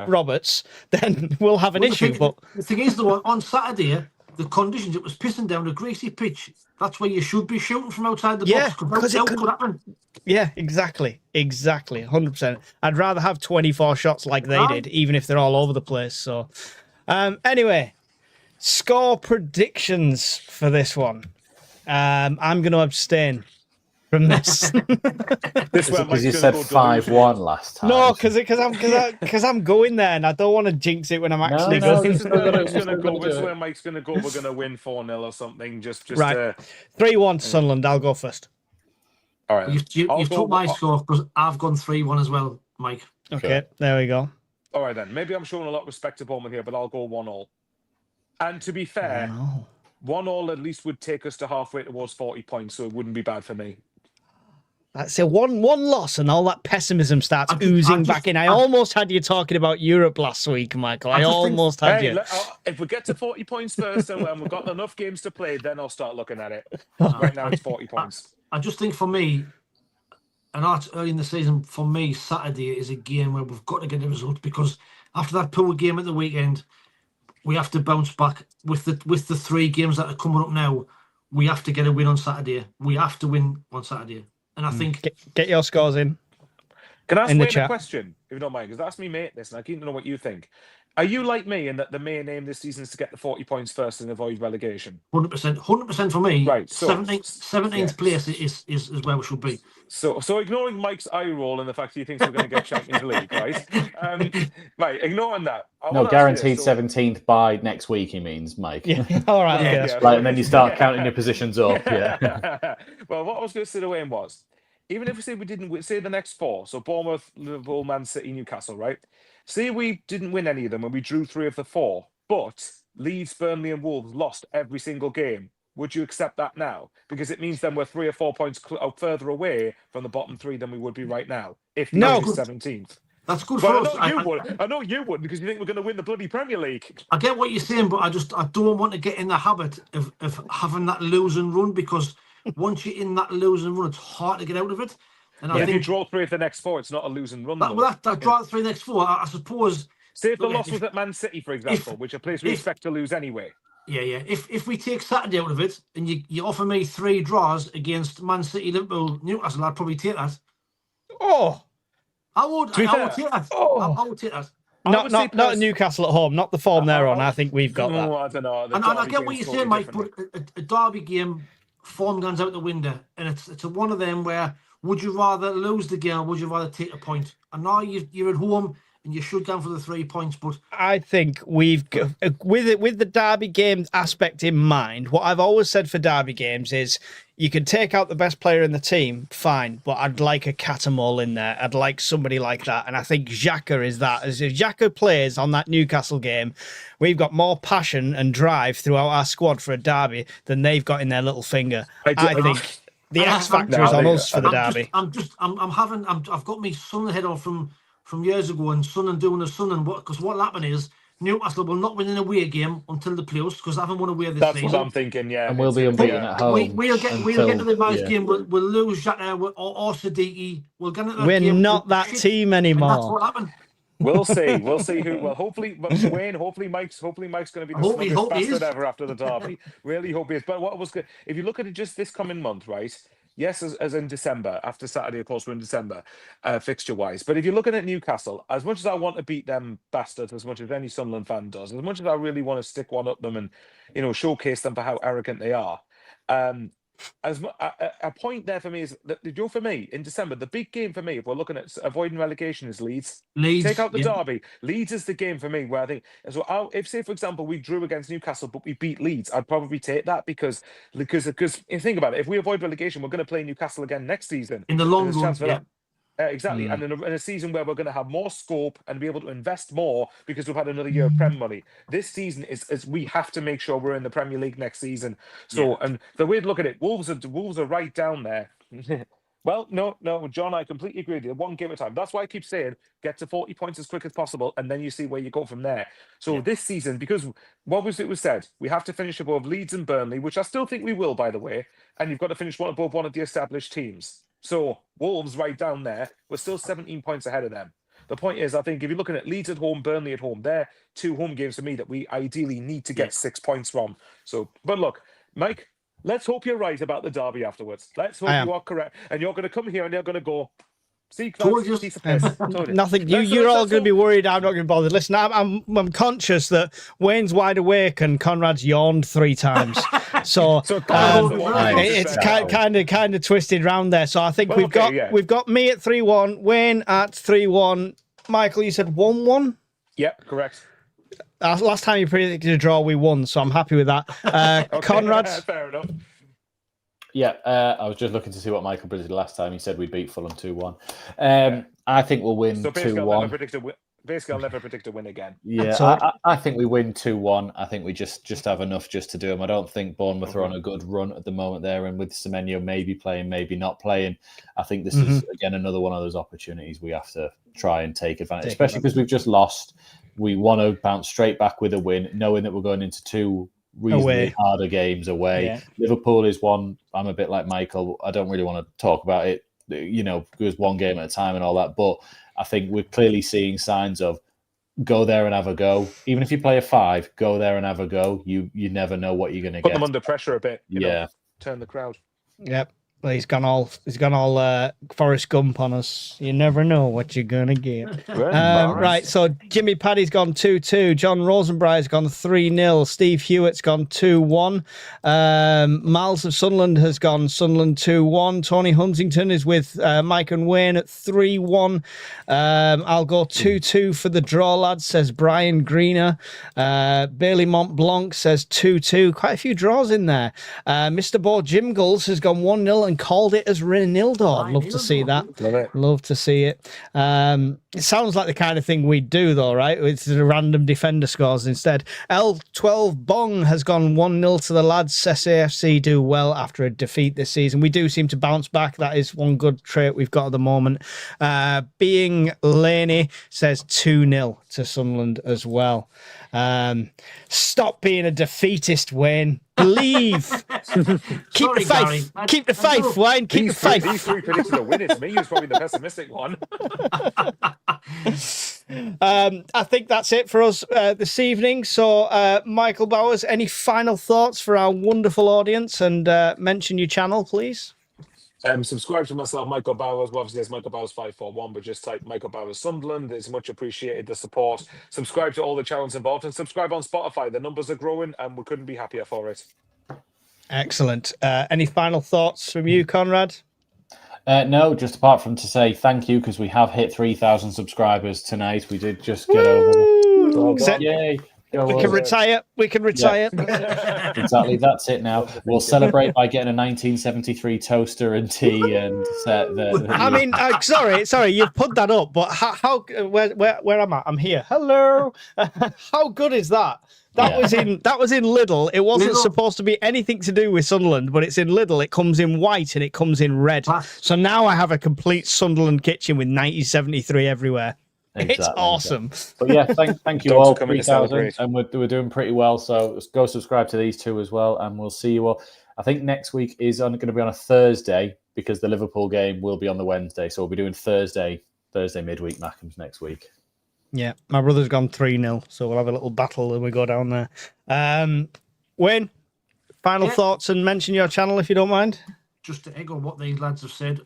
Roberts, then we'll have an issue. But
the thing is, though, on Saturday, the conditions, it was pissing down a greasy pitch. That's where you should be shooting from outside the box. Because it could happen.
Yeah, exactly, 100%. I'd rather have 24 shots like they did, even if they're all over the place. So, anyway, score predictions for this one. I'm going to abstain from this.
Because you said 5-1 last time.
No, because I'm going there and I don't want to jinx it when I'm actually going.
This is where Mike's going to go. We're going to win 4-0 or something. Just
right. 3-1 to Sunderland. I'll go first.
All right.
You've took my score because I've gone 3-1 as well, Mike.
Okay, there we go.
All right then. Maybe I'm showing a lot of respect to Bournemouth here, but I'll go 1-0. And to be fair, 1-0 at least would take us to halfway towards 40 points, so it wouldn't be bad for me.
That's a one loss, and all that pessimism starts oozing back in. I almost had you talking about Europe last week, Michael. I almost had you.
If we get to 40 points first and we've got enough games to play, then I'll start looking at it. Right now, it's 40 points.
I just think for me, and that's early in the season, for me, Saturday is a game where we've got to get the result, because after that poor game at the weekend, we have to bounce back with the 3 games that are coming up now. We have to get a win on Saturday. We have to win on Saturday. And I think...
Get your scores in.
Can I ask Wayne a question, if you don't mind? Because that's me, mate, this, and I keep to know what you think. Are you like me in that the main aim this season is to get the 40 points first and avoid relegation?
100% for me.
Right. So,
17th place is where we should be.
So ignoring Mike's eye roll and the fact he thinks we're going to get Champions League, right? Right, ignoring that.
No, guaranteed 17th by next week, he means, Mike.
Yeah. All right.
Yeah. Right, and then you start counting your positions up. Yeah.
Well, what I was going to say to Wayne was, even if we say we didn't say the next 4, so Bournemouth, Liverpool, Man City, Newcastle, right? Say we didn't win any of them and we drew 3 of the 4, but Leeds, Burnley, and Wolves lost every single game. Would you accept that now? Because it means then we're 3 or 4 points further away from the bottom 3 than we would be right now. If
no,
17th.
That's good for us.
I know you would, because you think we're going to win the bloody Premier League.
I get what you're saying, but I don't want to get in the habit of having that losing run, because once you're in that losing run, it's hard to get out of it. And I think
if you draw 3 of the next 4, it's not a losing run.
That draw 3 next 4, I suppose.
Say if the loss was at Man City, for example, which a place we expect to lose anyway.
Yeah. If we take Saturday out of it and you offer me 3 draws against Man City, Liverpool, Newcastle, I'd probably take that.
Oh,
I would take that. I would take that.
Not Newcastle at home, not the form they're on. I think we've got that.
I don't know.
And I get what you're saying, Mike, but a derby game, form guns out the window, and it's one of them where would you rather lose the game or would you rather take a point? And now you're at home and you should go for the 3 points, but
I think with the derby game aspect in mind, what I've always said for derby games is you can take out the best player in the team, fine, but I'd like a Catamol in there. I'd like somebody like that, and I think Xhaka is that. As if Xhaka plays on that Newcastle game, we've got more passion and drive throughout our squad for a derby than they've got in their little finger. I think the X factor is on us for the derby.
I've got me Sun head off from years ago, and Sunderland doing the Sunderland, because what'll happen is Newcastle will not win an away game until the playoffs, because they haven't won away this season.
That's what I'm thinking, yeah.
And we'll be unbeaten at home.
We'll get to the last game. We'll lose Xhaka or Siddiqui. We'll get into that
We're
game.
not that team anymore.
That's what happened.
We'll see who. Well, hopefully, Wayne. Hopefully, Mike's going to be the smuggest bastard ever after the derby. Really hope he is. But what was good? If you look at it just this coming month, right? Yes, as in December, after Saturday, of course, we're in December, fixture-wise. But if you're looking at Newcastle, as much as I want to beat them bastards, as much as any Sunderland fan does, as much as I really want to stick one up them and, showcase them for how arrogant they are, a point there for me is that, for me, in December, the big game for me, if we're looking at avoiding relegation, is Leeds. Take out the derby. Leeds is the game for me where I think, if, say, for example, we drew against Newcastle, but we beat Leeds, I'd probably take that because you think about it, if we avoid relegation, we're going to play Newcastle again next season.
In the long run,
exactly. And in a season where we're going to have more scope and be able to invest more because we've had another year of Prem money. This season is we have to make sure we're in the Premier League next season. So, and the way to look at it, Wolves are right down there. Well, no, John, I completely agree with you. 1 game at a time. That's why I keep saying get to 40 points as quick as possible, and then you see where you go from there. So this season, because what was said, we have to finish above Leeds and Burnley, which I still think we will, by the way, and you've got to finish above one of the established teams. So Wolves right down there, we're still 17 points ahead of them. The point is, I think if you're looking at Leeds at home, Burnley at home, they're 2 home games for me that we ideally need to get 6 points from. So, but look, Mike, let's hope you're right about the derby afterwards. Let's hope you are correct. And you're going to come here and you're going to go, see, piece of piss.
Nothing. You're all going to be worried. I'm not going to bother. Listen, I'm conscious that Wayne's wide awake and Conrad's yawned 3 times. So it's kind of twisted round there. So I think we've got me at 3-1, Wayne at 3-1. Michael, you said 1-1?
Yep, correct.
Last time you predicted a draw, we won, so I'm happy with that. Conrad?
Fair enough.
Yeah, I was just looking to see what Michael predicted last time. He said we beat Fulham 2-1. I think we'll win 2-1.
Basically, I'll never predict a win again.
Yeah,
So-
I think we win 2-1. I think we just have enough just to do them. I don't think Bournemouth are on a good run at the moment there, and with Semenyo maybe playing, maybe not playing, I think this is again another one of those opportunities we have to try and take advantage, especially because we've just lost. We want to bounce straight back with a win, knowing that we're going into 2 reasonably harder games away.
Yeah.
Liverpool is one. I'm a bit like Michael. I don't really want to talk about it, because 1 game at a time and all that, but I think we're clearly seeing signs of go there and have a go. Even if you play a 5, go there and have a go. You never know what you're going to get.
Put them under pressure a bit. You know, turn the crowd.
Yep. Well, he's gone all Forrest Gump on us. You never know what you're gonna get. Right. So Jimmy Paddy's gone 2-2. John Rosenbrey's gone 3-0. Steve Hewitt's gone 2-1. Miles of Sunderland has gone Sunderland 2-1. Tony Huntington is with Mike and Wayne at 3-1. I'll go 2-2 for the draw, lads, says Brian Greener. Bailey Montblanc says 2-2. Quite a few draws in there. Mr. Bo Jimgles has gone 1-0 and called it as Renildo. I'd love to see that. Love to see it. It sounds like the kind of thing we'd do, though, right? It's the random defender scores instead. L12 Bong has gone 1-0 to the lads. SAFC do well after a defeat this season. We do seem to bounce back. That is one good trait we've got at the moment. Being Laney says 2-0 to Sunderland as well. Stop being a defeatist, Wayne. Believe. Keep the faith. Keep the faith, Wayne. Keep the faith.
These 3 predicted a win. It's me who's probably the pessimistic one.
I think that's it for us this evening. So, Michael Bowers, any final thoughts for our wonderful audience? And mention your channel, please.
Subscribe to myself, Michael Bowers. Well, obviously, there's Michael Bowers 541, but just type Michael Bowers Sunderland. It's much appreciated, the support. Subscribe to all the channels involved and subscribe on Spotify. The numbers are growing and we couldn't be happier for it.
Excellent. Any final thoughts from you, Conrad?
No, just apart from to say thank you, because we have hit 3,000 subscribers tonight. We did just get over. Yay.
We can retire. We can retire.
Yeah. Exactly. That's it now. We'll celebrate by getting a 1973 toaster and tea and set the
I mean, sorry, you've put that up, but where am I? I'm here. Hello. How good is that? That was in Lidl. It wasn't supposed to be anything to do with Sunderland, but it's in Lidl. It comes in white and it comes in red. So now I have a complete Sunderland kitchen with 1973 everywhere. Exactly, it's awesome.
But yeah, thank you all. 3,000, and we're doing pretty well. So go subscribe to these 2 as well, and we'll see you all. I think next week is going to be on a Thursday because the Liverpool game will be on the Wednesday. So we'll be doing Thursday midweek Mackems next week.
Yeah, my brother's gone 3-0, so we'll have a little battle when we go down there. Wayne, final thoughts and mention your channel if you don't mind.
Just to echo what these lads have said,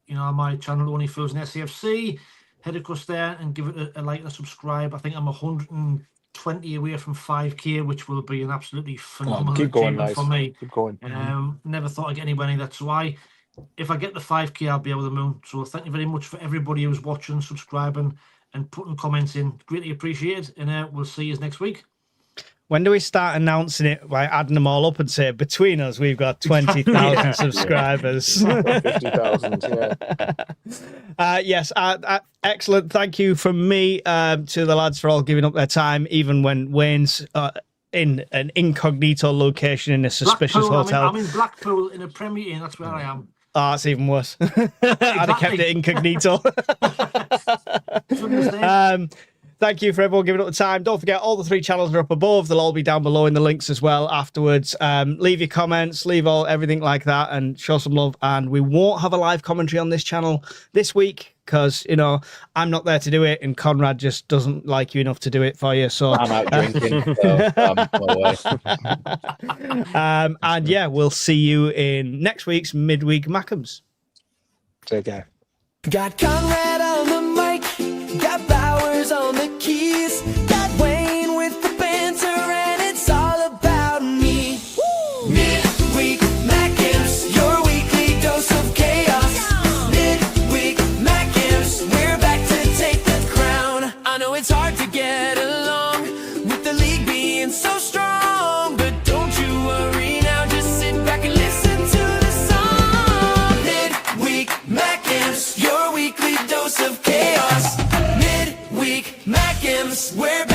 my channel only fills an SAFC. Head across there and give it a like and a subscribe. I think I'm 120 away from 5K, which will be an absolutely phenomenal achievement for me.
Keep going.
Never thought I'd get anywhere near that. So if I get the 5K, I'll be over the moon. So thank you very much for everybody who's watching, subscribing, and putting comments in. Greatly appreciated. And we'll see you next week.
When do we start announcing it by adding them all up and say, between us, we've got 20,000 subscribers?
50,000, yeah.
Yes, excellent. Thank you from me to the lads for all giving up their time, even when Wayne's in an incognito location in a suspicious hotel.
I'm in Blackpool in a Premier Inn. That's where I am.
Oh, it's even worse. I'd have kept it incognito. Thank you for everyone giving up the time. Don't forget, all the 3 channels are up above. They'll all be down below in the links as well afterwards. Leave your comments, leave everything like that, and show some love. And we won't have a live commentary on this channel this week because, I'm not there to do it, and Conrad just doesn't like you enough to do it for you. So
I'm out drinking.
And yeah, we'll see you in next week's Midweek Mackems.
Take care.
Got Conrad on the mic, got Bowers on the keys, got Wayne with the banter, and it's all about me. Midweek Mackems, your weekly dose of chaos. Midweek Mackems, we're back to take the crown. I know it's hard to get along with the league being so strong, but don't you worry now, just sit back and listen to the song. Midweek Mackems, your weekly dose of chaos. us. We're